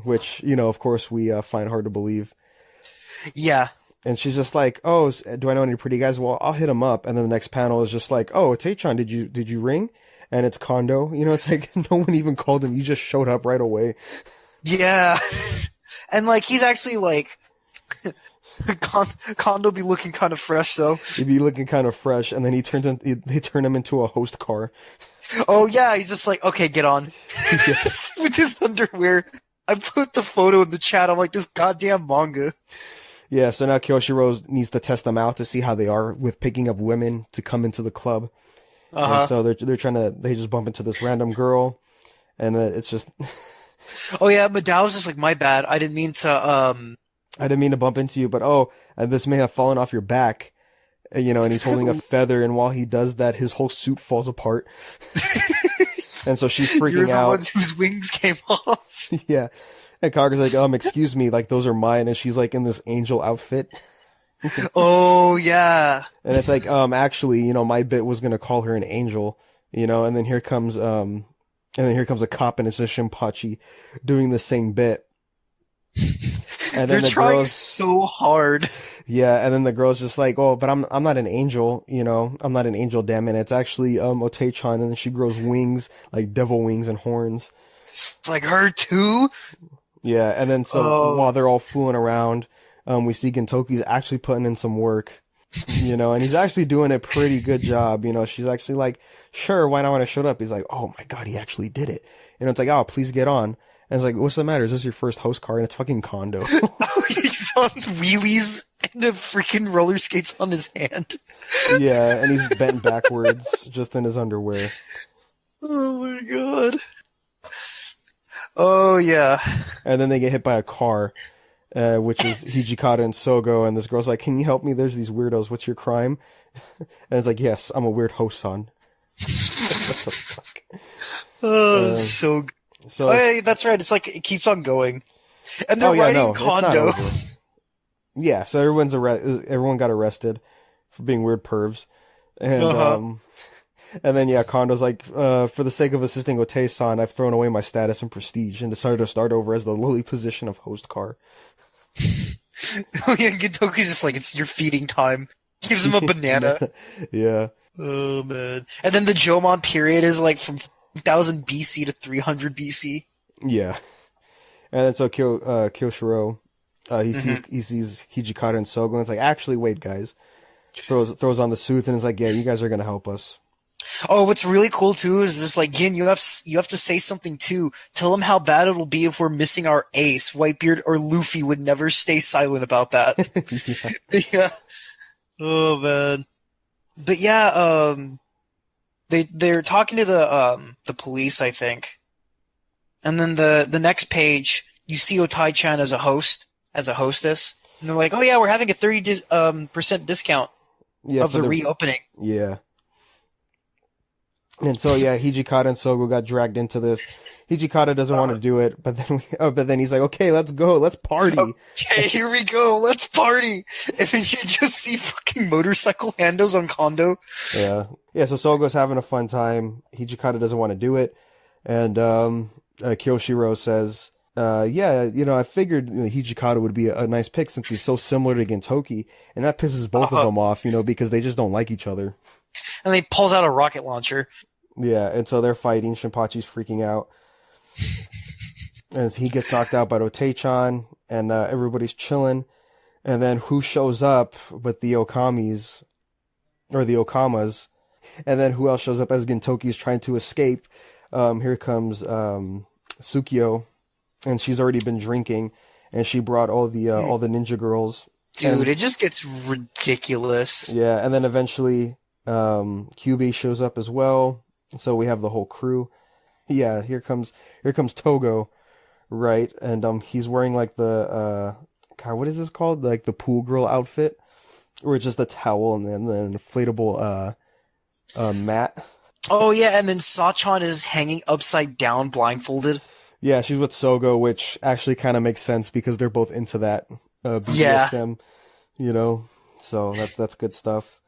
which, of course we find hard to believe. Yeah. And she's just like, oh, do I know any pretty guys? Well, I'll hit him up. And then the next panel is just like, oh, Tei-chan, did you ring? And it's Kondo. It's like no one even called him. You just showed up right away. Yeah. And like, he's actually like, Kondo be looking kind of fresh though. He'd be looking kind of fresh, and then they turn him into a host car. Oh yeah, he's just like, okay, get on. Yes. With his underwear. I put the photo in the chat. I'm like, this goddamn manga. Yeah, so now Kyoshiro needs to test them out to see how they are with picking up women to come into the club. And so they just bump into this random girl, and it's just. Oh yeah, Madao's just like, my bad. I didn't mean to bump into you, but this may have fallen off your back. And he's holding a feather, and while he does that, his whole suit falls apart. And so she's freaking out. You're the ones whose wings came off. Yeah. And Kagura's like, excuse me, like, those are mine. And she's like in this angel outfit. Oh, yeah. And it's like, actually, my bit was going to call her an angel, and then here comes, And then here comes a cop and it's just Shinpachi doing the same bit. And They're trying so hard. Yeah, and then the girl's just like, oh, but I'm not an angel, you know, I'm not an angel, damn it. It's actually Otei-chan, and then she grows wings, like devil wings and horns. It's like her too? Yeah, and then so while they're all fooling around, we see Gintoki's actually putting in some work, you know, and he's actually doing a pretty good job, you know. She's actually like, sure, why not when I showed up? He's like, oh my god, he actually did it. And it's like, oh, please get on. And it's like, what's the matter? Is this your first host car? And it's fucking Kondo. He's on wheelies and a freaking roller skates on his hand. Yeah, and he's bent backwards, just in his underwear. Oh my god. Oh yeah. And then they get hit by a car, which is Hijikata and Sogo, and this girl's like, can you help me? There's these weirdos. What's your crime? And it's like, yes, I'm a weird host-son. What the fuck? So good. So hey, that's right. It's like it keeps on going, and they're writing Kondo. Yeah, so everyone got arrested for being weird pervs, and then yeah, Kondo's like, for the sake of assisting Otei-san, I've thrown away my status and prestige and decided to start over as the lowly position of host car. Oh yeah, Gintoki's just like, it's your feeding time. Gives him a banana. Yeah. Oh man. And then the Jomon period is like from 1000 BC to 300 BC. Yeah. And then so Kyoshiro, he sees Hijikata and Sogo, and it's like, actually, wait, guys. Throws on the suit, and it's like, yeah, you guys are gonna help us. Oh, what's really cool too is just like, Gin, you have to say something too. Tell them how bad it'll be if we're missing our ace. Whitebeard or Luffy would never stay silent about that. Yeah. Oh man. But yeah, they're talking to the police, I think. And then the next page, you see Otei-chan as a hostess. And they're like, oh yeah, we're having a 30% discount of the reopening. Yeah. And so yeah, Hijikata and Sogo got dragged into this. Hijikata doesn't want to do it, but then he's like, okay, let's go, let's party. Okay, here we go, let's party. And then you just see fucking motorcycle handles on Kondo. Yeah. Yeah, so Sogo's having a fun time. Hijikata doesn't want to do it. And Kyoshiro says, yeah, you know, I figured Hijikata would be a nice pick since he's so similar to Gintoki. And that pisses both of them off, you know, because they just don't like each other. And he pulls out a rocket launcher. Yeah, and so they're fighting. Shinpachi's freaking out. And he gets knocked out by Otei-chan, and everybody's chilling. And then who shows up but the Okamis, or the Okamas. And then who else shows up as Gintoki's trying to escape? Here comes Tsukio, and she's already been drinking, and she brought all the ninja girls. Dude, it just gets ridiculous. Yeah, and then eventually Kyubey shows up as well. So we have the whole crew. Yeah, here comes Togo, right? And he's wearing like the God, what is this called? Like the pool girl outfit, where it's just a towel and then the inflatable mat. Oh yeah, and then Sachan is hanging upside down, blindfolded. Yeah, she's with Sogo, which actually kind of makes sense because they're both into that BDSM, you know. So that's good stuff.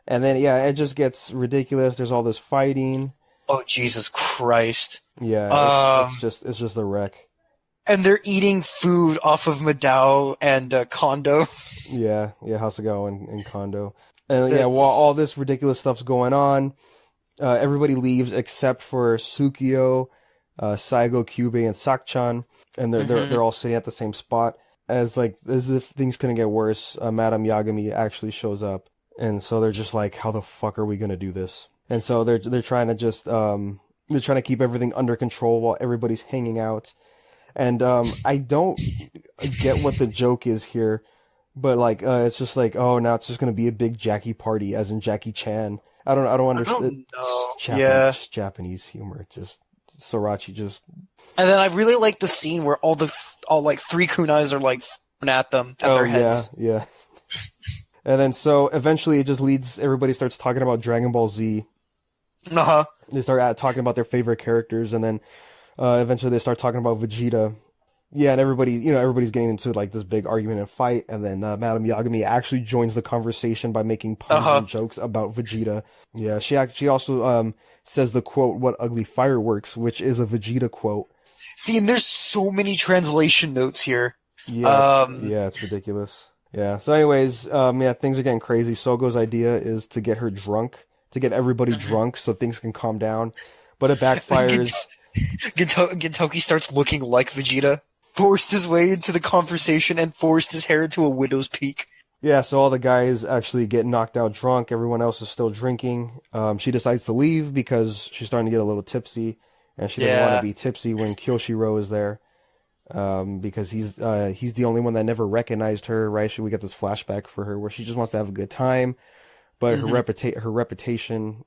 And then yeah, it just gets ridiculous. There's all this fighting. Oh Jesus Christ! Yeah, it's just a wreck. And they're eating food off of Madao and Kondo. Yeah, Hasegawa and Kondo. And yeah, while all this ridiculous stuff's going on, everybody leaves except for Tsukio, Saigo, Kyubey, and Sakchan, and they're all sitting at the same spot. As if things couldn't get worse, Madame Yagami actually shows up, and so they're just like, how the fuck are we gonna do this? And so they're trying to just they're trying to keep everything under control while everybody's hanging out. And I don't get what the joke is here, but like it's just like, oh, now it's just gonna be a big Jackie party, as in Jackie Chan. I don't understand. It's Japanese humor. Just Sorachi just. And then I really like the scene where all like three kunais are like at them at their heads. Yeah. And then so eventually it just leads. Everybody starts talking about Dragon Ball Z. They start talking about their favorite characters, and then eventually they start talking about Vegeta. Yeah, and everybody's getting into like this big argument and fight, and then Madame Yagami actually joins the conversation by making puns and jokes about Vegeta. Yeah, she also says the quote, "What ugly fireworks," which is a Vegeta quote. See, and there's so many translation notes here. Yeah, it's ridiculous. Yeah. So, anyways, things are getting crazy. Sogo's idea is to get her drunk, to get everybody drunk, so things can calm down, but it backfires. Gintoki starts looking like Vegeta. Forced his way into the conversation and forced his hair into a widow's peak. Yeah, so all the guys actually get knocked out drunk. Everyone else is still drinking. She decides to leave because she's starting to get a little tipsy, and she doesn't want to be tipsy when Kyoshiro is there, because he's the only one that never recognized her, right? We get this flashback for her where she just wants to have a good time, but her reputation,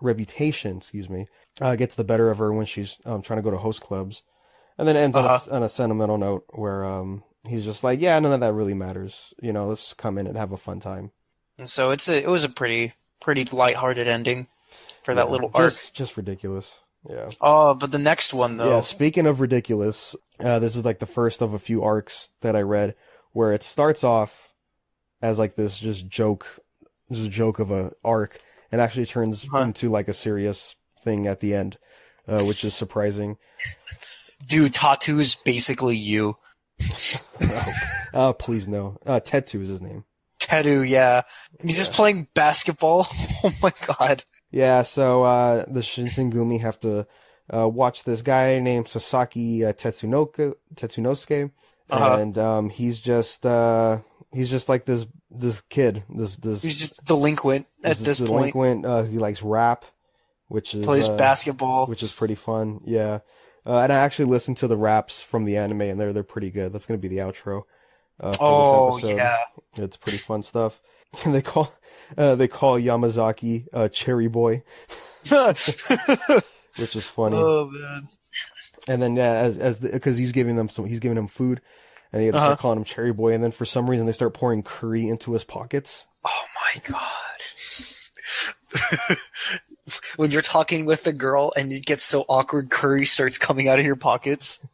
gets the better of her when she's trying to go to host clubs. And then it ends on a sentimental note where he's just like, yeah, none of that really matters. Let's come in and have a fun time. And so it was a pretty lighthearted ending for that little arc. Just ridiculous. Yeah. Oh, but the next one though. Yeah, speaking of ridiculous, this is like the first of a few arcs that I read where it starts off as like this joke of a arc and actually turns into like a serious thing at the end, which is surprising. Dude, Tatu is basically you. Please no. Tetsu is his name. Teru, yeah. He's just playing basketball. Oh my god. Yeah, so the Shinsengumi have to watch this guy named Sasaki Tetsunosuke, and he's just like this kid. He's just delinquent at this point. He likes rap, which is plays basketball, which is pretty fun. Yeah. And I actually listened to the raps from the anime, and they're pretty good. That's going to be the outro for this episode. Yeah. It's pretty fun stuff. And they call Yamazaki Cherry Boy, which is funny. Oh man! And then because he's giving them food, and they start calling him Cherry Boy. And then for some reason they start pouring curry into his pockets. Oh my god! When you're talking with a girl and it gets so awkward, curry starts coming out of your pockets.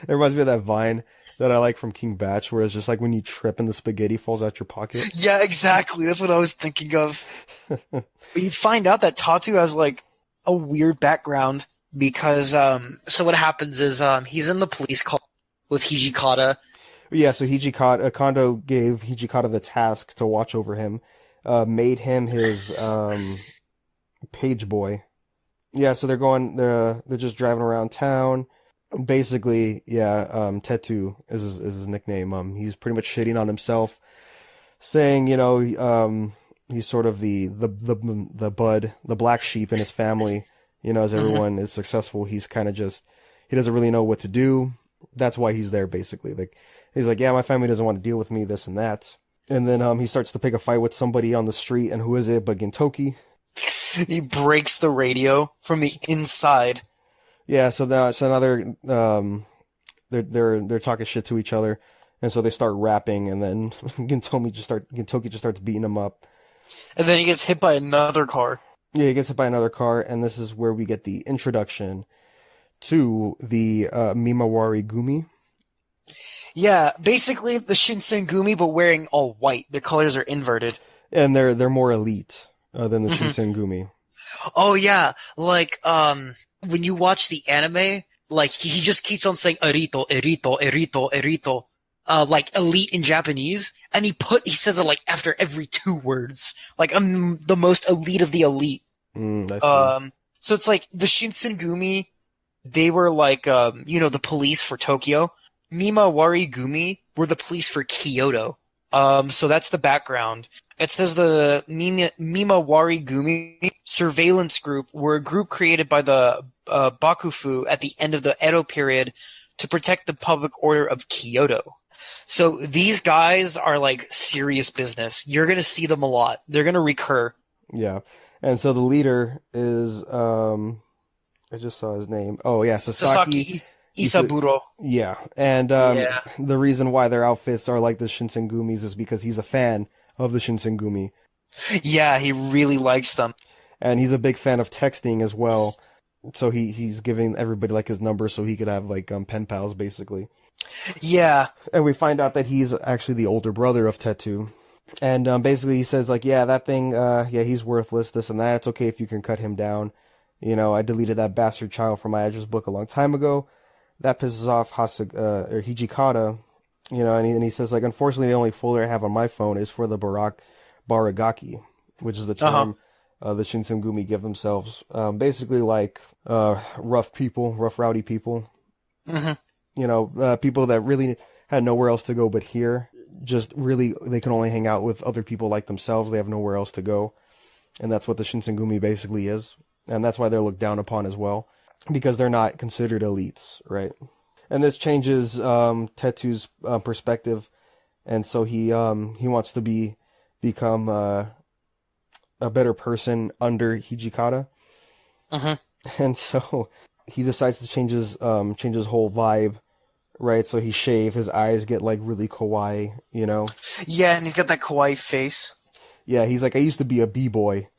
It reminds me of that Vine that I like from King Batch, where it's just like when you trip and the spaghetti falls out your pocket. Yeah, exactly. That's what I was thinking of. But you find out that Tatu has like a weird background because so what happens is he's in the police call with Hijikata. Yeah, so Kondo gave Hijikata the task to watch over him, made him his page boy. Yeah, so they're just driving around town. Basically, Tetu is his nickname. He's pretty much shitting on himself, saying, he's sort of the bud, the black sheep in his family. As everyone is successful, he's kind of he doesn't really know what to do. That's why he's there, basically. Like, he's like, yeah, my family doesn't want to deal with me, this and that. And then he starts to pick a fight with somebody on the street, and who is it but Gintoki? He breaks the radio from the inside. Yeah, so now they're talking shit to each other, and so they start rapping, and then Gintoki just starts beating him up. And then he gets hit by another car. Yeah, he gets hit by another car, and this is where we get the introduction to the Mimawarigumi. Yeah, basically the Shinsengumi, but wearing all white. Their colors are inverted. And they're more elite than the Shinsengumi. Oh yeah, like when you watch the anime, like he just keeps on saying erito, erito, erito, erito, like elite in Japanese, and he says it like after every 2 words. Like, I'm the most elite of the elite. I see. So it's like the Shinsengumi, they were like the police for Tokyo. Mimawarigumi were the police for Kyoto. So that's the background. It says the Mimawarigumi surveillance group were a group created by the Bakufu at the end of the Edo period to protect the public order of Kyoto. So these guys are like serious business. You're going to see them a lot. They're going to recur. Yeah. And so the leader is, I just saw his name. Oh yeah, Sasaki Isaburo. Yeah. And the reason why their outfits are like the Shinsengumis is because he's a fan of the Shinsengumi. Yeah, he really likes them. And he's a big fan of texting as well. So he's giving everybody like his number so he could have like pen pals basically. Yeah. And we find out that he's actually the older brother of Tetsu. And basically he says like, yeah, that thing, he's worthless, this and that. It's okay if you can cut him down. You know, I deleted that bastard child from my address book a long time ago. That pisses off or Hijikata. You know, and he says like, unfortunately the only folder I have on my phone is for the Baragaki, which is the term the Shinsengumi give themselves. Basically like rough people, rough rowdy people. Mm-hmm. You know, people that really had nowhere else to go but here. Just really, they can only hang out with other people like themselves. They have nowhere else to go. And that's what the Shinsengumi basically is. And that's why they're looked down upon as well. Because they're not considered elites, right? And this changes Tetsu's perspective. And so he wants to become a better person under Hijikata. Uh-huh. And so he decides to change his whole vibe. Right, so he shaved, his eyes get like really kawaii, you know? Yeah, and he's got that kawaii face. Yeah, he's like, I used to be a B-boy,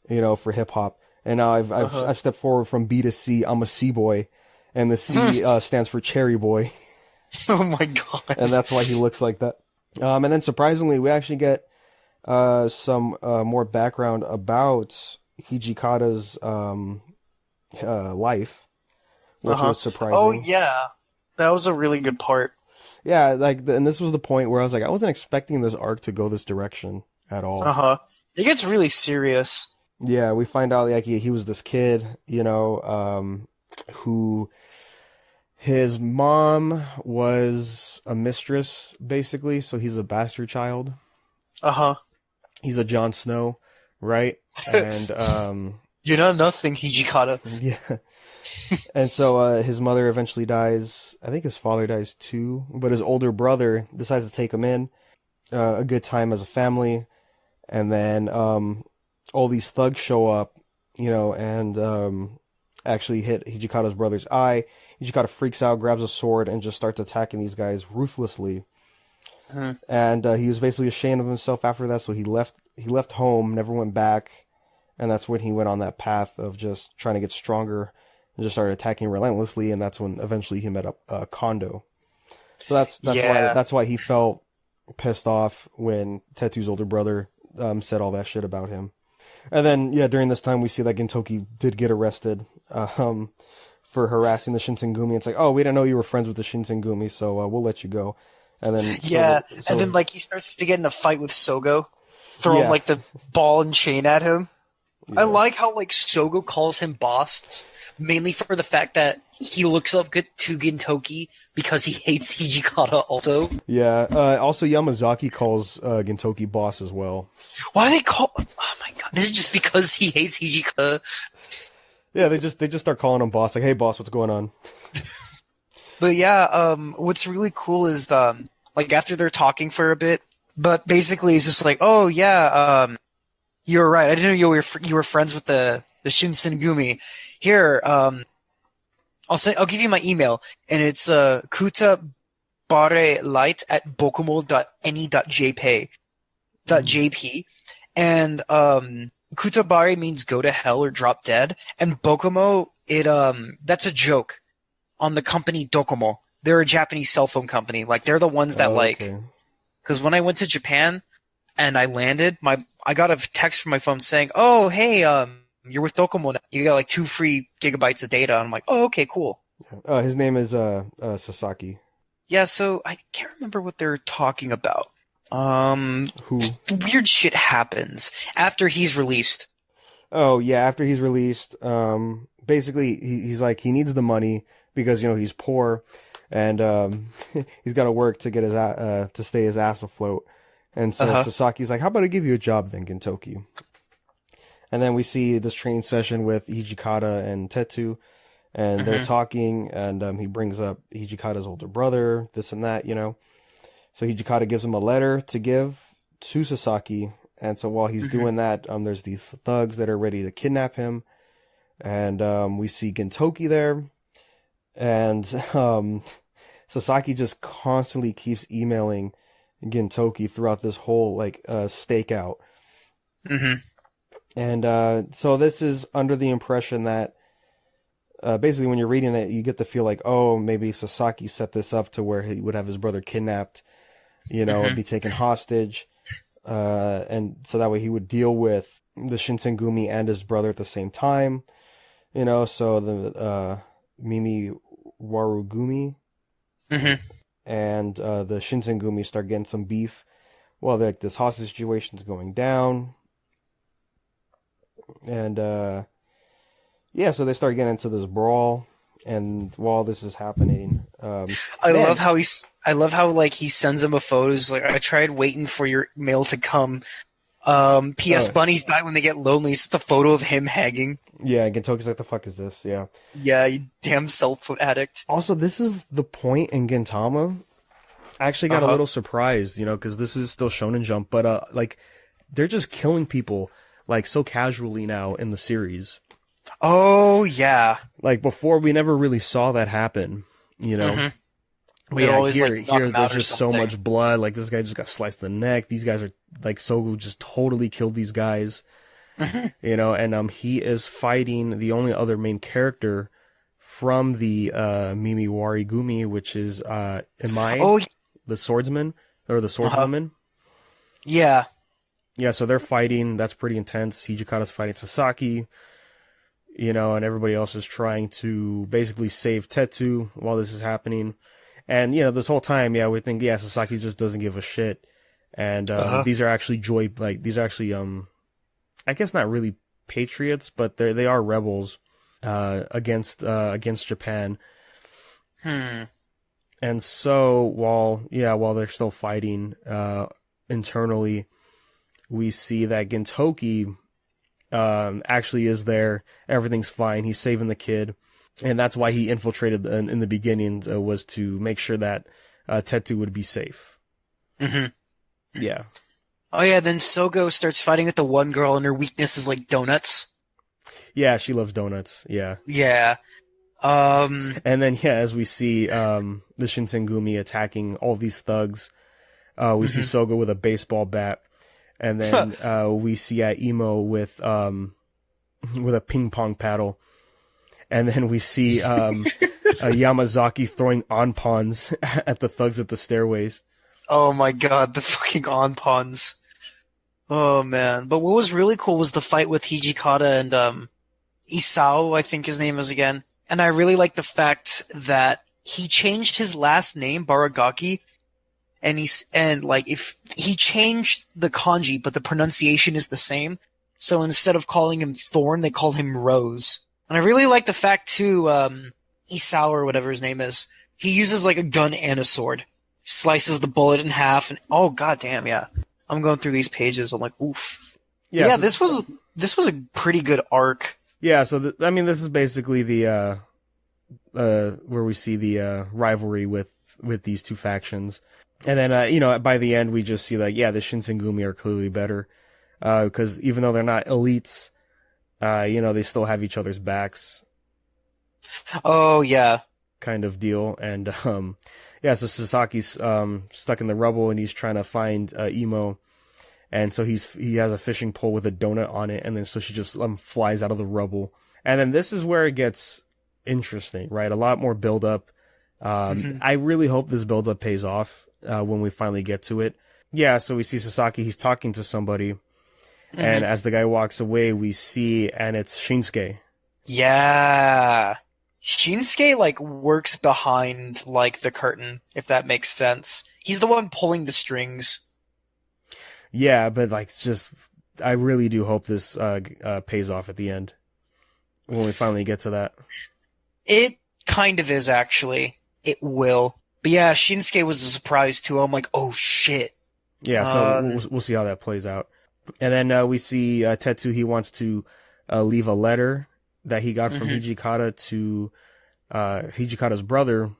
you know, for hip-hop. And now I've stepped forward from B to C, I'm a C-boy. And the C stands for cherry boy. Oh my god. And that's why he looks like that. And then surprisingly, we actually get some more background about Hijikata's life, which was surprising. Oh yeah. That was a really good part. Yeah, like, and this was the point where I was like, I wasn't expecting this arc to go this direction at all. It gets really serious. Yeah, we find out like he was this kid, you know, who his mom was a mistress, basically, so he's a bastard child. He's a Jon Snow, right? And you're not nothing, Hijikata. Yeah. And so his mother eventually dies. I think his father dies too, but his older brother decides to take him in. A good time as a family. And then all these thugs show up, you know, and actually hit Hijikata's brother's eye. Hijikata freaks out, grabs a sword, and just starts attacking these guys ruthlessly. And he was basically ashamed of himself after that, so he left home, never went back. And that's when he went on that path of just trying to get stronger. And just started attacking relentlessly, and that's when eventually he met up Kondo. So that's why he felt pissed off when Tetsu's older brother said all that shit about him. And then during this time we see that Gintoki did get arrested for harassing the Shinsengumi. It's like, oh, we didn't know you were friends with the Shinsengumi, so we'll let you go. And then and then like he starts to get in a fight with Sogo, throwing like the ball and chain at him. Yeah. I like how like Sogo calls him boss, mainly for the fact that he looks up good to Gintoki because he hates Hijikata also. Yeah, also Yamazaki calls Gintoki boss as well. Why do they call... Oh my god, this is just because he hates Hijikata. Yeah, they just start calling him boss, like, hey boss, what's going on? But yeah, what's really cool is like after they're talking for a bit, but basically it's just like, oh yeah, you're right. I didn't know you were friends with the Shinsengumi. Here, I'll give you my email, and it's kutabarelight@bokumo.ne.jp. And kutabare means go to hell or drop dead, and bokumo that's a joke on the company Docomo. They're a Japanese cell phone company. Like they're the ones that because when I went to Japan and I landed, I got a text from my phone saying, "Oh, hey, you're with Docomo now. You got like 2 free gigabytes of data." And I'm like, "Oh, okay, cool." His name is Sasaki. Yeah, so I can't remember what they're talking about. Who? Weird shit happens after he's released. Oh yeah, after he's released, basically he's like he needs the money because he's poor, and he's got to work to get his to stay his ass afloat. And so Sasaki's like, how about I give you a job then, Gintoki? And then we see this training session with Hijikata and Tetsu, and they're talking, and he brings up Hijikata's older brother, this and that, So Hijikata gives him a letter to give to Sasaki, and so while he's doing that, there's these thugs that are ready to kidnap him, and we see Gintoki there, and Sasaki just constantly keeps emailing Gintoki throughout this whole stakeout. And so this is under the impression that basically when you're reading it, you get the feel like, oh, maybe Sasaki set this up to where he would have his brother kidnapped, and be taken hostage. And so that way he would deal with the Shinsengumi and his brother at the same time, so the Mimawarigumi and the Shinsengumi start getting some beef while this hostage situation's going down. And so they start getting into this brawl, and while this is happening, I love how he sends him a photo. He's like, I tried waiting for your mail to come. P.S. Bunnies die when they get lonely. It's just a photo of him hanging. Yeah, and Gintoki's like, the fuck is this? Yeah. Yeah, you damn cell phone addict. Also, this is the point in Gintama. I actually got a little surprised, because this is still Shonen Jump, but they're just killing people so casually now in the series. Oh yeah. Before we never really saw that happen, But here there's just so much blood. This guy just got sliced in the neck. These guys are Sogo just totally killed these guys. And he is fighting the only other main character from the Mimawarigumi, which is Imai, the swordsman or the swordswoman. Yeah. Yeah, so they're fighting. That's pretty intense. Hijikata's fighting Sasaki, and everybody else is trying to basically save Tetsu while this is happening. And, this whole time, we think, Sasaki just doesn't give a shit. And these are actually I guess not really patriots, but they are rebels against Japan. And so while they're still fighting internally, we see that Gintoki actually is there. Everything's fine. He's saving the kid. And that's why he infiltrated in the beginning, was to make sure that Tetsu would be safe. Mm-hmm. Yeah. Oh, yeah, then Sogo starts fighting with the one girl, and her weakness is donuts. Yeah, she loves donuts. Yeah. Yeah. And then, as we see the Shinsengumi attacking all these thugs, we see Sogo with a baseball bat. And then we see Imo with a ping pong paddle, and then we see Yamazaki throwing onpons at the thugs at the stairways. Oh my god, the fucking onpons! Oh man! But what was really cool was the fight with Hijikata and Isao, I think his name is again. And I really like the fact that he changed his last name, Baragaki. And if he changed the kanji, but the pronunciation is the same. So instead of calling him Thorn, they call him Rose. And I really like the fact too, Isao or whatever his name is, he uses a gun and a sword. Slices the bullet in half, and oh goddamn, yeah. I'm going through these pages. I'm like, oof. Yeah, so this was a pretty good arc. Yeah, so this is basically the where we see the rivalry with these two factions. And then, by the end, we just see the Shinsengumi are clearly better. Because even though they're not elites, they still have each other's backs. Oh, yeah. Kind of deal. And, so Sasaki's stuck in the rubble, and he's trying to find Imo. And so he has a fishing pole with a donut on it, and then so she just flies out of the rubble. And then this is where it gets interesting, right? A lot more build-up. I really hope this build-up pays off. When we finally get to it. Yeah, so we see Sasaki, he's talking to somebody, and as the guy walks away, we see, and it's Shinsuke. Yeah. Shinsuke, works behind, the curtain, if that makes sense. He's the one pulling the strings. Yeah, but, it's just, I really do hope this pays off at the end, when we finally get to that. It kind of is, actually. It will. But yeah, Shinsuke was a surprise too. I'm like, oh shit. Yeah, so we'll see how that plays out. And then we see Tetsu, he wants to leave a letter that he got from Hijikata to Hijikata's brother.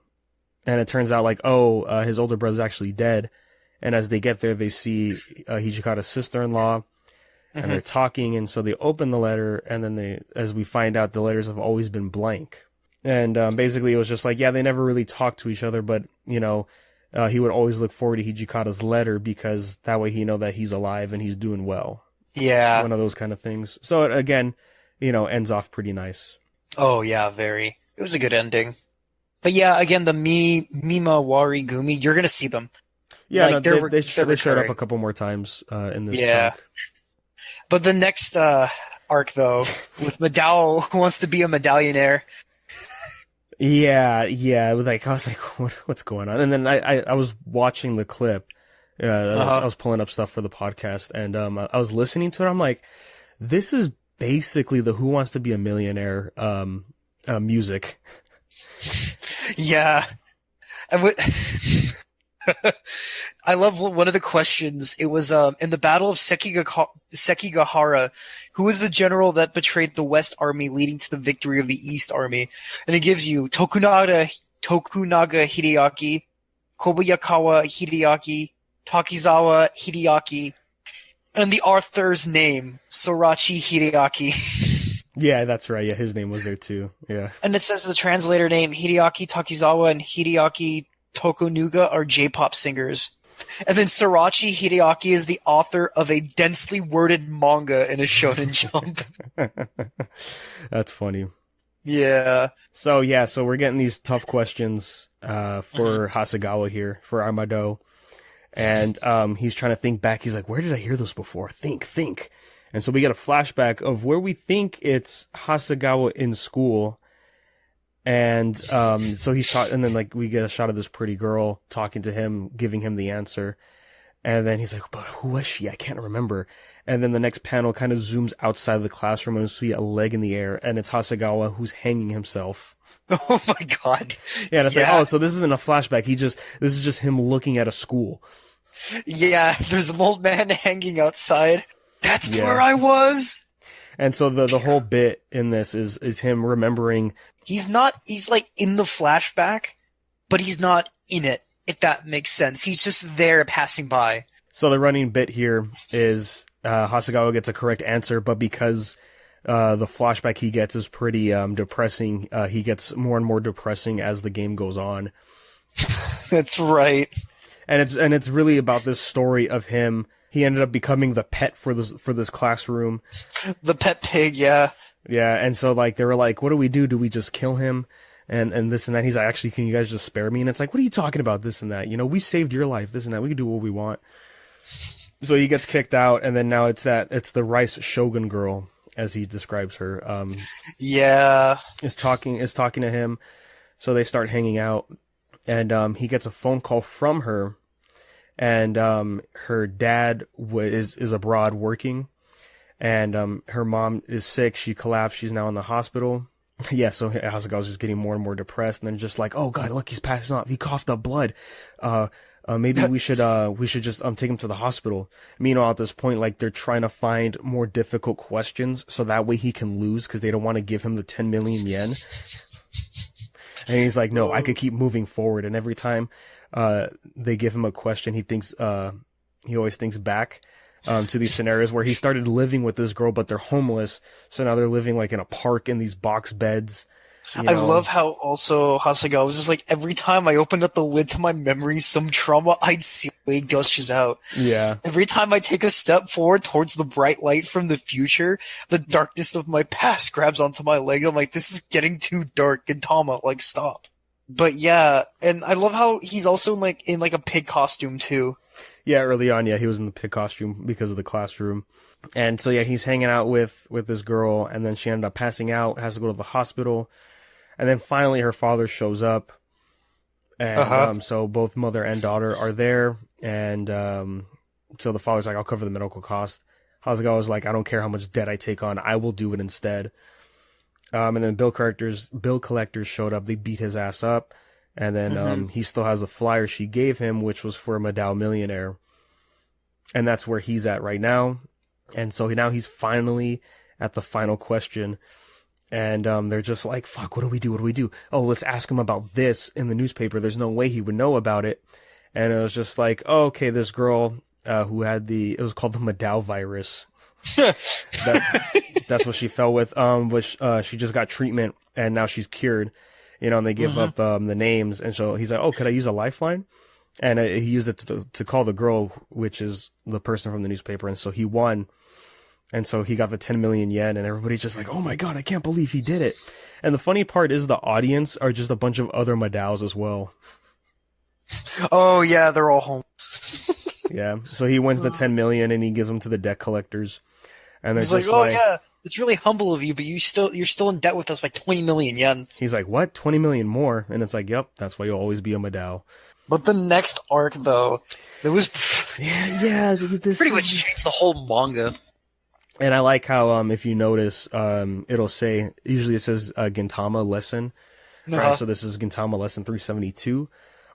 And it turns out his older brother's actually dead. And as they get there, they see Hijikata's sister-in-law. And they're talking, and so they open the letter, and then as we find out, the letters have always been blank. And basically it was just they never really talked to each other, but, he would always look forward to Hijikata's letter because that way he know that he's alive and he's doing well. Yeah. One of those kind of things. So it, again, ends off pretty nice. Oh yeah, very. It was a good ending. But yeah, again, the Mimawarigumi, you're gonna see them. Yeah, like, no, they showed up a couple more times in this chunk. But the next arc, though, with Madao, who wants to be a medallionaire. Yeah. I was like, what's going on? And then I was watching the clip. I was pulling up stuff for the podcast, and I was listening to it. I'm like, this is basically the Who Wants to Be a Millionaire music. Yeah. I love one of the questions. It was in the Battle of Sekigahara, who was the general that betrayed the West Army, leading to the victory of the East Army? And it gives you Tokunaga Hideaki, Kobayakawa Hideaki, Takizawa Hideaki, and the author's name, Sorachi Hideaki. Yeah, that's right. Yeah, his name was there too. Yeah. And it says the translator name, Hideaki Takizawa and Hideaki Tokunaga are J-pop singers. And then Sorachi Hideaki is the author of a densely worded manga in a Shonen Jump. That's funny. Yeah. So we're getting these tough questions for Hasegawa here, for Armado. And he's trying to think back. He's like, where did I hear this before? Think. And so we get a flashback of where we think it's Hasegawa in school. And so he's and then like we get a shot of this pretty girl talking to him, giving him the answer. And then he's like, but who was she? I can't remember. And then the next panel kind of zooms outside of the classroom and we see a leg in the air, and it's Hasegawa who's hanging himself. Oh my god. Yeah, and it's like, oh, so this isn't a flashback. This is just him looking at a school. Yeah, there's an old man hanging outside. That's where I was. And so the whole bit in this is him remembering. He's like in the flashback, but he's not in it, if that makes sense. He's just there passing by. So the running bit here is Hasegawa gets a correct answer, but because the flashback he gets is pretty depressing, he gets more and more depressing as the game goes on. That's right. And it's really about this story of him. He ended up becoming the pet for this classroom. The pet pig, yeah. Yeah, and so like they were like, what do we do? Do we just kill him? And this and that. He's like, actually, can you guys just spare me? And it's like, what are you talking about? This and that. You know, we saved your life. This and that. We can do what we want. So he gets kicked out, and then now it's the Rice Shogun girl, as he describes her. Yeah. Is talking to him. So they start hanging out, and he gets a phone call from her. And her dad is abroad working, and her mom is sick. She collapsed. She's now in the hospital. Yeah, so Hasegawa's just getting more and more depressed, and then just like, oh god, look, he's passing off. He coughed up blood. Maybe we should just take him to the hospital. Meanwhile, at this point, like they're trying to find more difficult questions so that way he can lose because they don't want to give him the 10 million yen. And he's like, no, I could keep moving forward. And every time they give him a question, he always thinks back to these scenarios where he started living with this girl, but they're homeless. So now they're living like in a park in these box beds. You know? I love how also Hasegawa was just like, every time I opened up the lid to my memories, some trauma I'd see way gushes out. Yeah. Every time I take a step forward towards the bright light from the future, the darkness of my past grabs onto my leg. I'm like, this is getting too dark. Gintama, like, stop. But yeah, and I love how he's also in a pig costume too. Yeah, early on, he was in the pig costume because of the classroom. And so he's hanging out with this girl, and then she ended up passing out, has to go to the hospital. And then finally her father shows up. And so both mother and daughter are there. And so the father's like, I'll cover the medical cost. Hasegawa's like, I don't care how much debt I take on, I will do it instead. And then bill collectors showed up. They beat his ass up. And then he still has the flyer she gave him, which was for Madao Millionaire. And that's where he's at right now. And so now he's finally at the final question. And they're just like, fuck, what do we do? Oh, let's ask him about this in the newspaper. There's no way he would know about it. And it was just like, oh, okay, this girl who had it was called the Madao virus. That's what she fell with. Which she just got treatment and now she's cured. You know, and they give up the names. And so he's like, oh, could I use a lifeline? And he used it to call the girl, which is the person from the newspaper. And so he won. And so he got the 10 million yen, and everybody's just like, oh my god, I can't believe he did it. And the funny part is the audience are just a bunch of other Madaos as well. Oh yeah, they're all homeless. Yeah, so he wins the 10 million and he gives them to the debt collectors. And they're He's just like, oh yeah, it's really humble of you, but you're still in debt with us by 20 million yen. He's like, what? 20 million more? And it's like, yep, that's why you'll always be a Madao. But the next arc, though, it was this pretty much changed the whole manga. And I like how, if you notice, it'll say, usually it says Gintama lesson. Right? So this is Gintama lesson 372.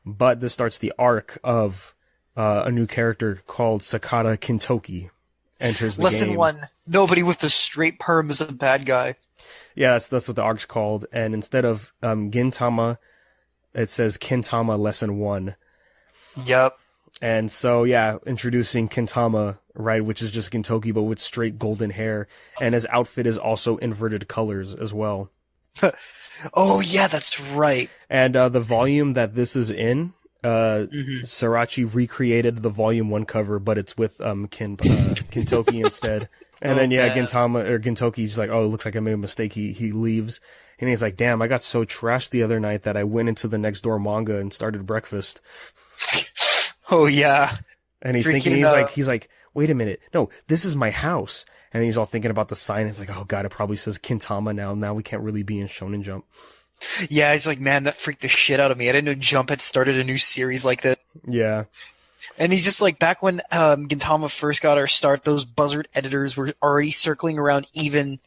But this starts the arc of a new character called Sakata Kintoki enters the lesson game. 1, nobody with the straight perm is a bad guy. Yeah, that's what the arc's called. And instead of Gintama, it says Kintama lesson 1. Yep. And so, yeah, introducing Gintama, right, which is just Gintoki, but with straight golden hair. And his outfit is also inverted colors as well. Oh, yeah, that's right. And the volume that this is in, Sarachi recreated the volume 1 cover, but it's with Kintoki instead. And then, yeah, Gintama, or Gintoki's like, oh, it looks like I made a mistake. He leaves. And he's like, damn, I got so trashed the other night that I went into the next door manga and started breakfast. Oh yeah. And he's thinking, he's like, wait a minute, no, this is my house. And he's all thinking about the sign. It's like, oh god, it probably says Kintama now. Now we can't really be in Shonen Jump. Yeah, he's like, man, that freaked the shit out of me. I didn't know Jump had started a new series like that. Yeah. And he's just like, back when Gintama first got our start, those buzzard editors were already circling around even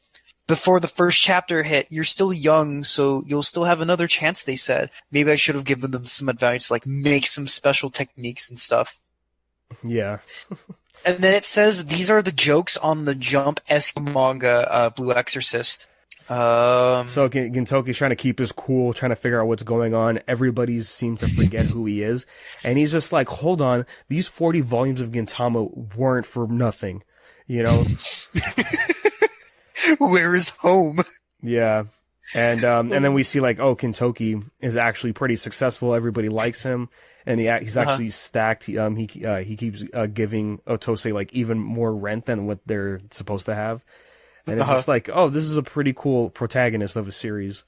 before the first chapter hit. You're still young, so you'll still have another chance, they said. Maybe I should have given them some advice, like make some special techniques and stuff. Yeah. And then it says, these are the jokes on the Jump-esque manga, Blue Exorcist. So Gintoki's trying to keep his cool, trying to figure out what's going on. Everybody seems to forget who he is. And he's just like, hold on, these 40 volumes of Gintama weren't for nothing. You know? Where is home? Yeah. And then we see like, oh, Kintoki is actually pretty successful. Everybody likes him. And he's actually stacked. He keeps giving Otose like even more rent than what they're supposed to have. And it's just like, oh, this is a pretty cool protagonist of a series.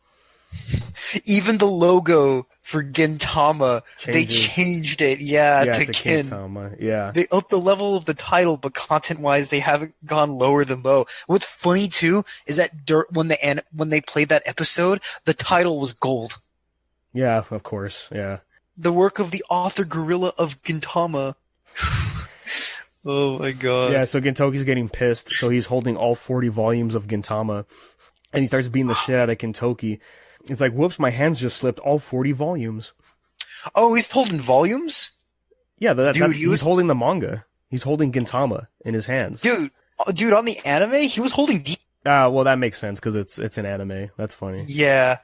Even the logo for Gintama, they changed it, to Kin. Gintama. Yeah. They upped the level of the title, but content-wise, they haven't gone lower than low. What's funny, too, is that when they played that episode, the title was gold. Yeah, of course, yeah. The work of the author gorilla of Gintama. Oh my god. Yeah, so Gintoki's getting pissed, so he's holding all 40 volumes of Gintama, and he starts beating the shit out of Kintoki. It's like, whoops, my hands just slipped all 40 volumes. Oh, he's holding volumes? Yeah, he's holding the manga. He's holding Gintama in his hands. Dude, on the anime, he was holding well, that makes sense, because it's an anime. That's funny. Yeah.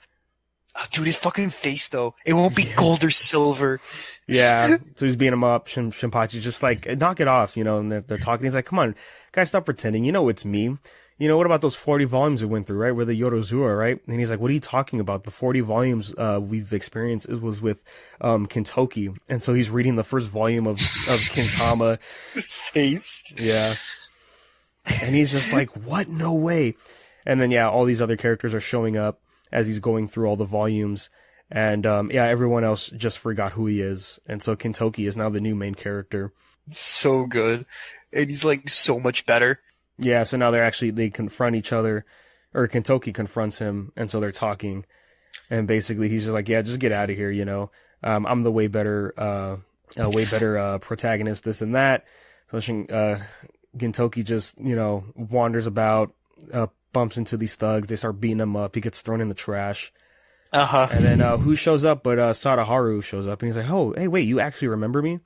Oh, dude, his fucking face, though. It won't be gold or silver. Yeah, so he's beating him up. Shinpachi's just like, knock it off, and they're talking. He's like, come on, guys, stop pretending. You know it's me. What about those 40 volumes we went through, right? We're the Yorozuya, right? And he's like, what are you talking about? The 40 volumes we've experienced was with Kintoki. And so he's reading the first volume of Gintama. His face. Yeah. And he's just like, what? No way. And then, yeah, all these other characters are showing up as he's going through all the volumes. And, everyone else just forgot who he is. And so Kintoki is now the new main character. So good. And he's, like, so much better. Yeah, so now they confront each other, or Kintoki confronts him, and so they're talking. And basically he's just like, yeah, just get out of here, I'm the way better protagonist, this and that. So Gintoki just, wanders about, bumps into these thugs, they start beating him up, he gets thrown in the trash. And then who shows up but Sadaharu shows up, and he's like, oh, hey, wait, you actually remember me?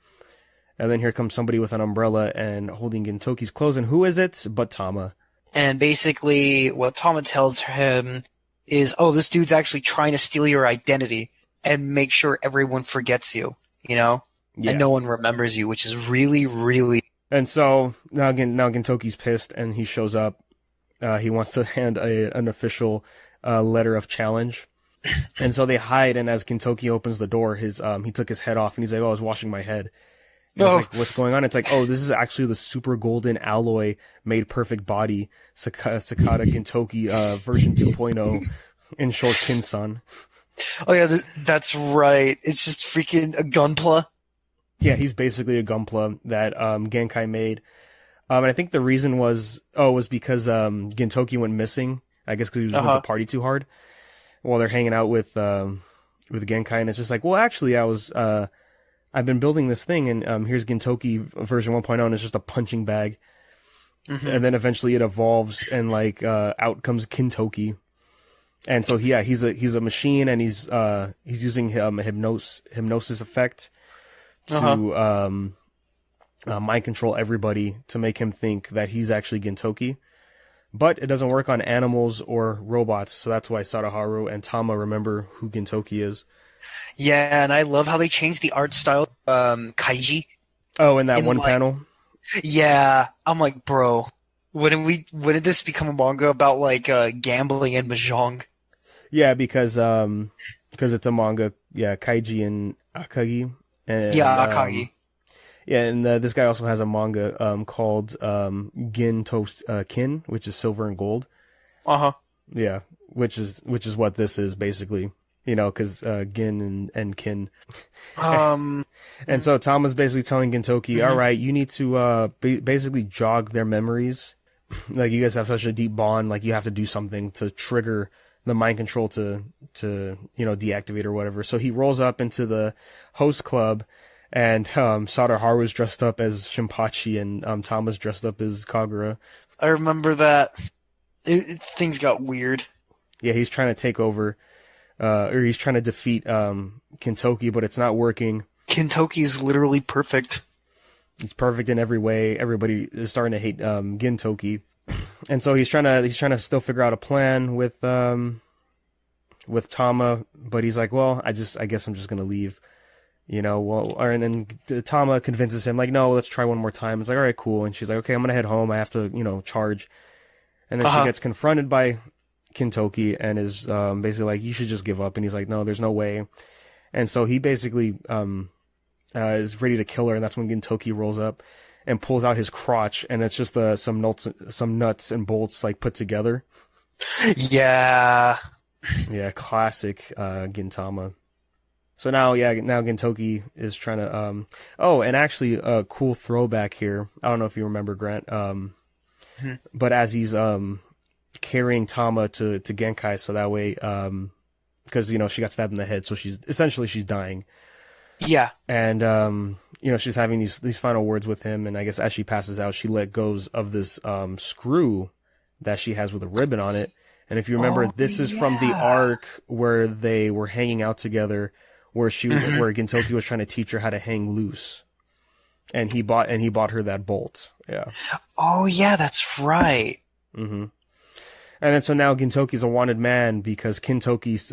And then here comes somebody with an umbrella and holding Gintoki's clothes, and who is it but Tama? And basically what Tama tells him is, oh, this dude's actually trying to steal your identity and make sure everyone forgets you, and no one remembers you, which is really, really... And so now Gintoki's pissed, and he shows up. He wants to hand an official letter of challenge. And so they hide, and as Kintoki opens the door, he took his head off, and he's like, oh, I was washing my head. It's like, what's going on? It's like, oh, this is actually the super golden alloy made perfect body Sakata Gintoki version 2.0 in short Kinsan. Oh yeah, that's right. It's just freaking a Gunpla. Yeah, he's basically a Gunpla that Genkai made. And I think the reason was because Gintoki went missing. I guess because he went to party too hard while they're hanging out with Genkai, and it's just like, well, actually, I've been building this thing, and here's Gintoki version 1.0, and it's just a punching bag. Mm-hmm. And then eventually it evolves, and like out comes Kintoki. And so he's a machine, and he's using a hypnosis effect to mind control everybody to make him think that he's actually Gintoki. But it doesn't work on animals or robots, so that's why Sadaharu and Tama remember who Gintoki is. Yeah, and I love how they changed the art style, kaiji. Oh, in that one panel? Yeah, I'm like, bro, when did this become a manga about like gambling and mahjong? Yeah, because it's a manga, yeah, Kaiji and Akagi. And, Akagi. Yeah, and this guy also has a manga called Kin, which is silver and gold. Yeah, which is what this is basically, because Gin and Kin. And so Tama's basically telling Gintoki, all right, you need to basically jog their memories. Like, you guys have such a deep bond, like you have to do something to trigger the mind control to deactivate or whatever. So he rolls up into the host club. And Sadaharu's dressed up as Shinpachi, and Tama's dressed up as Kagura. I remember that. Things got weird. Yeah, he's trying to take over, or he's trying to defeat Kintoki, but it's not working. Kintoki's literally perfect. He's perfect in every way. Everybody is starting to hate Gintoki, and so he's trying to still figure out a plan with Tama, but he's like, well, I guess I'm just gonna leave. And then Tama convinces him, like, no, let's try one more time. It's like, all right, cool. And she's like, okay, I'm going to head home. I have to, charge. And then she gets confronted by Kintoki and is basically like, you should just give up. And he's like, no, there's no way. And so he basically is ready to kill her. And that's when Gintoki rolls up and pulls out his crotch. And it's just some nuts and bolts, like, put together. Yeah. Yeah, classic Gintama. So now Gintoki is trying to, and actually a cool throwback here. I don't know if you remember, Grant, but as he's, carrying Tama to Genkai, so that way, because, she got stabbed in the head, so she's dying. Yeah. And, she's having these final words with him, and I guess as she passes out, she let goes of this, screw that she has with a ribbon on it. And if you remember, this is from the arc where they were hanging out together, where Gintoki was trying to teach her how to hang loose, and he bought her that bolt. Yeah. Oh yeah, that's right. Mm-hmm. And then so now Gintoki's a wanted man because Kintoki's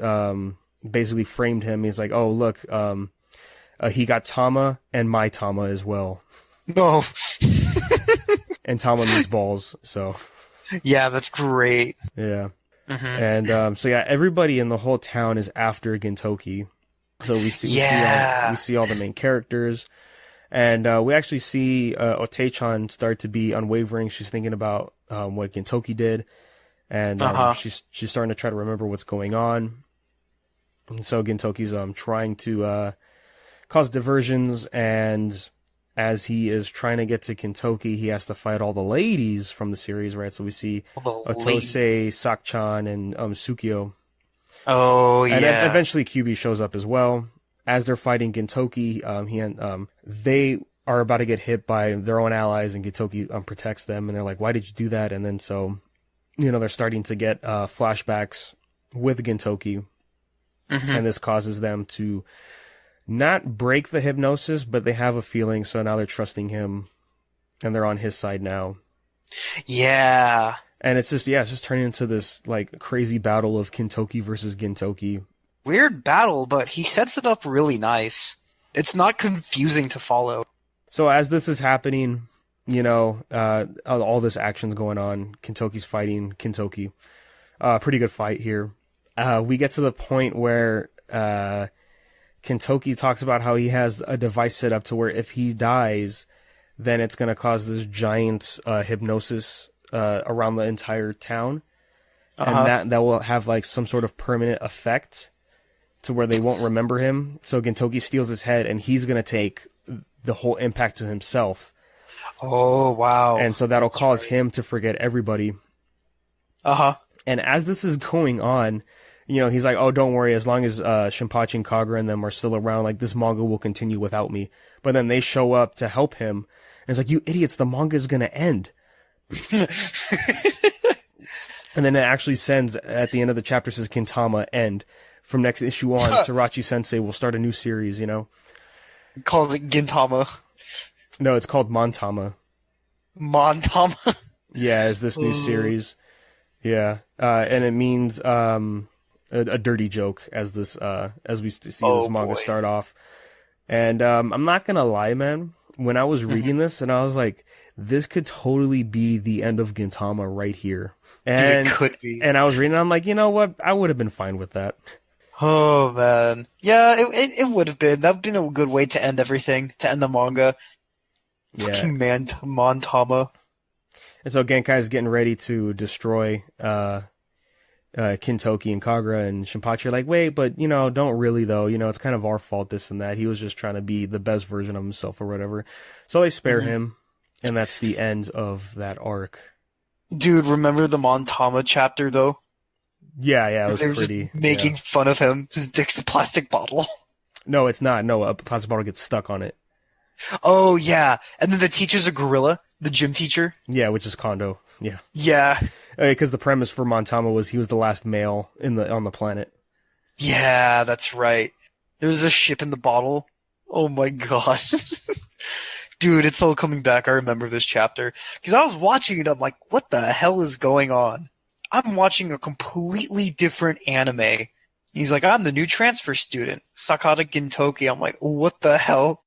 basically framed him. He's like, oh look, he got Tama and my Tama as well. No. And Tama means balls. So. Yeah, that's great. Yeah. Mm-hmm. And so yeah, everybody in the whole town is after Gintoki. So we see all the main characters, and we actually see Otei-chan start to be unwavering. She's thinking about what Gintoki did, and she's starting to try to remember what's going on. And so Gintoki's trying to cause diversions, and as he is trying to get to Kintoki, he has to fight all the ladies from the series, right? So we see Otose, Sak-chan, and Tsukio. Oh, yeah. And eventually Kyubi shows up as well. As they're fighting Gintoki, they are about to get hit by their own allies, and Gintoki protects them, and they're like, why did you do that? And then so, they're starting to get flashbacks with Gintoki, and this causes them to not break the hypnosis, but they have a feeling, so now they're trusting him, and they're on his side now. Yeah. And it's just turning into this, like, crazy battle of Kintoki versus Gintoki. Weird battle, but he sets it up really nice. It's not confusing to follow. So as this is happening, all this action's going on. Kintoki's fighting Kintoki. Pretty good fight here. We get to the point where Kintoki talks about how he has a device set up to where if he dies, then it's going to cause this giant hypnosis around the entire town. And that will have like some sort of permanent effect to where they won't remember him. So Gintoki steals his head, and he's going to take the whole impact to himself. Oh, wow. And so that'll cause him to forget everybody. And as this is going on, you know, he's like, oh, don't worry, as long as Shinpachi and Kagura and them are still around, like, this manga will continue without me. But then they show up to help him, and it's like, you idiots, the manga is going to end. And then it actually sends, at the end of the chapter, says Gintama, end. From next issue on, Sorachi-sensei will start a new series, you know? Calls it Gintama. No, it's called Montama. Montama? Yeah, it's this new series. Yeah. And it means a dirty joke as this as we see this manga start off. And I'm not gonna lie, man, when I was reading this and I was like, this could totally be the end of Gintama right here. And Dude, it could be. And I was reading, I'm like, you know what, I would have been fine with that. Oh man, yeah, it would have been. That would have been a good way to end everything, to end the manga. Yeah. Fucking Montama. And so Genkai is getting ready to destroy Kintoki and Kagura, and Shinpachi are like, wait, but, you know, don't really, though. You know, it's kind of our fault, this and that. He was just trying to be the best version of himself or whatever. So they spare him, and that's the end of that arc. Dude, remember the Montama chapter, though? Yeah, it was pretty. Just making fun of him. His dick's a plastic bottle. No, it's not. No, a plastic bottle gets stuck on it. Oh, yeah. And then the teacher's a gorilla, the gym teacher. Yeah, which is Kondo. Yeah. Yeah. Because the premise for Montama was he was the last male on the planet. Yeah, that's right. There was a ship in the bottle. Oh my god. Dude, it's all coming back. I remember this chapter. Because I was watching it, I'm like, what the hell is going on? I'm watching a completely different anime. He's like, I'm the new transfer student, Sakata Gintoki. I'm like, what the hell?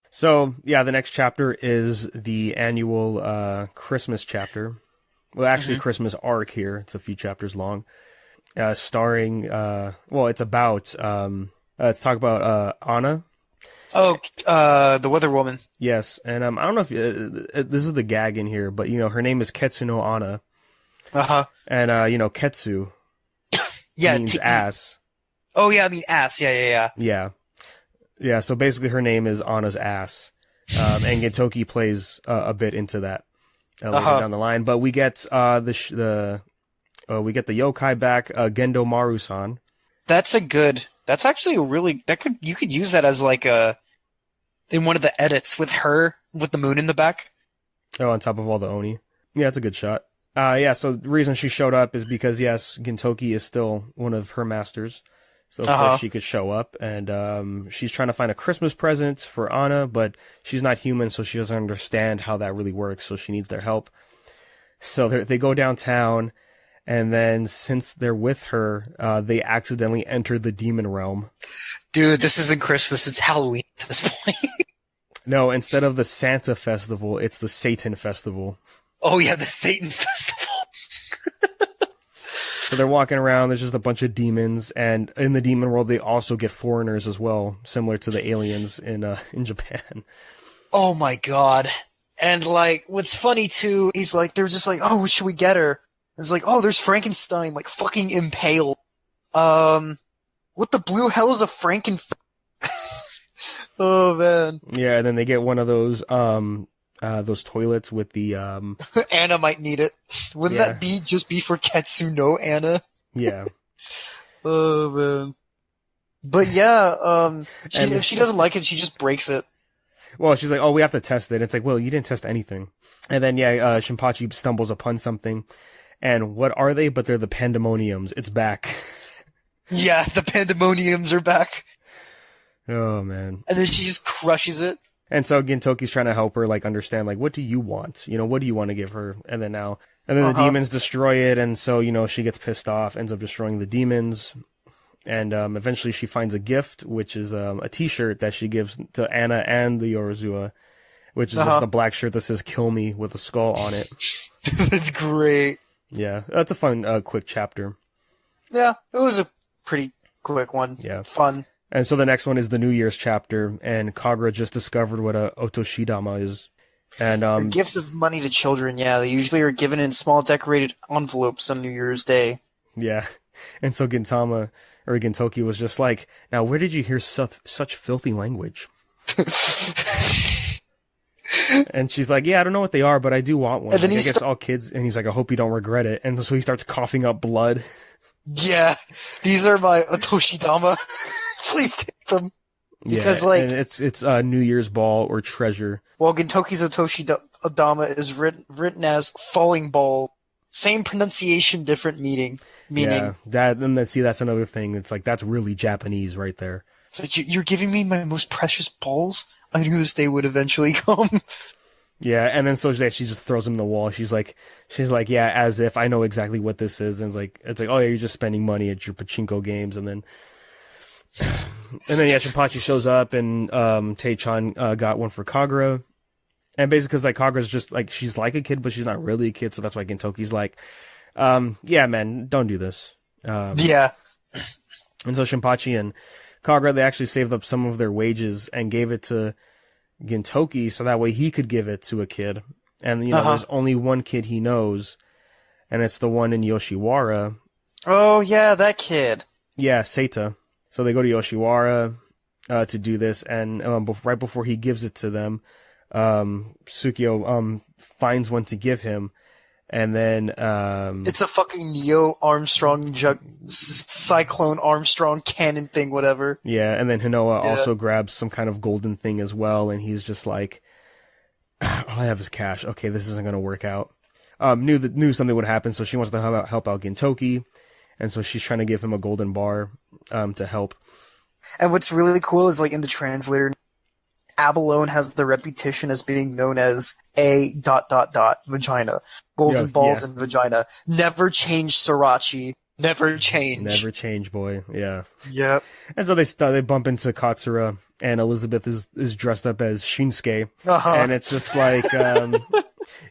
So, yeah, the next chapter is the annual Christmas chapter. Well, actually, Christmas arc here. It's a few chapters long. Starring, it's about, let's talk about Anna. Oh, the Weather Woman. Yes, and I don't know if this is the gag in here, but, you know, her name is Ketsuno Anna. And, you know, Ketsu means ass. Oh, yeah, I mean ass. Yeah. Yeah, so basically her name is Anna's ass. And Gintoki plays a bit into that later down the line. But we get we get the yokai back, Gendo Maru-san. That's actually a really, you could use that as like in one of the edits with her, with the moon in the back. Oh, on top of all the Oni. Yeah, it's a good shot. So the reason she showed up is because, yes, Gintoki is still one of her masters. So, of course, she could show up, and she's trying to find a Christmas present for Anna, but she's not human, so she doesn't understand how that really works, so she needs their help. So they go downtown, and then since they're with her, they accidentally enter the demon realm. Dude, this isn't Christmas, it's Halloween at this point. No, instead of the Santa festival, it's the Satan festival. Oh yeah, the Satan festival. So they're walking around, there's just a bunch of demons, and in the demon world they also get foreigners as well, similar to the aliens in Japan. Oh my god. And like, what's funny too, he's like, they're just like, oh, what should we get her? It's like, oh, there's Frankenstein, like fucking impaled. What the blue hell is a Oh man. Yeah, and then they get one of those toilets with the Anna might need it. Wouldn't that just be for Ketsuno Anna? Yeah. Oh man. But yeah, if she doesn't like it, she just breaks it. Well, she's like, oh, we have to test it. It's like, well, you didn't test anything. And then Shinpachi stumbles upon something. And what are they? But they're the Pandemoniums. It's back. Yeah, the Pandemoniums are back. Oh man. And then she just crushes it. And so Gintoki's trying to help her, like, understand, like, what do you want? You know, what do you want to give her? And then the demons destroy it, and so, you know, she gets pissed off, ends up destroying the demons, and eventually she finds a gift, which is a t-shirt that she gives to Anna and the Yorozuya, which is just a black shirt that says "Kill Me" with a skull on it. That's great. Yeah, that's a fun, quick chapter. Yeah, it was a pretty quick one. Yeah. Fun. And so the next one is the New Year's chapter, and Kagura just discovered what a Otoshidama is. And gifts of money to children, yeah, they usually are given in small decorated envelopes on New Year's Day. Yeah. And so Gintama, or Gintoki, was just like, now where did you hear such filthy language? And she's like, yeah, I don't know what they are, but I do want one. And then I guess all kids, and he's like, I hope you don't regret it. And so he starts coughing up blood. Yeah, these are my Otoshidama. Please take them. Because, yeah, and it's New Year's ball or treasure. Well, Gintoki's Otoshidama is written as falling ball. Same pronunciation, different meaning. Yeah, that's another thing. It's like, that's really Japanese right there. It's like, you're giving me my most precious balls? I knew this day would eventually come. Yeah, and then so she just throws him in the wall. She's like, yeah, as if I know exactly what this is. And it's like, oh yeah, you're just spending money at your pachinko games. And then Shinpachi shows up, and Tei-chan got one for Kagura. And basically, because like Kagura's just like, she's like a kid, but she's not really a kid, so that's why Gintoki's like, yeah, man, don't do this. Yeah. And so Shinpachi and Kagura, they actually saved up some of their wages and gave it to Gintoki, so that way he could give it to a kid. And there's only one kid he knows, and it's the one in Yoshiwara. Oh yeah, that kid. Yeah, Seita. So they go to Yoshiwara to do this, and right before he gives it to them, Tsukio finds one to give him, and then it's a fucking Neo Armstrong Cyclone Armstrong cannon thing, whatever. Yeah, and then Hinoa also grabs some kind of golden thing as well, and he's just like, all I have is cash. Okay, this isn't gonna work out. Knew something would happen, so she wants to help out Gintoki, and so she's trying to give him a golden bar to help. And what's really cool is, like, in the translator, abalone has the reputation as being known as a ... vagina. Golden balls and vagina. Never change, Sriracha. Never change. Never change, boy. Yeah. Yep. And so they bump into Katsura, and Elizabeth is dressed up as Shinsuke. And it's just like,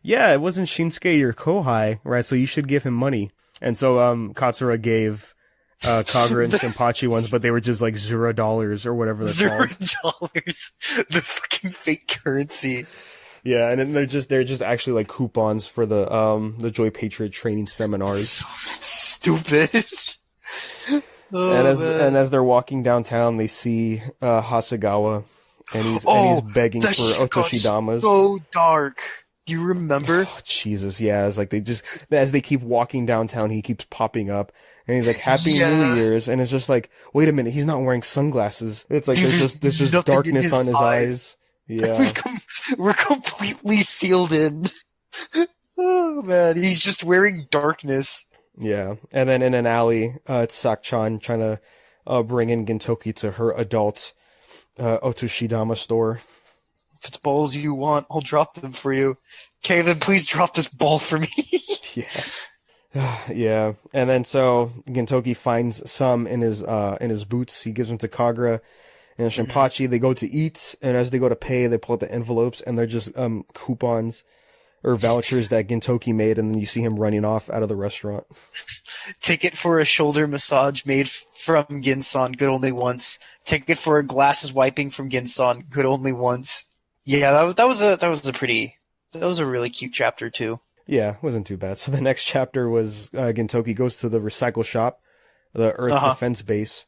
yeah, it wasn't Shinsuke your kohai, right? So you should give him money. And so Katsura gave Kagura and Shinpachi ones, but they were just like $0 or whatever they're called. $0. The fucking fake currency. Yeah, and then they're just actually like coupons for the Joy Patriot training seminars. So stupid. And as they're walking downtown, they see Hasegawa, and he's begging for Otoshidamas. So dark. Do you remember? Oh, Jesus, yeah. It's like as they keep walking downtown, he keeps popping up, and he's like, Happy New Year's, and it's just like, wait a minute, he's not wearing sunglasses. It's like, there's just darkness on his eyes. Yeah. We're completely sealed in. Oh man, he's just wearing darkness. Yeah. And then in an alley, it's Sak-chan trying to bring in Gintoki to her adult Otoshidama store. If it's balls you want, I'll drop them for you. Okay, then please drop this ball for me. Yeah. Yeah. And then so Gintoki finds some in his boots. He gives them to Kagura and Shinpachi. They go to eat, and as they go to pay, they pull out the envelopes, and they're just coupons or vouchers that Gintoki made, and then you see him running off out of the restaurant. Ticket for a shoulder massage made from Ginsan, good only once. Ticket for a glasses wiping from Ginsan, good only once. Yeah, that was a really cute chapter too. Yeah, it wasn't too bad. So the next chapter was Gintoki goes to the recycle shop, the Earth Defense Base,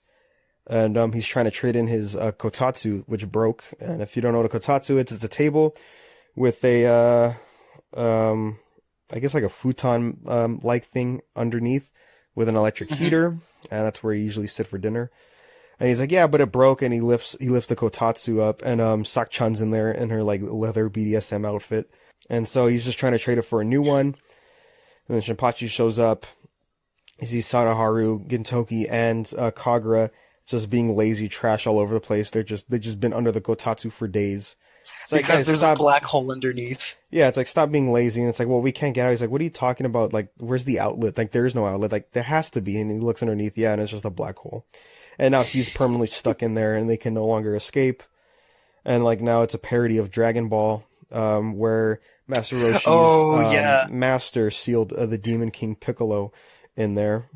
and he's trying to trade in his Kotatsu, which broke. And if you don't know what a Kotatsu is, it's a table with a I guess like a futon like thing underneath with an electric heater, and that's where you usually sit for dinner. And he's like, yeah, but it broke, and he lifts the Kotatsu up, and Sak-chan's in there in her like leather BDSM outfit. And so he's just trying to trade it for a new one. And then Shinpachi shows up. He sees Sadaharu, Gintoki, and Kagura just being lazy trash all over the place. They've just been under the Kotatsu for days. It's because like, there's a black hole underneath. Yeah, it's like, stop being lazy. And it's like, well, we can't get out. He's like, what are you talking about? Like, where's the outlet? Like, there is no outlet. Like, there has to be. And he looks underneath. Yeah, and it's just a black hole. And now he's permanently stuck in there, and they can no longer escape. And like now it's a parody of Dragon Ball, where Master Roshi's master sealed the Demon King Piccolo in there.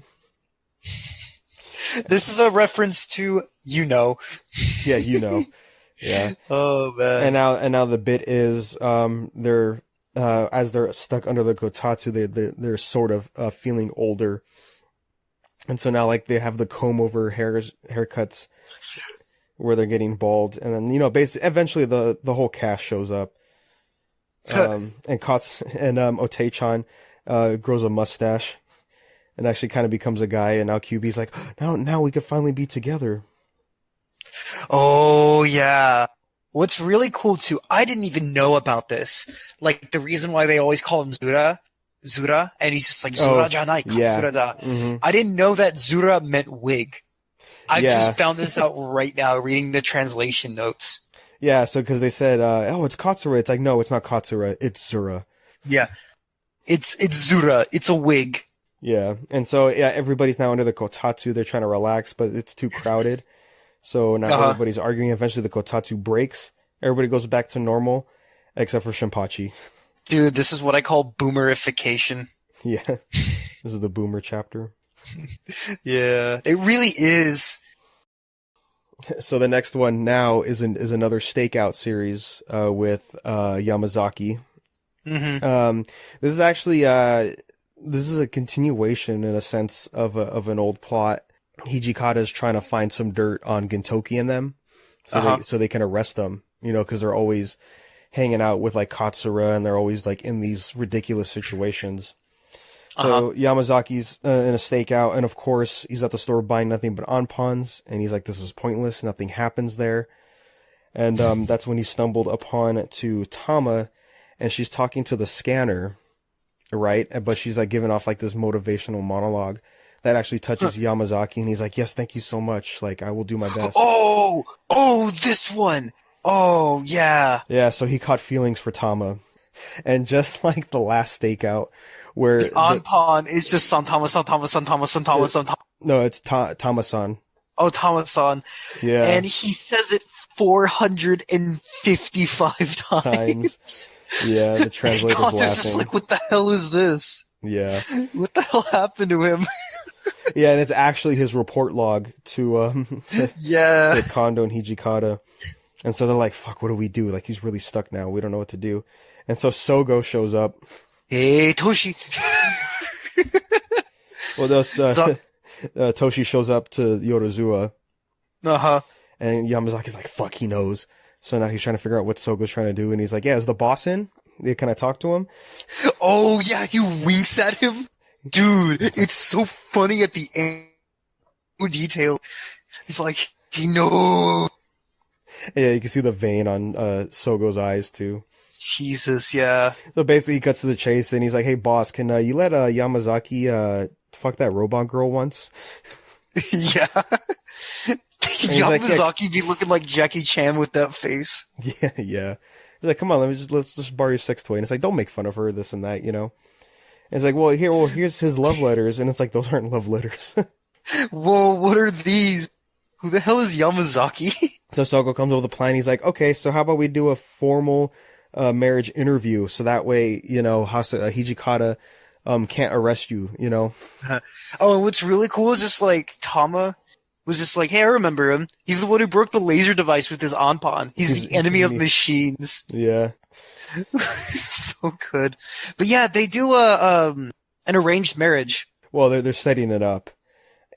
This is a reference to Yeah, Yeah. Oh man. And now the bit is they're as they're stuck under the Kotatsu, they're sort of feeling older. And so now like they have the comb over haircuts where they're getting bald, and then basically eventually the whole cast shows up. And Ote-chan grows a mustache and actually kind of becomes a guy, and now QB's like, now we could finally be together. Oh yeah. What's really cool too, I didn't even know about this. Like the reason why they always call him Zura, and he's just like Zura janai, Zura da. Mm-hmm. I didn't know that Zura meant wig. I just found this out right now reading the translation notes. Yeah, so because they said, it's Katsura. It's like, no, it's not Katsura. It's Zura. Yeah. It's Zura. It's a wig. Yeah, and so, everybody's now under the Kotatsu. They're trying to relax, but it's too crowded. So now everybody's arguing. Eventually the Kotatsu breaks. Everybody goes back to normal, except for Shinpachi. Dude, this is what I call boomerification. Yeah. This is the boomer chapter. Yeah, it really is. So the next one now is another stakeout series with Yamazaki. Mm-hmm. This is actually this is a continuation in a sense of an old plot. Hijikata is trying to find some dirt on Gintoki and them, so they can arrest them. Because they're always hanging out with like Katsura, and they're always like in these ridiculous situations. So Yamazaki's in a stakeout, and of course he's at the store buying nothing but onpons, and he's like, this is pointless, nothing happens there. And that's when he stumbled upon to Tama, and she's talking to the scanner, right? But she's like giving off like this motivational monologue that actually touches Yamazaki, and he's like, yes, thank you so much, like I will do my best. Oh, this one. Oh, yeah. Yeah, so he caught feelings for Tama. And just like the last stakeout, where the onpon is just Santama. No, it's Tama-san. Oh, Tama-san. Yeah. And he says it 455 times. Yeah, the translator's laughing. Just like, what the hell is this? Yeah. What the hell happened to him? Yeah, and it's actually his report log to Kondo and Hijikata. And so they're like, fuck, what do we do? Like, he's really stuck now. We don't know what to do. And so Sogo shows up. Hey, Toshi. Well, Toshi shows up to Yorozuya. And Yamazaki's like, fuck, he knows. So now he's trying to figure out what Sogo's trying to do. And he's like, yeah, is the boss in? Can I talk to him? Oh, yeah, he winks at him. Dude, it's so funny at the end. Detail. He's like, he knows. Yeah, you can see the vein on Sogo's eyes, too. Jesus, yeah. So basically, he cuts to the chase, and he's like, hey, boss, can you let Yamazaki fuck that robot girl once? Yeah. Yamazaki be looking like Jackie Chan with that face. Yeah. He's like, come on, let's just borrow your sex toy. And it's like, don't make fun of her, this and that, And it's like, here's his love letters. And it's like, those aren't love letters. Whoa, what are these? Who the hell is Yamazaki? So Sogo comes up with a plan. He's like, okay, so how about we do a formal marriage interview, so that way, Hijikata can't arrest you, Oh, and what's really cool is just like Tama was just like, hey, I remember him. He's the one who broke the laser device with his onpon. He's the enemy of machines. Yeah. So good. But yeah, they do an arranged marriage. Well, they're setting it up.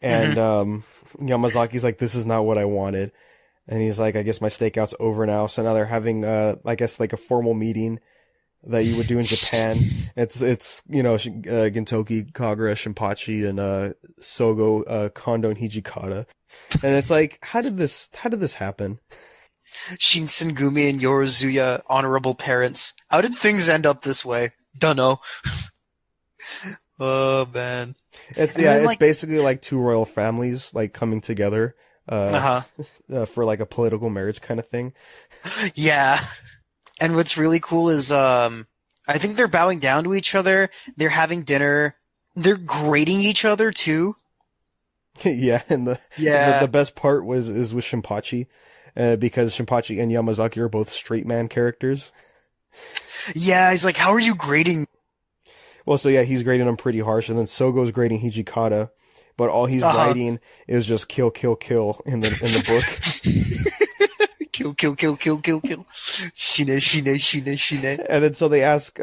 And Yamazaki's like, this is not what I wanted. And he's like, I guess my stakeout's over now. So now they're having, I guess, like a formal meeting that you would do in Japan. It's Gintoki, Kagura, Shinpachi, and Sogo, Kondo, and Hijikata. And it's like, how did this happen? Shinsengumi and Yorozuya, honorable parents. How did things end up this way? Dunno. Oh man. It's basically like two royal families like coming together. For like a political marriage kind of thing. Yeah. And what's really cool is, I think they're bowing down to each other. They're having dinner. They're grading each other too. Yeah. And the best part is with Shinpachi, because Shinpachi and Yamazaki are both straight man characters. Yeah. He's like, how are you grading? Well, so yeah, he's grading him pretty harsh. And then Sogo's grading Hijikata but all he's writing is just kill, kill, kill in the book. Kill. Shine. And then so they ask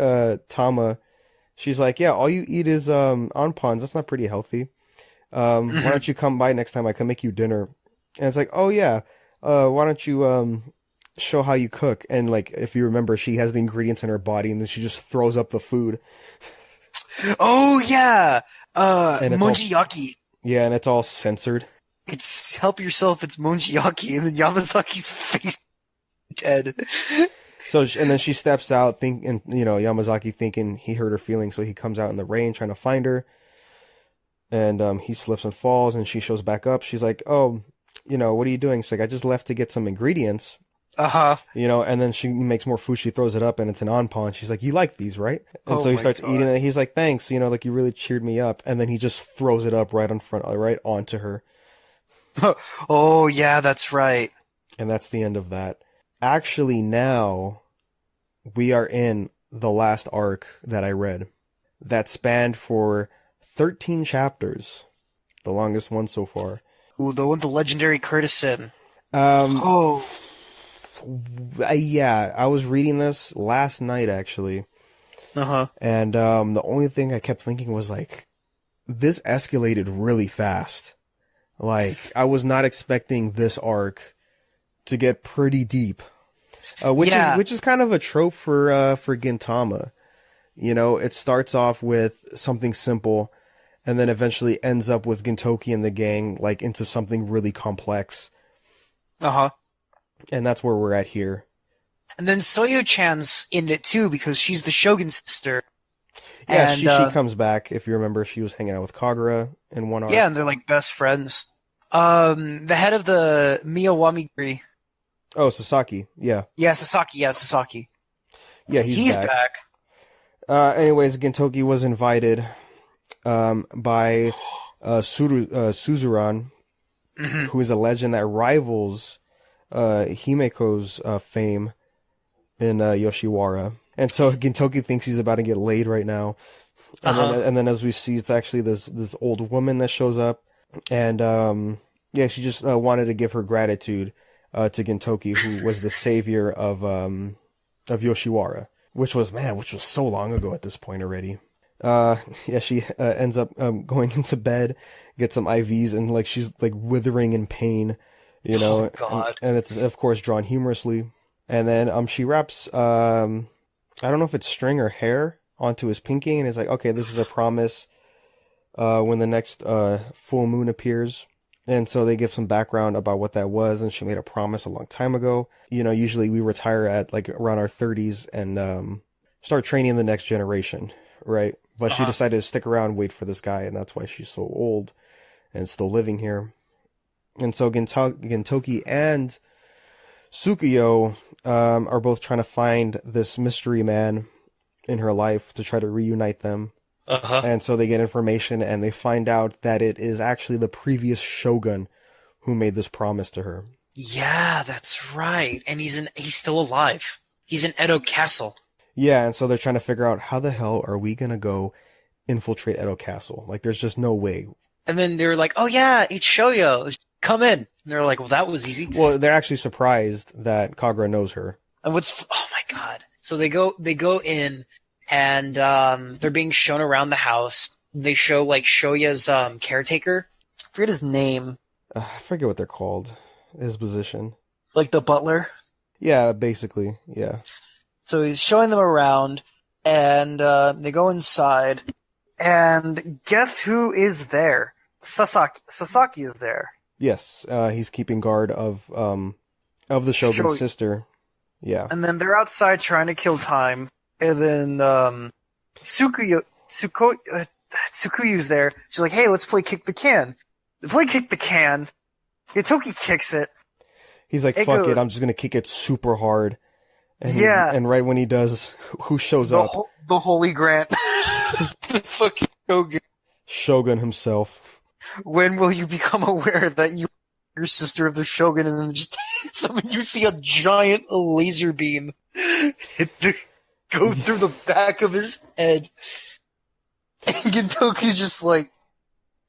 Tama, she's like, yeah, all you eat is onpons. That's not pretty healthy. Why don't you come by next time? I can make you dinner. And it's like, oh yeah, why don't you show how you cook? And like, if you remember, she has the ingredients in her body, and then she just throws up the food. Oh yeah, monjiyaki. Yeah, and it's all censored. It's help yourself. It's monjiyaki, and then Yamazaki's face dead. So, and then she steps out, Yamazaki thinking he hurt her feelings, so he comes out in the rain trying to find her. And he slips and falls, and she shows back up. She's like, oh, what are you doing? She's like, I just left to get some ingredients. And then she makes more food. She throws it up, and it's an onpon. She's like, you like these, right? And so he starts eating it. He's like, thanks, like you really cheered me up. And then he just throws it up right onto her. Oh, yeah, that's right. And that's the end of that. Actually, now we are in the last arc that I read that spanned for 13 chapters, the longest one so far. Ooh, the one, the legendary Courtesan. Yeah, I was reading this last night, actually. And the only thing I kept thinking was, like, this escalated really fast. Like, I was not expecting this arc to get pretty deep. Which is kind of a trope for Gintama. It starts off with something simple, and then eventually ends up with Gintoki and the gang, like, into something really complex. And that's where we're at here. And then Soyo-chan's in it too, because she's the Shogun's sister. Yeah, and, she comes back. If you remember, she was hanging out with Kagura in one arc. Yeah, and they're like best friends. The head of the Mimawarigumi. Oh, Sasaki. Yeah. Yeah, Sasaki. Yeah, he's back. Anyways, Gintoki was invited by Suzuran, who is a legend that rivals Himeko's fame in Yoshiwara. And so Gintoki thinks he's about to get laid right now. And then as we see, it's actually this old woman that shows up. And she just wanted to give her gratitude to Gintoki, who was the savior of Yoshiwara, which was so long ago at this point already. She ends up going into bed, gets some IVs, and like she's like withering in pain, Oh, God. And it's of course drawn humorously. And then she wraps I don't know if it's string or hair onto his pinky, and it's like, okay, this is a promise when the next full moon appears. And so they give some background about what that was, and she made a promise a long time ago. Usually we retire at like around our 30s and start training the next generation, right? But she decided to stick around and wait for this guy, and that's why she's so old and still living here. And so Gintoki and Tsukuyo are both trying to find this mystery man in her life to try to reunite them. And so they get information, and they find out that it is actually the previous shogun who made this promise to her. Yeah, that's right. And he's still alive. He's in Edo Castle. Yeah, and so they're trying to figure out, how the hell are we gonna go infiltrate Edo Castle? Like, there's just no way. And then they're like, oh yeah, it's Shoyo. Come in. And they're like, well, that was easy. Well, they're actually surprised that Kagura knows her. And oh my God. So they go in, and they're being shown around the house. They show like Shoya's caretaker. I forget his name. I forget what they're called. His position. Like the butler? Yeah, basically. Yeah. So he's showing them around, and they go inside, and guess who is there? Sasaki is there. Yes, he's keeping guard of the Shogun's sister. Yeah. And then they're outside trying to kill time, and then Tsukuyu's there. She's like, hey, let's play kick the can. They play kick the can. Gintoki kicks it. He's like, fuck it, I'm just gonna kick it super hard. And and right when he does, who shows up? The Holy Grant. The fucking Shogun. Shogun himself. When will you become aware that you're sister of the Shogun, and then just you see a giant laser beam go through the back of his head. And Gintoki's just like,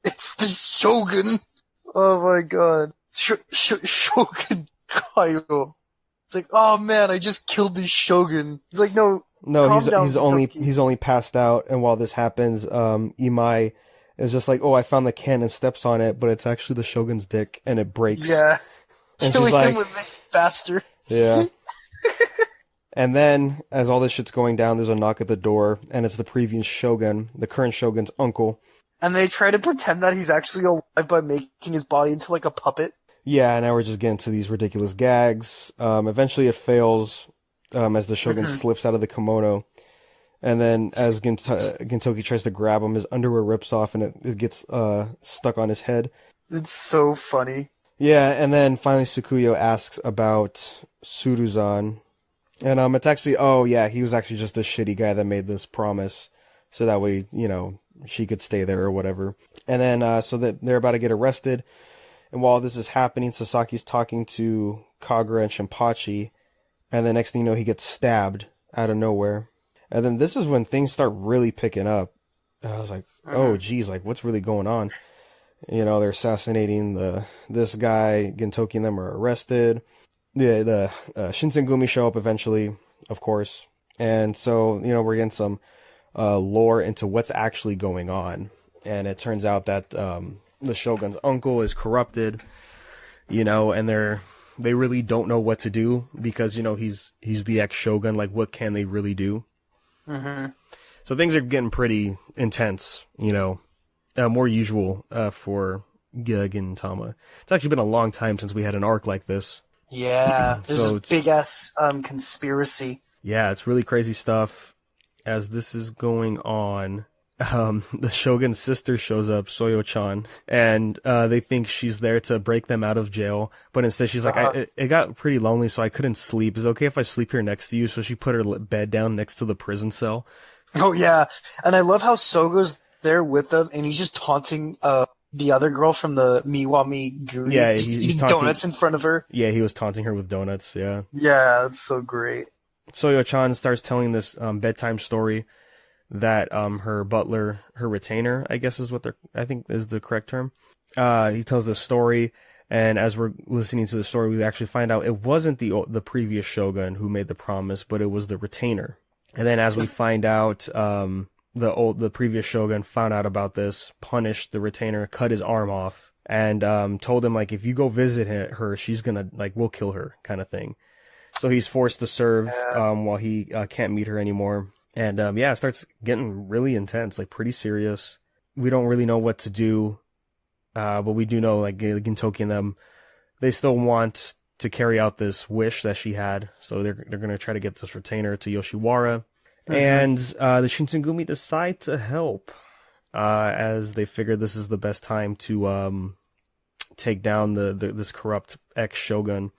It's the Shogun. Oh my god. Shogun Kaido. It's like, oh man, I just killed the Shogun. He's like, no, he's only passed out, and while this happens, Imai is just like, oh, I found the can, and steps on it, but it's actually the Shogun's dick, and it breaks. Yeah. And Killing she's like, him would make it faster. Yeah. And then, as all this shit's going down, there's a knock at the door, and it's the previous Shogun, the current Shogun's uncle. And they try to pretend that he's actually alive by making his body into like a puppet. Yeah, and now we're just getting to these ridiculous gags. Eventually it fails, as the Shogun slips out of the kimono. And then as Gintoki tries to grab him, his underwear rips off and it gets stuck on his head. It's so funny. Yeah, and then finally Tsukuyo asks about Suruzan. And it's actually, oh yeah, he was actually just the shitty guy that made this promise. So that way, she could stay there or whatever. And then, so that they're about to get arrested. And while this is happening, Sasaki's talking to Kagura and Shinpachi, and the next thing you know, he gets stabbed out of nowhere. And then this is when things start really picking up. And I was like, oh geez, like what's really going on? They're assassinating this guy, Gintoki and them are arrested. The Shinsengumi show up eventually, of course. And so, we're getting some lore into what's actually going on. And it turns out that the Shogun's uncle is corrupted, and they really don't know what to do because, he's the ex-Shogun. Like, what can they really do? Mm-hmm. So things are getting pretty intense, more usual for Gintama. It's actually been a long time since we had an arc like this. Yeah, there's So a big-ass conspiracy. Yeah, it's really crazy stuff. As this is going on, the Shogun's sister shows up, Soyo-chan, and they think she's there to break them out of jail, but instead she's like, it got pretty lonely, so I couldn't sleep. Is it okay if I sleep here next to you? So she put her bed down next to the prison cell. Oh yeah, and I love how Sogo's there with them, and he's just taunting the other girl from the Miwami-guri. Yeah, he's eating taunting donuts in front of her. Yeah, he was taunting her with donuts, yeah. Yeah, it's so great. Soyo-chan starts telling this bedtime story that her butler, her retainer, I guess is I think is the correct term. He tells this story, and as we're listening to the story, we actually find out it wasn't the previous Shogun who made the promise, but it was the retainer. And then as we find out, the previous Shogun found out about this, punished the retainer, cut his arm off, and told him, like, if you go visit her, she's gonna, like, we'll kill her, kind of thing. So he's forced to serve while he can't meet her anymore. And it starts getting really intense, like pretty serious. We don't really know what to do, but we do know, like, Gintoki and them, they still want to carry out this wish that she had. So they're gonna try to get this retainer to Yoshiwara. Mm-hmm. And the Shinsengumi decide to help, as they figure this is the best time to take down this corrupt ex-shogun.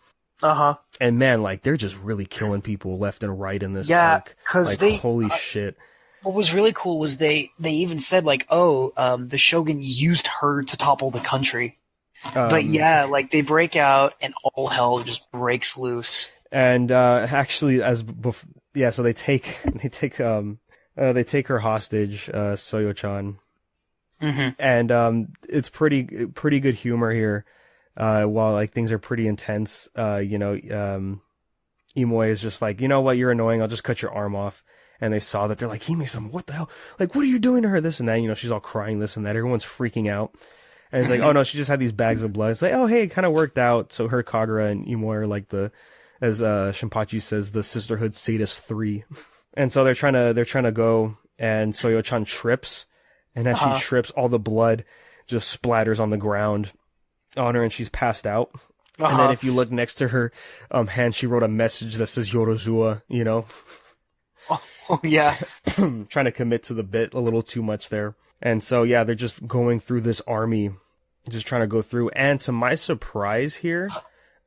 Uh-huh. And man, like, they're just really killing people left and right in this yeah, arc. because like, holy shit. What was really cool was they even said, like, the Shogun used her to topple the country. But yeah, like, they break out and all hell just breaks loose. And actually, so they take her hostage, Soyo-chan. Mm-hmm. And it's pretty good humor here. While, like, things are pretty intense, Imoe is just like, you know what, you're annoying, I'll just cut your arm off. And they saw that, they're like, Hime-sama, what the hell? Like, what are you doing to her? This and that, she's all crying, this and that. Everyone's freaking out. And it's like, oh no, she just had these bags of blood. It's like, oh hey, it kind of worked out. So her, Kagura, and Imoe are like as Shinpachi says, the Sisterhood Sadist 3. And so they're trying to go, and Soyo-chan trips. And as she trips, all the blood just splatters on the ground on her, and she's passed out. And then if you look next to her hand, she wrote a message that says Yorozuya, Oh, yeah. Trying to commit to the bit a little too much there. And so, yeah, they're just going through this army, just trying to go through. And to my surprise here,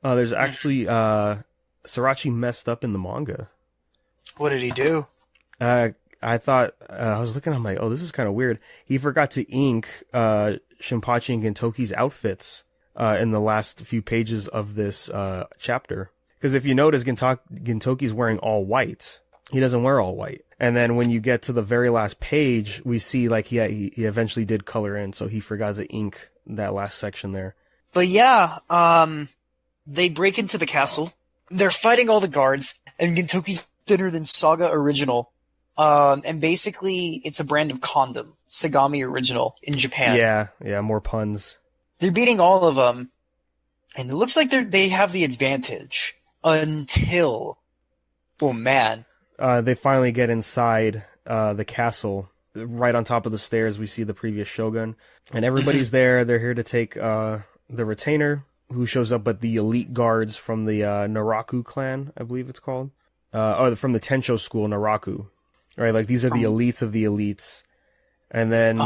there's actually, Sarachi messed up in the manga. What did he do? I thought, I was looking, I'm like, oh, this is kind of weird. He forgot to ink, Shinpachi and Gintoki's outfits, in the last few pages of this, chapter. Because if you notice, Gintoki's wearing all white. He doesn't wear all white. And then when you get to the very last page, we see like he eventually did color in, so he forgot to ink that last section there. But yeah, they break into the castle. They're fighting all the guards, and Gintoki's thinner than Saga Original. And basically, it's a brand of condom. Sagami Original in Japan. Yeah, more puns. They're beating all of them, and it looks like they have the advantage until, oh man. They finally get inside the castle. Right on top of the stairs, we see the previous shogun. And everybody's there. They're here to take the retainer, who shows up at the elite guards from the Naraku clan, I believe it's called. From the Tensho school, Naraku. Right, like these are the elites of the elites. And then,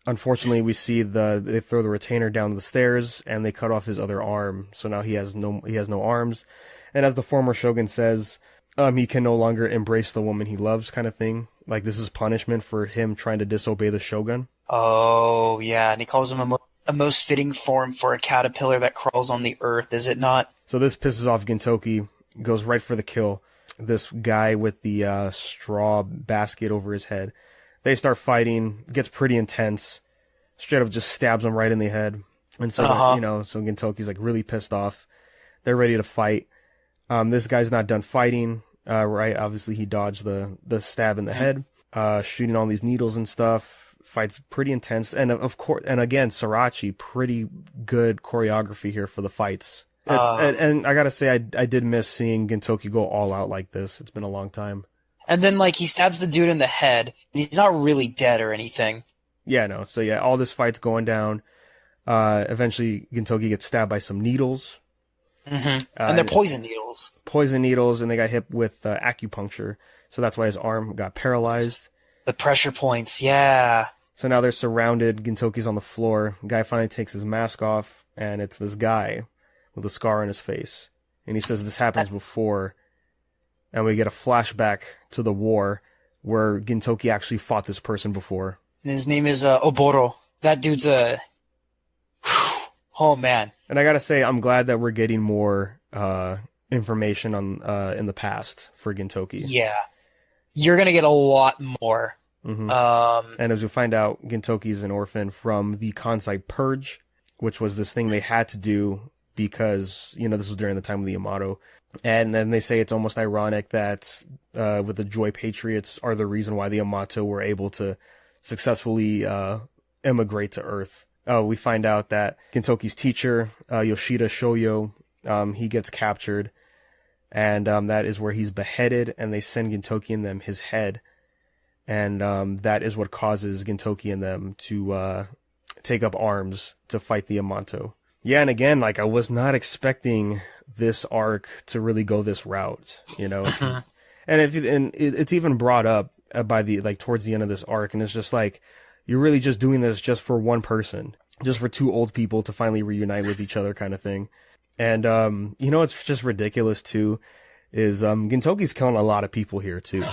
unfortunately, we see they throw the retainer down the stairs, and they cut off his other arm. So now he has no arms. And as the former shogun says, he can no longer embrace the woman he loves, kind of thing. Like, this is punishment for him trying to disobey the shogun. Oh, yeah, and he calls him a most fitting form for a caterpillar that crawls on the earth, is it not? So this pisses off Gintoki, goes right for the kill. This guy with the straw basket over his head. They start fighting, gets pretty intense, straight up just stabs him right in the head. And so, so Gintoki's like really pissed off. They're ready to fight. This guy's not done fighting. Right, obviously he dodged the stab in the head, shooting all these needles and stuff. Fight's pretty intense, and of course, and again, Sorachi, pretty good choreography here for the fights. And I gotta say, I did miss seeing Gintoki go all out like this. It's been a long time. And then, like, he stabs the dude in the head, and he's not really dead or anything. Yeah, no. So yeah, all this fight's going down. Eventually, Gintoki gets stabbed by some needles. Mm-hmm. And they're poison needles. Poison needles, and they got hit with acupuncture. So that's why his arm got paralyzed. The pressure points, yeah. So now they're surrounded. Gintoki's on the floor. Guy finally takes his mask off, and it's this guy with a scar on his face. And he says this happens before. And we get a flashback to the war where Gintoki actually fought this person before. And his name is Oboro. That dude's oh, man. And I gotta say, I'm glad that we're getting more information on in the past for Gintoki. Yeah. You're gonna get a lot more. Mm-hmm. And as we find out, Gintoki's an orphan from the Kansai Purge, which was this thing they had to do because, this was during the time of the Yamato. And then they say it's almost ironic that with the Joy Patriots are the reason why the Yamato were able to successfully immigrate to Earth. We find out that Gintoki's teacher, Yoshida Shoyo, he gets captured, and that is where he's beheaded, and they send Gintoki and them his head, and that is what causes Gintoki and them to take up arms to fight the Yamato. Yeah, and again, like, I was not expecting this arc to really go this route, and it's even brought up by towards the end of this arc, and it's just like, you're really just doing this just for one person, just for two old people to finally reunite with each other, kind of thing. And it's just ridiculous too, is Gintoki's killing a lot of people here too.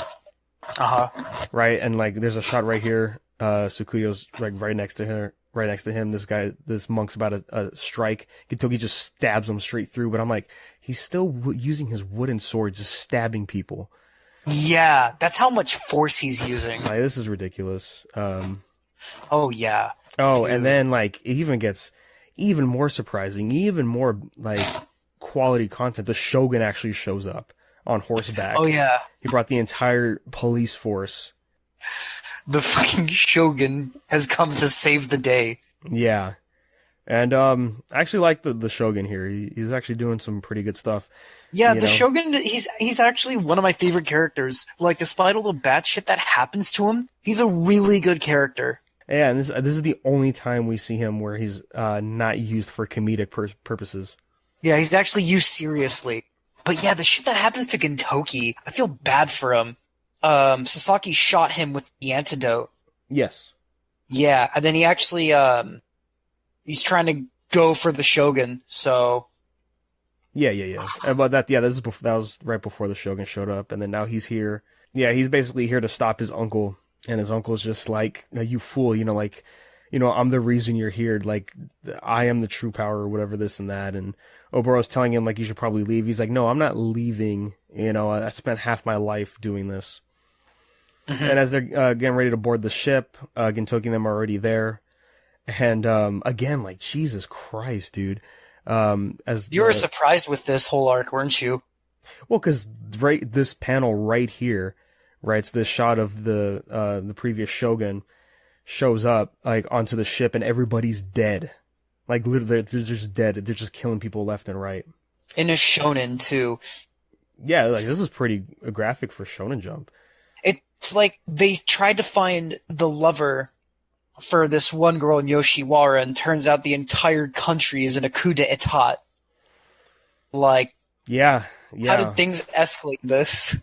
Right, and like there's a shot right here, Tsukuyo's right next to her. Right next to him, this monk's about to strike. Gintoki just stabs him straight through, but I'm like, he's still using his wooden sword, just stabbing people. Yeah, that's how much force he's using. Like, this is ridiculous. Oh, yeah. Oh, dude. And then, like, it even gets even more surprising, even more, like, quality content. The Shogun actually shows up on horseback. Oh, yeah. He brought the entire police force. The fucking Shogun has come to save the day. Yeah. And I actually like the Shogun here. He's actually doing some pretty good stuff. Yeah, the Shogun, he's actually one of my favorite characters. Like, despite all the bad shit that happens to him, he's a really good character. Yeah, and this is the only time we see him where he's not used for comedic purposes. Yeah, he's actually used seriously. But yeah, the shit that happens to Gintoki, I feel bad for him. Sasaki shot him with the antidote. Yes. Yeah, and then he actually, he's trying to go for the Shogun, so... Yeah. But that was right before the Shogun showed up, and then now he's here. Yeah, he's basically here to stop his uncle, and his uncle's just like, you fool, like, I'm the reason you're here. Like, I am the true power or whatever, this and that. And Oboro's telling him, like, you should probably leave. He's like, no, I'm not leaving. I spent half my life doing this. And as they're getting ready to board the ship, Gintoki and them are already there. And again, like, Jesus Christ, dude. As you were surprised with this whole arc, weren't you? Well, because this panel right here, right, it's this shot of the previous shogun shows up, like, onto the ship, and everybody's dead. Like, literally, they're just dead. They're just killing people left and right. In a shonen, too. Yeah, like, this is pretty graphic for Shonen Jump. It's like they tried to find the lover for this one girl in Yoshiwara, and turns out the entire country is in a coup d'etat. Like, yeah. How did things escalate this?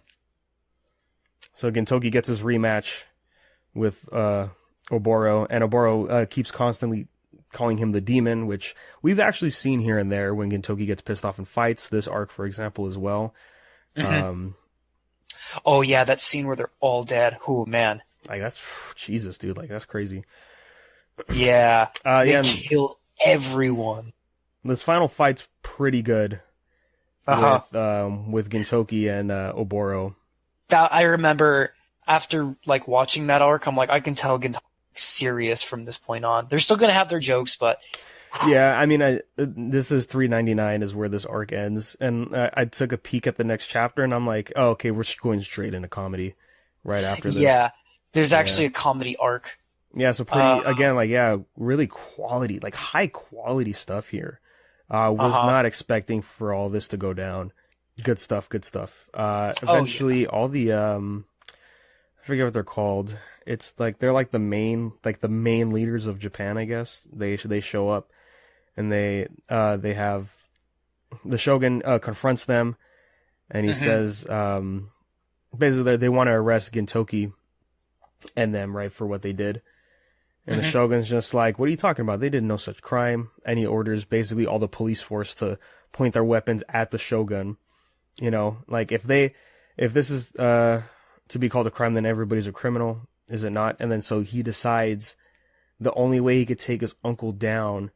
So Gintoki gets his rematch with Oboro, and Oboro keeps constantly calling him the demon, which we've actually seen here and there when Gintoki gets pissed off in fights. This arc, for example, as well. Oh yeah, that scene where they're all dead. Oh man, like, that's Jesus, dude. Like, that's crazy. Yeah, they killed everyone. This final fight's pretty good with Gintoki and Oboro. I remember after, like, watching that arc, I'm like, I can tell Gintoki's serious from this point on. They're still gonna have their jokes, but yeah, I mean, this is 399 is where this arc ends, and I took a peek at the next chapter, and I'm like, oh, okay, we're going straight into comedy right after this. Yeah, there's actually a comedy arc. Yeah, so pretty, again, like, yeah, really quality, like, high quality stuff here. Was not expecting for all this to go down. Good stuff. Eventually, all the, I forget what they're called. It's like, they're like the main leaders of Japan, I guess. They show up, and they have, the shogun confronts them, and he says, basically they want to arrest Gintoki and them, right, for what they did. And the shogun's just like, what are you talking about? They did no such crime. And he orders basically all the police force to point their weapons at the shogun. Like, if this is to be called a crime, then everybody's a criminal, is it not? And then so he decides the only way he could take his uncle down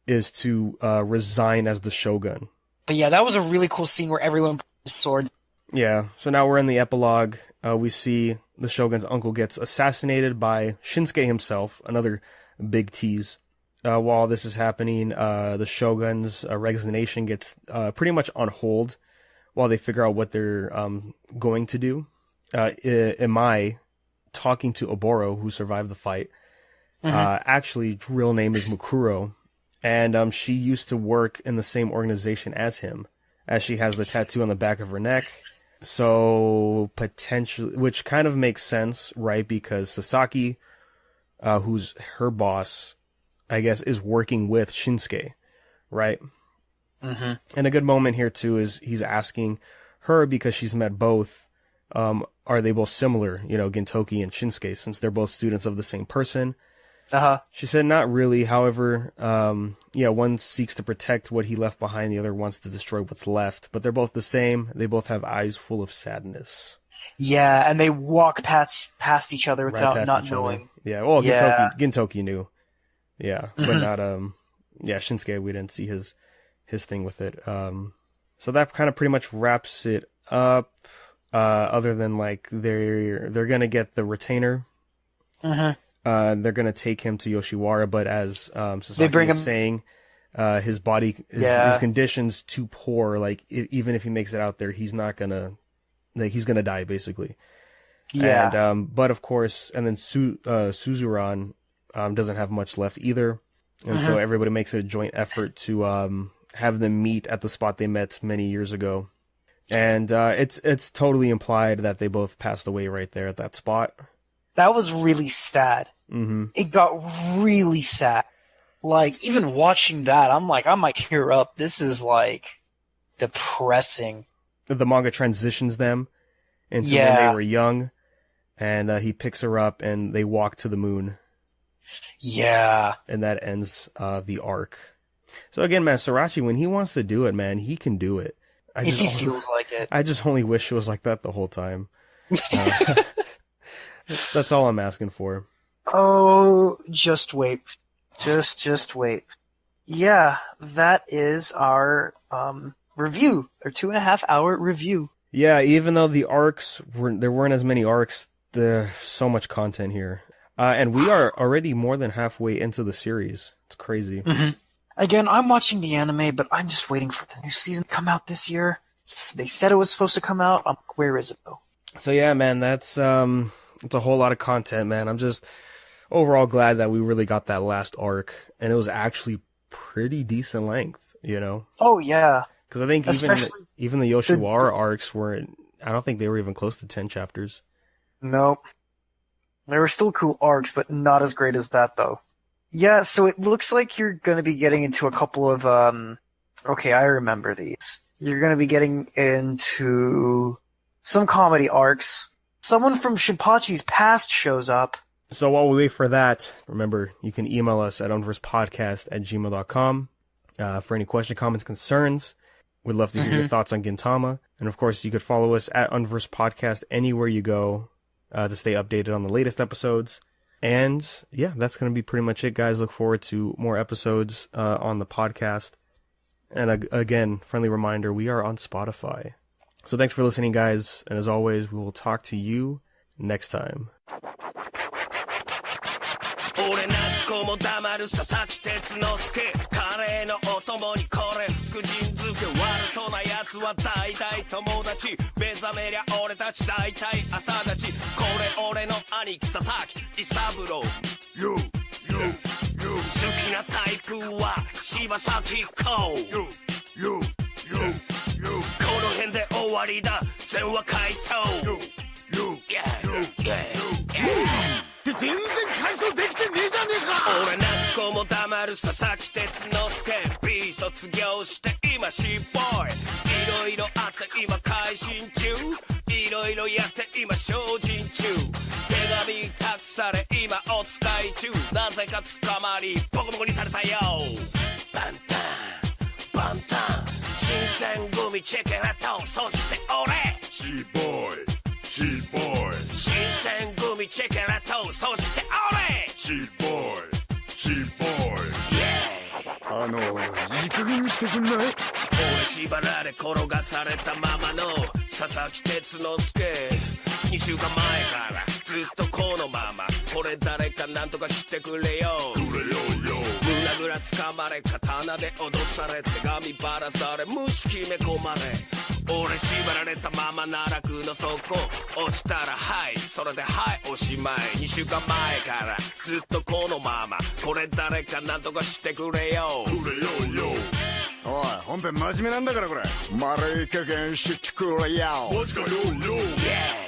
is to resign as the shogun. But yeah, that was a really cool scene where everyone put his swords. Yeah, so now we're in the epilogue. We see the shogun's uncle gets assassinated by Shinsuke himself, another big tease. While this is happening, the shogun's resignation gets pretty much on hold while they figure out what they're going to do. Imai, talking to Oboro, who survived the fight, actually, real name is Mukuro, and she used to work in the same organization as him, as she has the tattoo on the back of her neck. So potentially, which kind of makes sense, right? Because Sasaki, who's her boss, I guess, is working with Shinsuke, right? And a good moment here too is he's asking her, because she's met both, are they both similar, Gintoki and Shinsuke, since they're both students of the same person? She said not really. However, one seeks to protect what he left behind, the other wants to destroy what's left. But they're both the same. They both have eyes full of sadness. Yeah, and they walk past each other without not knowing. Yeah, well, Gintoki knew. Yeah, but not Shinsuke, we didn't see his thing with it. So that kind of pretty much wraps it up. Other than, like, they're gonna get the retainer. They're going to take him to Yoshiwara, but as Sasaki is saying, his body, his condition's too poor. Like, even if he makes it out there, he's not going to, like, he's going to die, basically. Yeah. And, but of course, and then Suzuran doesn't have much left either. And so everybody makes it a joint effort to have them meet at the spot they met many years ago. And it's totally implied that they both passed away right there at that spot. That was really sad. It got really sad. Like, even watching that, I'm like, I might tear up. This is, like, depressing. The manga transitions them into when they were young, and he picks her up, and they walk to the moon. Yeah. And that ends the arc. So again, man, Sorachi, when he wants to do it, man, he can do it. If he feels like it. I just only wish it was like that the whole time. That's all I'm asking for. Oh, just wait. Just wait. Yeah, that is our review, our 2.5-hour review. Yeah, even though the arcs there weren't as many arcs, there's so much content here. And we are already more than halfway into the series. It's crazy. Mm-hmm. Again, I'm watching the anime, but I'm just waiting for the new season to come out this year. They said it was supposed to come out. Where is it, though? So yeah, man, it's a whole lot of content, man. I'm just overall glad that we really got that last arc, and it was actually pretty decent length, you know? Oh, yeah. Because I think even the Yoshiwara arcs weren't, I don't think they were even close to 10 chapters. Nope. They were still cool arcs, but not as great as that, though. Yeah, so it looks like you're going to be getting into a couple of, okay, I remember these. You're going to be getting into some comedy arcs. Someone from Shinpachi's past shows up. So while we wait for that, remember, you can email us at unversedpodcast@gmail.com for any questions, comments, concerns. We'd love to hear your thoughts on Gintama. And of course, you could follow us at Unversed Podcast anywhere you go to stay updated on the latest episodes. And yeah, that's going to be pretty much it, guys. Look forward to more episodes on the podcast. And again, friendly reminder, we are on Spotify. So thanks for listening, guys. And as always, we will talk to you next time. 俺な子も黙る佐々木哲之助カレーのお供にこれ福神漬け悪そうなやつは大体友達目覚めりゃ俺たち大体朝立ちこれ俺の兄貴佐々木伊三郎 Yo 好きなタイプは柴咲コウ Yo この辺で終わりだ全話回想 全然回想できてねえじゃねえか俺な子も黙る佐々木哲之助 B 卒業して今 C ボーイいろいろあって今改心中いろいろやって今精進中手紙託され今お使い中なぜか捕まりボコボコにされたよバンタン新選組チェケラとそして俺 C ボーイ新選組チェケラとそして俺 C ボーイいい加減にしてくんない俺縛られ転がされたままの佐々木哲之助2週間前からずっとこのままこれ誰かなんとかしてくれよ胸ぐらつかまれ刀で脅され手紙ばらされ虫決め込まれ俺縛られたまま奈落の底落ちたらはいそれではいおしまい2週間前からずっとこのままこれ誰かなんとかしてくれよおい本編真面目なんだからこれ丸い加減してくれよマジかよ Yeah